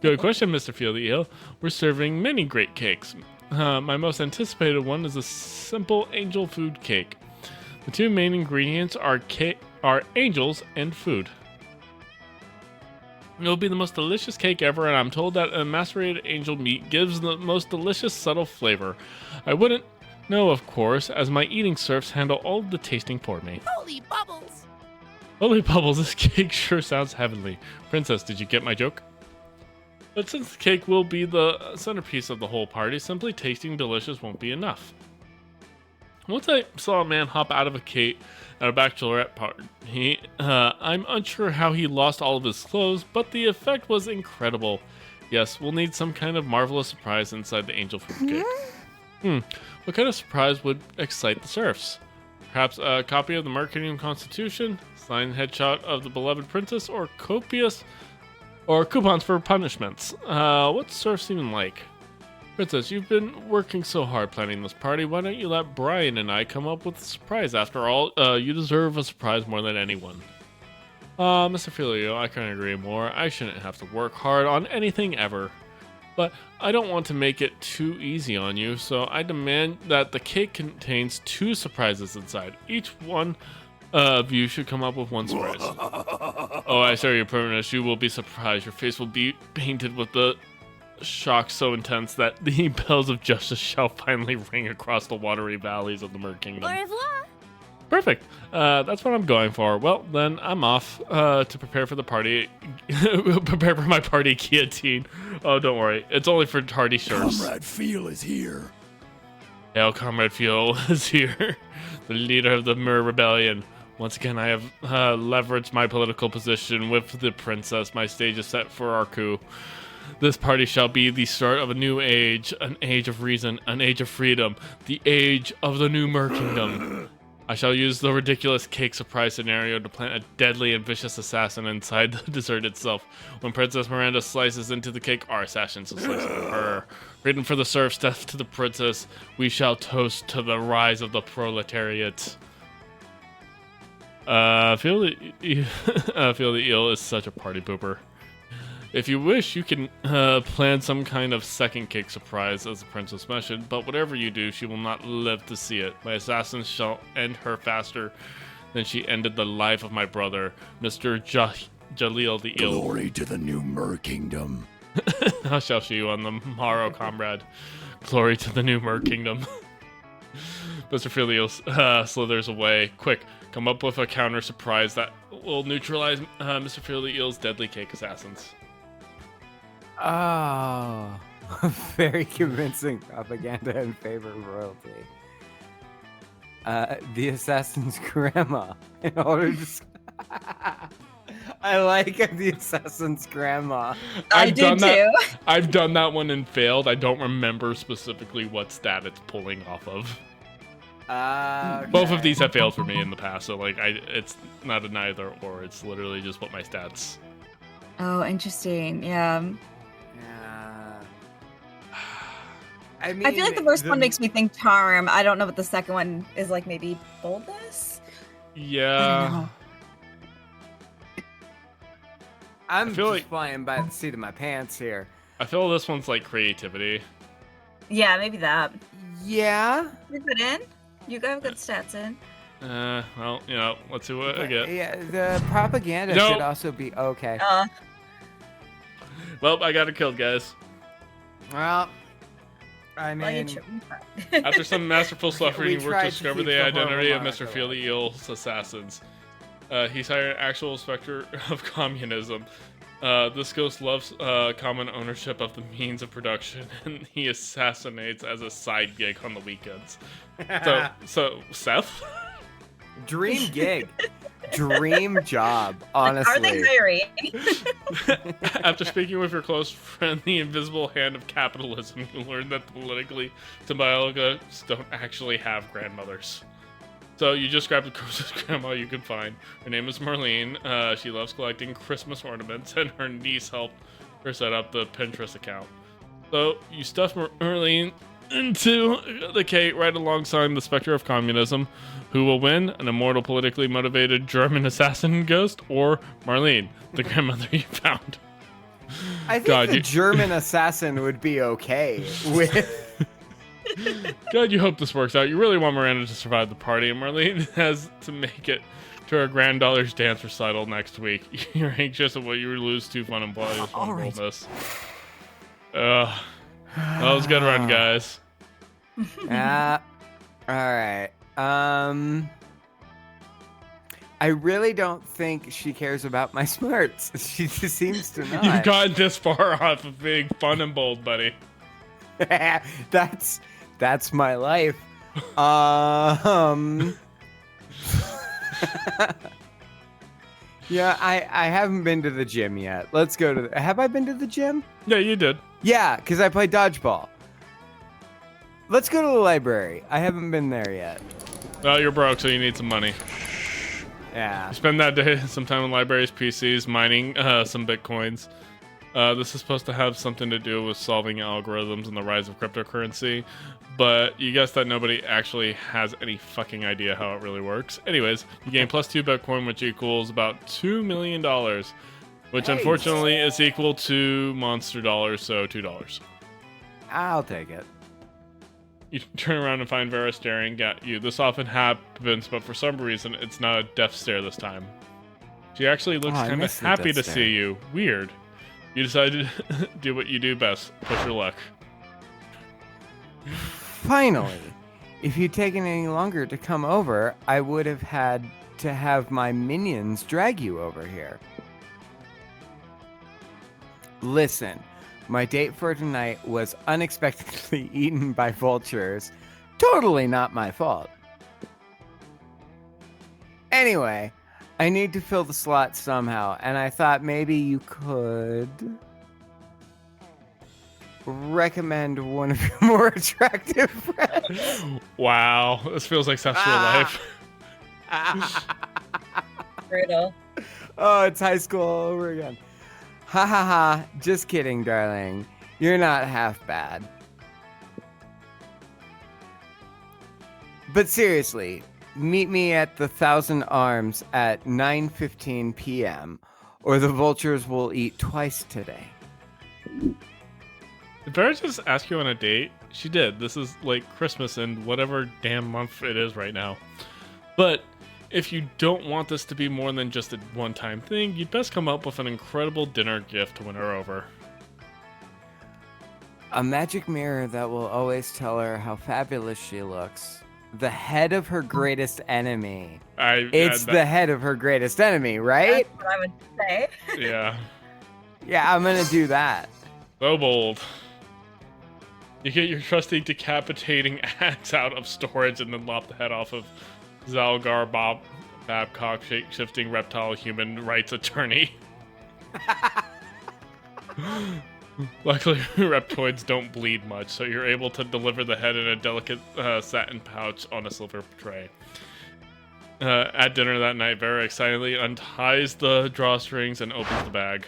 Good question, Mr. Fieldy Eel. We're serving many great cakes. My most anticipated one is a simple angel food cake. The two main ingredients are angels and food. It will be the most delicious cake ever, and I'm told that a macerated angel meat gives the most delicious subtle flavor. I wouldn't know, of course, as my eating serfs handle all the tasting for me. Holy bubbles! Holy bubbles, this cake sure sounds heavenly. Princess, did you get my joke? But since the cake will be the centerpiece of the whole party, simply tasting delicious won't be enough. Once I saw a man hop out of a cake at a bachelorette party, I'm unsure how he lost all of his clothes, but the effect was incredible. Yes, we'll need some kind of marvelous surprise inside the angel food cake. What kind of surprise would excite the serfs? Perhaps a copy of the Mercurian Constitution, signed headshot of the beloved princess, or coupons for punishments. What's serfs even like? Princess, you've been working so hard planning this party. Why don't you let Brian and I come up with a surprise? After all, you deserve a surprise more than anyone. Mr. Filio, I couldn't agree more. I shouldn't have to work hard on anything ever. But I don't want to make it too easy on you, so I demand that the cake contains 2 surprises inside. Each one of you should come up with 1 surprise. Oh, I assure you, Princess, you will be surprised. Your face will be painted with the shock so intense that the bells of justice shall finally ring across the watery valleys of the Mer Kingdom. Au revoir. Perfect. That's what I'm going for. Well, then I'm off to prepare for the party. Prepare for my party guillotine. Oh, don't worry. It's only for tardy serfs. Comrade Feel is here. Hail, Comrade Fuel is here. The leader of the Mer Rebellion. Once again, I have leveraged my political position with the princess. My stage is set for our coup. This party shall be the start of a new age, an age of reason, an age of freedom, the age of the new Mer Kingdom. I shall use the ridiculous cake surprise scenario to plant a deadly and vicious assassin inside the dessert itself. When Princess Miranda slices into the cake, our assassins will slice into her. Freedom for the serfs, death to the princess. We shall toast to the rise of the proletariat. Feel the eel is such a party pooper. If you wish, you can plan some kind of second cake surprise, as the princess mentioned, but whatever you do, she will not live to see it. My assassins shall end her faster Then she ended the life of my brother, Mr. Jalil the Ill. Glory to the new Mer Kingdom. How shall she on the morrow, comrade? Glory to the new Mer Kingdom. Mr. Filial slithers away. Quick, come up with a counter surprise that will neutralize Mr. Filial's deadly cake assassins. Oh, very convincing propaganda in favor of royalty. The assassin's grandma. In order to... I like the assassin's grandma. I do too. I've done that one and failed. I don't remember specifically what stat it's pulling off of. Okay. Both of these have failed for me in the past, so like it's not an either or. It's literally just what my stats. Oh, interesting. Yeah. Yeah. I mean, I feel like the first one makes me think charm. I don't know what the second one is like. Maybe boldness. I don't Yeah. know. I'm feel just like- flying by the seat of my pants here. I feel this one's like creativity. Yeah, maybe that. Yeah. You're good in. You have good stats in. Well, you know, let's see what I get. Yeah, the propaganda No. should also be okay. Well, I got it killed, guys. Well, I Well, you mean, tried. After some masterful suffering, We you work tried to to discover keep the the identity of horror Mr. alive. Filial's assassins. He's hired an actual specter of communism. This ghost loves common ownership of the means of production, and he assassinates as a side gig on the weekends. So Seth? dream gig, dream job. Honestly, Are they hiring? After speaking with your close friend, the invisible hand of capitalism, you learn that politically symbiotics don't actually have grandmothers. So you just grab the closest grandma you can find. Her name is Marlene. She loves collecting Christmas ornaments, and her niece helped her set up the Pinterest account. So you stuff Marlene into the cake right alongside the specter of communism. Who will win? An immortal, politically motivated German assassin ghost, or Marlene, the grandmother you found? I think God, the you- German assassin would be okay with. God, you hope this works out. You really want Miranda to survive the party, and Marlene has to make it to her granddaughter's dance recital next week. You're anxious of what you lose to fun and boys All from right. boldness. That was a good run, guys. All right. I really don't think she cares about my smarts. She just seems to not. You've gotten this far off of being fun and bold, buddy. That's my life. Yeah, I haven't been to the gym yet. Let's go to have I been to the gym? Yeah, you did. Yeah, because I play dodgeball. Let's go to the library. I haven't been there yet. Well, you're broke, so you need some money. Yeah. Spend that day sometime in libraries, PCs, mining some bitcoins. This is supposed to have something to do with solving algorithms and the rise of cryptocurrency, but you guess that nobody actually has any fucking idea how it really works. Anyways, you gain plus 2 bitcoin, which equals about $2 million, which Nice. unfortunately is equal to monster dollars, so $2. I'll take it. You turn around and find Vera staring at you. This often happens, but for some reason, it's not a death stare this time. She actually looks Oh, I kind of missed the happy to death stare. see you. Weird. You decide to do what you do best. Push your luck. Finally, if you'd taken any longer to come over, I would have had to have my minions drag you over here. Listen, my date for tonight was unexpectedly eaten by vultures. Totally not my fault. Anyway, I need to fill the slot somehow, and I thought maybe you could recommend one of your more attractive friends. Wow, this feels like Seth's real life. Brutal. Oh, it's high school all over again. Ha ha ha. Just kidding, darling. You're not half bad. But seriously, meet me at the Thousand Arms at 9:15 p.m. or the vultures will eat twice today. Did Vera just ask you on a date? She did. This is like Christmas and whatever damn month it is right now. But if you don't want this to be more than just a one-time thing, you'd best come up with an incredible dinner gift to win her over. A magic mirror that will always tell her how fabulous she looks. The head of her greatest enemy. It's the head of her greatest enemy, right? That's what I would say. Yeah. Yeah, I'm gonna do that. So bold. You get your trusty decapitating axe out of storage and then lop the head off of Zalgar Babcock, shape-shifting reptile human rights attorney. Luckily, reptoids don't bleed much, so you're able to deliver the head in a delicate satin pouch on a silver tray. At dinner that night, very excitedly unties the drawstrings and opens the bag.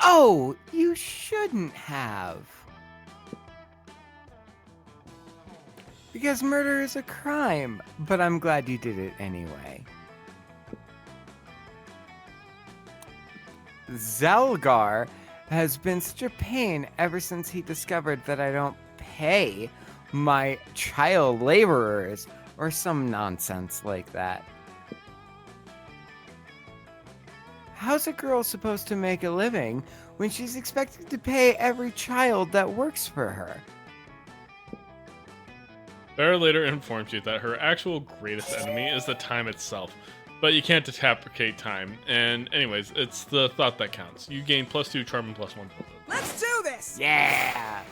Oh, you shouldn't have. Because murder is a crime, but I'm glad you did it anyway. Zalgar has been such a pain ever since he discovered that I don't pay my child laborers or some nonsense like that. How's a girl supposed to make a living when she's expected to pay every child that works for her? Vera later informs you that her actual greatest enemy is the time itself, but you can't decapitate time. And anyways, it's the thought that counts. You gain +2 charm and +1 bullet. Let's do this! Yeah!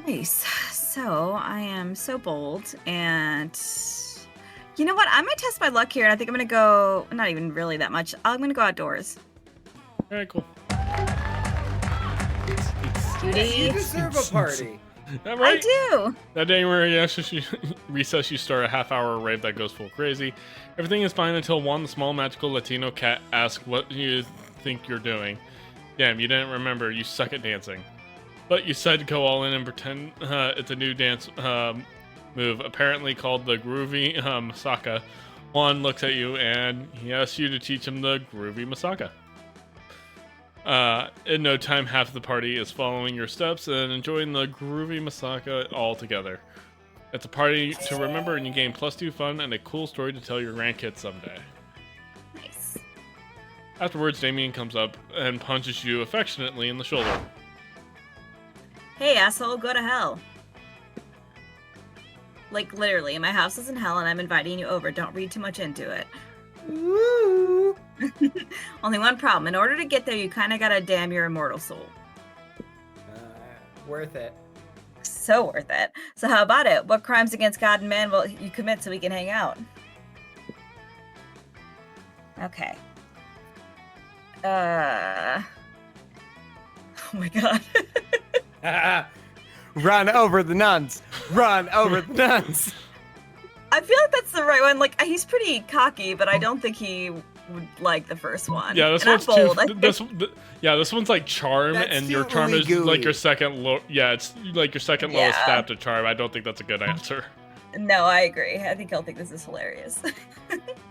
Nice. So I am so bold, and you know what? I might test my luck here, and I think I'm gonna go. Not even really that much. I'm gonna go outdoors. All right, cool. Judy, You deserve a party. That right? I do. That day where recess, you start a half-hour rave that goes full crazy. Everything is fine until Juan, the small magical Latino cat, asks what you think you're doing. Damn, you didn't remember. You suck at dancing. But you said to go all in and pretend it's a new dance move, apparently called the Groovy Masaka. Juan looks at you and he asks you to teach him the Groovy Masaka. In no time, half the party is following your steps and enjoying the Groovy Masaka all together. It's a party to remember, and you gain +2 fun and a cool story to tell your grandkids someday. Nice. Afterwards, Damien comes up and punches you affectionately in the shoulder. Hey, asshole, go to hell. Like, literally, my house is in hell and I'm inviting you over. Don't read too much into it. Woo! Only one problem. In order to get there, you kind of gotta damn your immortal soul. Worth it. So worth it. So how about it? What crimes against God and man will you commit so we can hang out? Okay. Oh my god. Run over the nuns! Run over the nuns! I feel like that's the right one. Like, he's pretty cocky, but I don't think he would like the first one. Yeah, this And one's I'm bold. this one's like charm, That's and your too charm is ooey-gooey. like your second low. Yeah, it's like your second lowest Yeah. stat to charm. I don't think that's a good answer. No, I agree. I think he'll think this is hilarious. All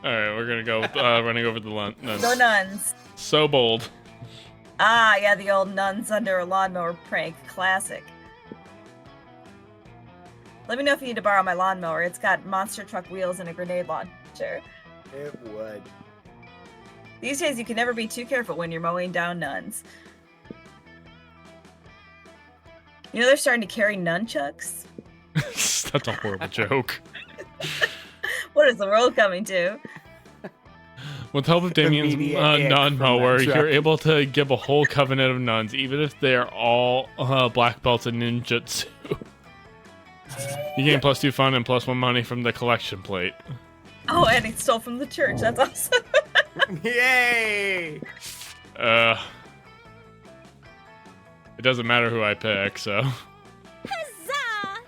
right, we're gonna go with running over the nuns. The nuns. So bold. Ah, yeah, the old nuns under a lawnmower prank. Classic. Let me know if you need to borrow my lawnmower. It's got monster truck wheels and a grenade launcher. It would. These days, you can never be too careful when you're mowing down nuns. You know they're starting to carry nunchucks? That's a horrible joke. What is the world coming to? With help of Damien's Immediate ick nun from mower, that you're joke. able to give a whole covenant of nuns, even if they are all black belts in ninjutsu. You gain +2 fun and +1 money from the collection plate. Oh, and he stole from the church. That's awesome. Yay! It doesn't matter who I pick, so. Huzzah!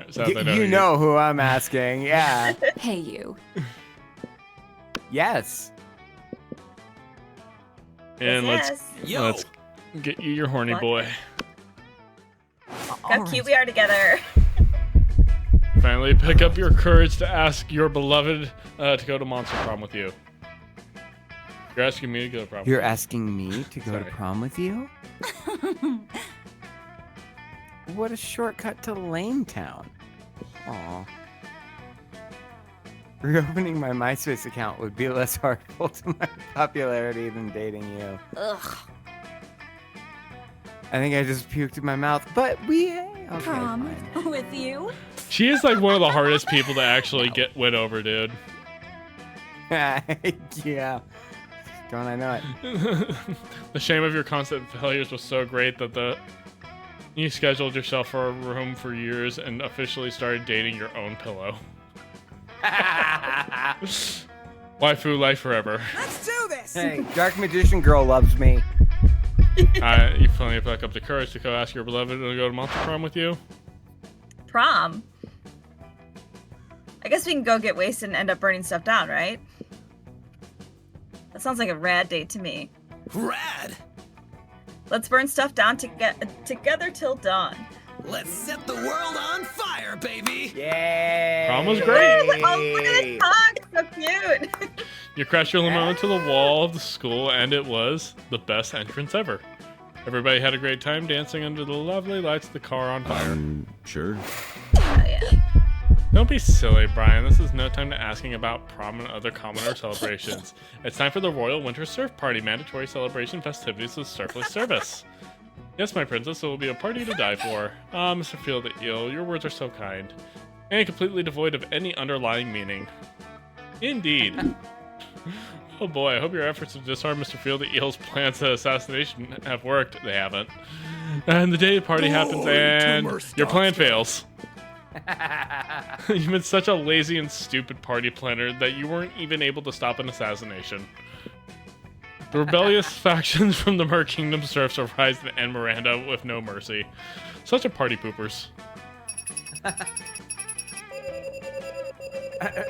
Sad they You know who I'm asking, yeah. Hey, you. Yes. And Yes. let's get you your horny What? boy. How cute we are together. Finally, pick up your courage to ask your beloved to go to Monster Prom with you. You're asking me to go to prom. You're asking me to go to Sorry. prom with you? What a shortcut to Lame Town. Aw. Reopening my MySpace account would be less harmful to my popularity than dating you. Ugh. I think I just puked in my mouth, but we... Okay, Prom fine. with you? She is like one of the hardest people to actually get win over, dude. Yeah. Don't I know it? The shame of your constant failures was so great that you scheduled yourself for a room for years and officially started dating your own pillow. Waifu life forever. Let's do this! Hey, Dark Magician Girl loves me. You finally back up the courage to go ask your beloved to go to Monster Prom with you? Prom. I guess we can go get wasted and end up burning stuff down, right? That sounds like a rad date to me. Rad! Let's burn stuff down together till dawn. Let's set the world on fire, baby! Yay! Prom was great. Oh, look at this dog, so cute. You crashed your limo into the wall of the school, and it was the best entrance ever. Everybody had a great time dancing under the lovely lights of the car on fire. Sure. Oh, yeah. Don't be silly, Brian. This is no time to asking about prom and other commoner celebrations. It's time for the Royal Winter Surf Party mandatory celebration festivities with surfless service. Yes, my princess, it will be a party to die for. Ah, Mr. Field the Eel, your words are so kind. And completely devoid of any underlying meaning. Indeed. Oh boy, I hope your efforts to disarm Mr. Field the Eel's plans to assassination have worked. They haven't. And the day the party happens and your plan fails. You've been such a lazy and stupid party planner that you weren't even able to stop an assassination. The rebellious factions from the Mer Kingdom serfs arise to end Miranda with no mercy. Such a party poopers.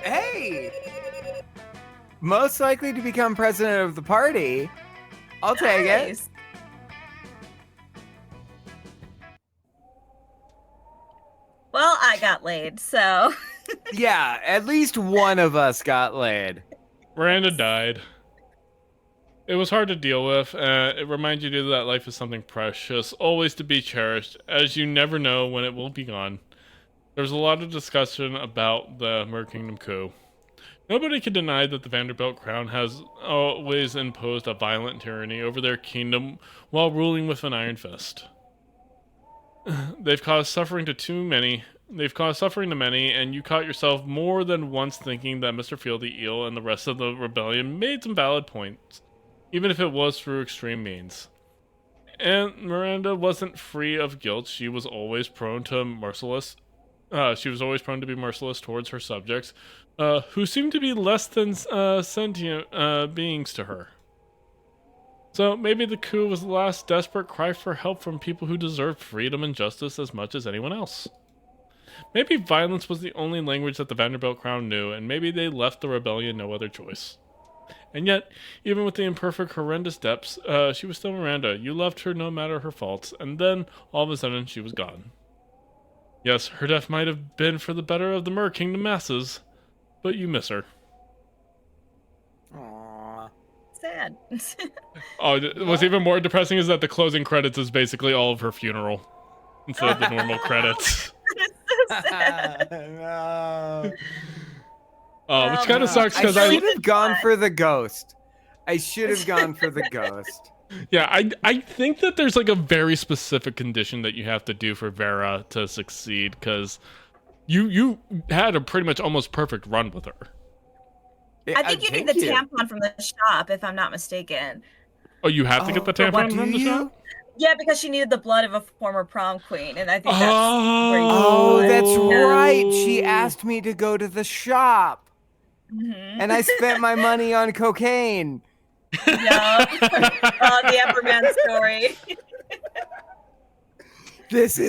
Hey! Most likely to become president of the party. I'll take it. Nice. Well, I got laid, so. Yeah, at least one of us got laid. Miranda died. It was hard to deal with. It reminds you that life is something precious, always to be cherished, as you never know when it will be gone. There's a lot of discussion about the Mer Kingdom coup. Nobody can deny that the Vanderbilt crown has always imposed a violent tyranny over their kingdom while ruling with an iron fist. They've caused suffering to many, and you caught yourself more than once thinking that Mr. Field the Eel and the rest of the rebellion made some valid points, even if it was through extreme means. And Miranda wasn't free of guilt. She was always prone to be merciless towards her subjects, who seemed to be less than sentient beings to her. So maybe the coup was the last desperate cry for help from people who deserved freedom and justice as much as anyone else. Maybe violence was the only language that the Vanderbilt crown knew, and maybe they left the rebellion no other choice. And yet, even with the imperfect, horrendous depths, she was still Miranda. You loved her no matter her faults, and then, all of a sudden, she was gone. Yes, her death might have been for the better of the Mer Kingdom masses, but you miss her. Aww. Sad. Oh, what's even more depressing is that the closing credits is basically all of her funeral, instead of the normal credits. So sad. No. Which kind of sucks I because should have gone for the ghost. I should have gone for the ghost. Yeah, I think that there's like a very specific condition that you have to do for Vera to succeed, because you had a pretty much almost perfect run with her. I think you need the tampon from the shop, if I'm not mistaken. Oh, you have to get the tampon from the shop? Yeah, because she needed the blood of a former prom queen, and I think that's where you Oh, go. that's right. She asked me to go to the shop, Mm-hmm. and I spent my money on cocaine. Yeah. The Everman story. This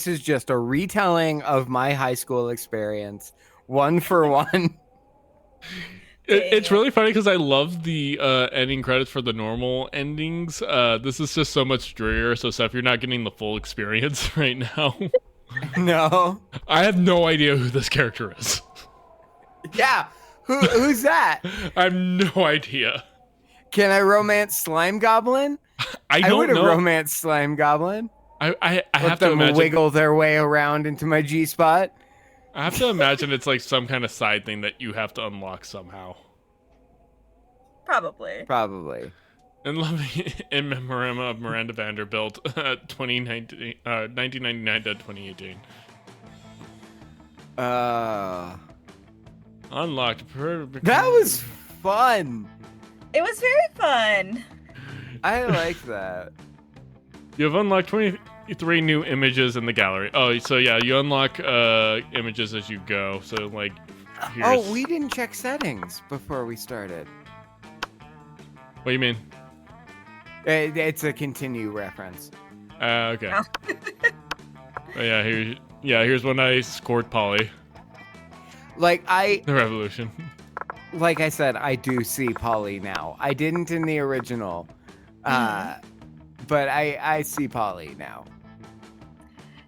is just a retelling of my high school experience, one for one. It's really funny because I love the ending credits for the normal endings. This is just so much drearier. So, Seth, you're not getting the full experience right now. No. I have no idea who this character is. Yeah. Who's that? I have no idea. Can I romance Slime Goblin? I would don't have know. romanced Slime Goblin. I have Let to them imagine. wiggle their way around into my G spot. I have to imagine it's like some kind of side thing that you have to unlock somehow. Probably. In loving in memoriam of Miranda Vanderbilt, 1999 to 2018. Unlocked. That was fun. It was very fun. I like that. You have unlocked 23 new images in the gallery. Oh, so yeah, you unlock images as you go. So like, here's... Oh, we didn't check settings before we started. What do you mean? It's a continue reference. Okay. Oh, here's when I scored Polly. The revolution. Like I said, I do see Polly now. I didn't in the original, but I see Polly now.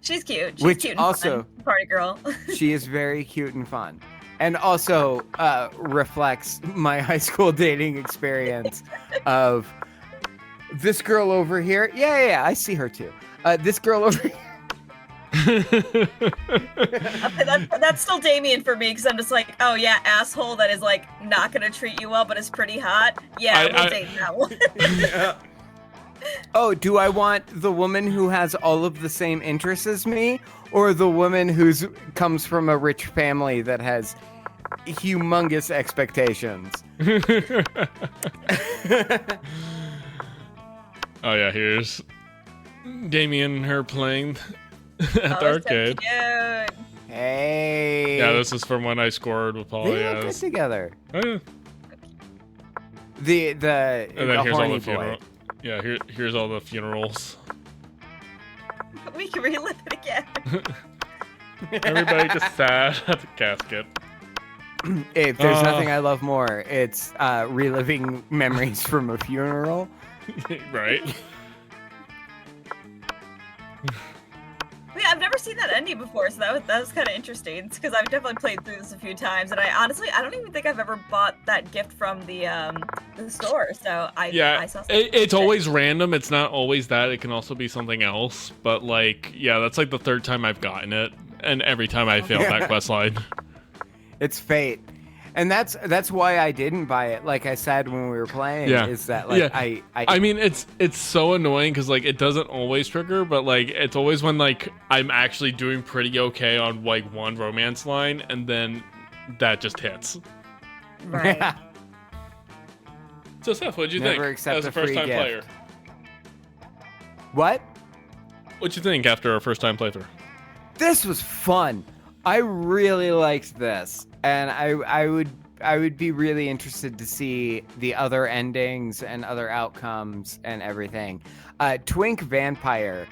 She's cute. She's Which cute and also fun. Party girl. She is very cute and fun, and also reflects my high school dating experience of this girl over here. Yeah, I see her too. This girl over here. That's still Damien for me because I'm just like, oh yeah, asshole that is like not gonna treat you well but is pretty hot. Yeah, we'll date that one. Yeah. Oh, do I want the woman who has all of the same interests as me, or the woman who's comes from a rich family that has humongous expectations? Oh yeah, here's Damien and her playing at the arcade. So cute. Hey. Yeah, this is from when I scored with Paul. They Yeah, look good together. Oh, yeah. The And then here's all horny the funeral. boy. Yeah, here's all the funerals. We can relive it again. Everybody just sad at the casket. If there's nothing I love more, it's reliving memories from a funeral. Right? Yeah, I've never seen that ending before, so that was kind of interesting because I've definitely played through this a few times, and I don't even think I've ever bought that gift from the store. So I saw it's always random. It's not always that. It can also be something else. But like, yeah, that's like the third time I've gotten it, and every time I failed that quest line. It's fate. And that's why I didn't buy it. Like I said when we were playing, is that like I mean it's so annoying because like it doesn't always trigger, but like it's always when like I'm actually doing pretty okay on like one romance line, and then that just hits. Right. So Seth, what'd you think as a first time player? What? What'd you think after our first time playthrough? This was fun. I really liked this, and I would be really interested to see the other endings and other outcomes and everything. Twink Vampire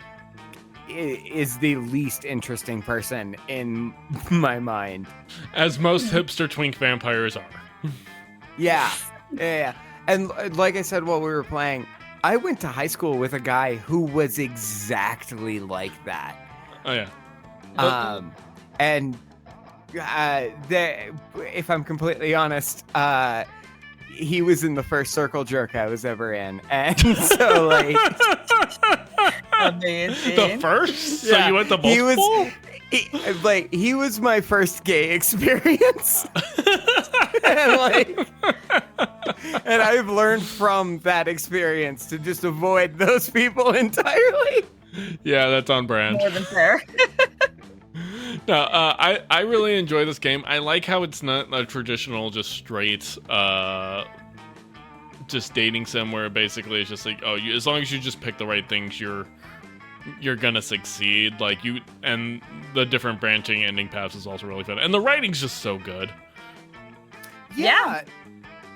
is the least interesting person in my mind, as most hipster twink vampires are. Yeah. And like I said while we were playing, I went to high school with a guy who was exactly like that. Oh yeah. And if I'm completely honest, he was in the first circle jerk I was ever in, and so like, amazing. The first? So you went to multiple? He was my first gay experience, and I've learned from that experience to just avoid those people entirely. Yeah, that's on brand. More than fair. No, I really enjoy this game. I like how it's not a traditional, just straight, just dating sim where basically it's just like, oh, as long as you just pick the right things, you're gonna succeed. Like and the different branching ending paths is also really fun, and the writing's just so good. Yeah.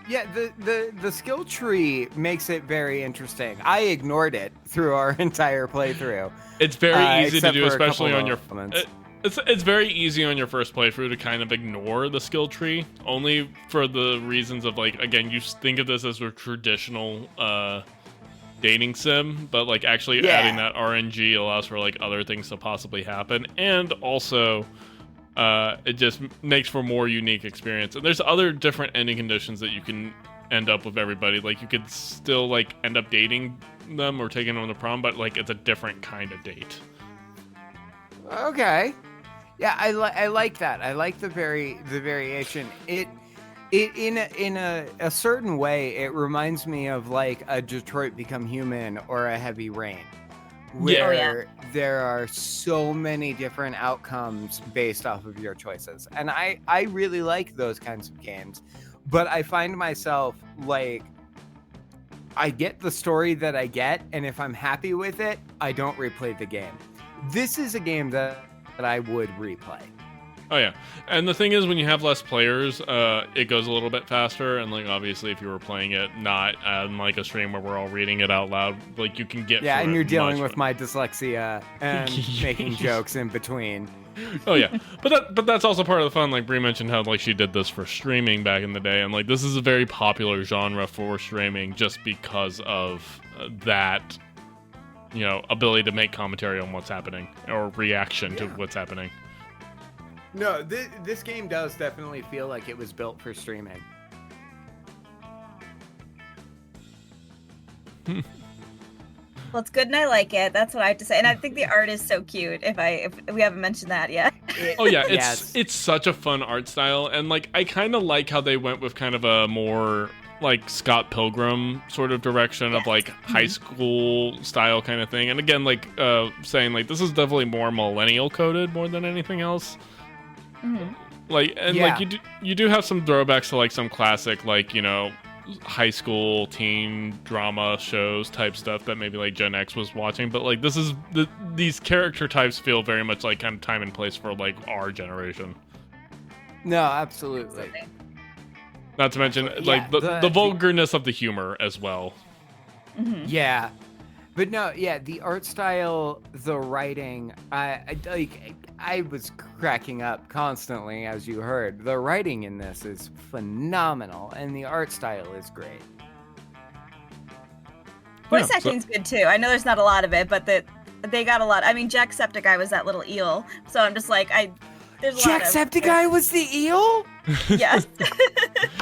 The skill tree makes it very interesting. I ignored it through our entire playthrough. It's very easy to do, for especially on your. It's very easy on your first playthrough to kind of ignore the skill tree, only for the reasons of like, again, you think of this as a traditional dating sim, but like actually adding that RNG allows for like other things to possibly happen, and also it just makes for more unique experience. And there's other different ending conditions that you can end up with everybody. Like you could still like end up dating them or taking them to prom, but like it's a different kind of date. Okay. Yeah, I like that. I like the variation. It in a certain way, it reminds me of like a Detroit Become Human or a Heavy Rain, where there are so many different outcomes based off of your choices. And I really like those kinds of games, but I find myself like, I get the story that I get, and if I'm happy with it, I don't replay the game. This is a game that I would replay. Oh yeah, and the thing is, when you have less players, it goes a little bit faster. And like obviously, if you were playing it not on like a stream where we're all reading it out loud, like you can get and through you're it dealing much with my dyslexia and making jokes in between. Oh yeah, but that's also part of the fun. Like Brie mentioned how like she did this for streaming back in the day, and like this is a very popular genre for streaming just because of that, you know, ability to make commentary on what's happening or reaction to what's happening. No, this game does definitely feel like it was built for streaming. Well, it's good and I like it. That's what I have to say. And I think the art is so cute. If we haven't mentioned that yet. Oh yeah, it's such a fun art style, and like I kind of like how they went with kind of a more like Scott Pilgrim sort of direction of like high school style kind of thing. And again, like saying like this is definitely more millennial coded more than anything else. Mm-hmm. Like and like you do have some throwbacks to like some classic like, you know, high school teen drama shows type stuff that maybe like Gen X was watching, but like this is these character types feel very much like kind of time and place for like our generation. No, absolutely. Not to mention like the vulgarness of the humor as well. Mm-hmm. Yeah. But no, yeah, the art style, the writing, I was cracking up constantly, as you heard. The writing in this is phenomenal, and the art style is great. Voice acting's good too. I know there's not a lot of it, but they got a lot. I mean, Jacksepticeye was that little eel, so I'm just like, there's a lot of... Jacksepticeye was the eel? Yes.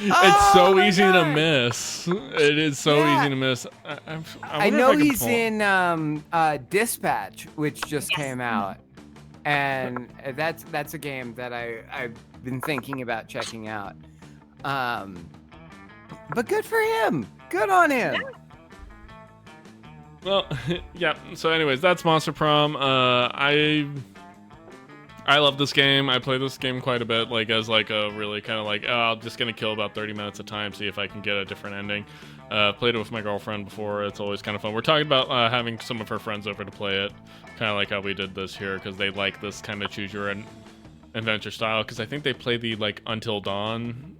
It's so easy to miss. It is so easy to miss. I know he's in Dispatch, which just came out, and that's a game that I've been thinking about checking out. But good for him. Good on him. Yeah. Well, yeah. So, anyways, that's Monster Prom. I love this game. I play this game quite a bit, like as like a really kind of like, I'm just gonna kill about 30 minutes a time, see if I can get a different ending. Played it with my girlfriend before. It's always kind of fun. We're talking about having some of her friends over to play it, kind of like how we did this here, because they like this kind of choose your adventure style. Because I think they play the like Until Dawn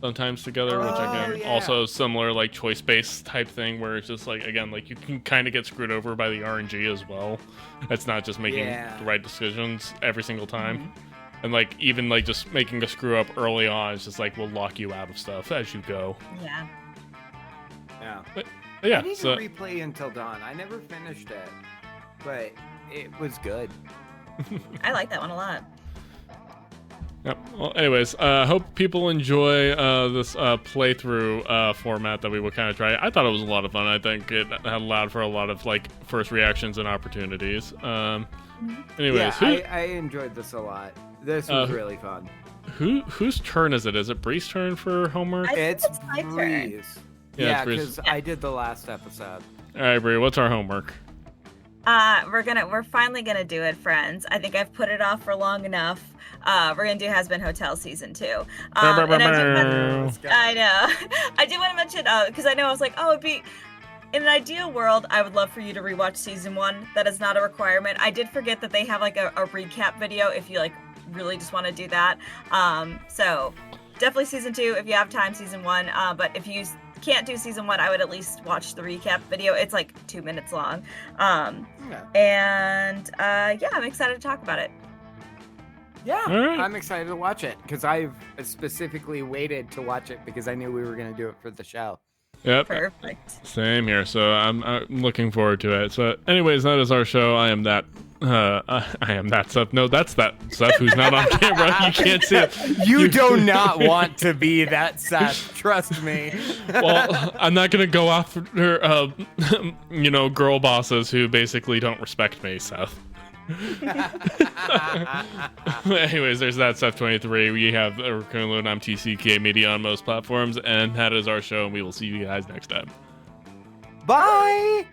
sometimes together, which again also similar like choice based type thing where it's just like again like you can kind of get screwed over by the RNG as well. It's not just making the right decisions every single time. And like even like just making a screw up early on is just like will lock you out of stuff as you go. But yeah, I need to replay Until Dawn. I never finished it, but it was good. I like that one a lot. Yep. Well, anyways, hope people enjoy this playthrough format that we will kind of try. I thought it was a lot of fun. I think it had allowed for a lot of like first reactions and opportunities. Anyways, I enjoyed this a lot. This was really fun. Whose turn is it? Is it Bree's turn for homework? It's my turn. Yeah, because I did the last episode. All right, Bree, what's our homework? We're finally gonna do it, friends. I think I've put it off for long enough. We're gonna do Has Been Hotel season 2. I know. I do want to mention because I know I was like, oh, it'd be in an ideal world, I would love for you to rewatch season 1. That is not a requirement. I did forget that they have like a recap video if you like really just want to do that. So definitely season 2 if you have time. Season 1, but if you can't do season 1, I would at least watch the recap video. It's like 2 minutes long. I'm excited to talk about it. Yeah, right. I'm excited to watch it because I've specifically waited to watch it because I knew we were going to do it for the show. Yep. Perfect. Same here. So I'm looking forward to it. So anyways, that is our show. I am that I am that Seth. No, that's that Seth who's not on camera. You can't see it. You do not want to be that Seth. Trust me. Well, I'm not gonna go after girl bosses who basically don't respect me, Seth. Anyways, there's that Seth 23. We have Recurring Load. I'm TCK Media on most platforms, and that is our show. And we will see you guys next time. Bye.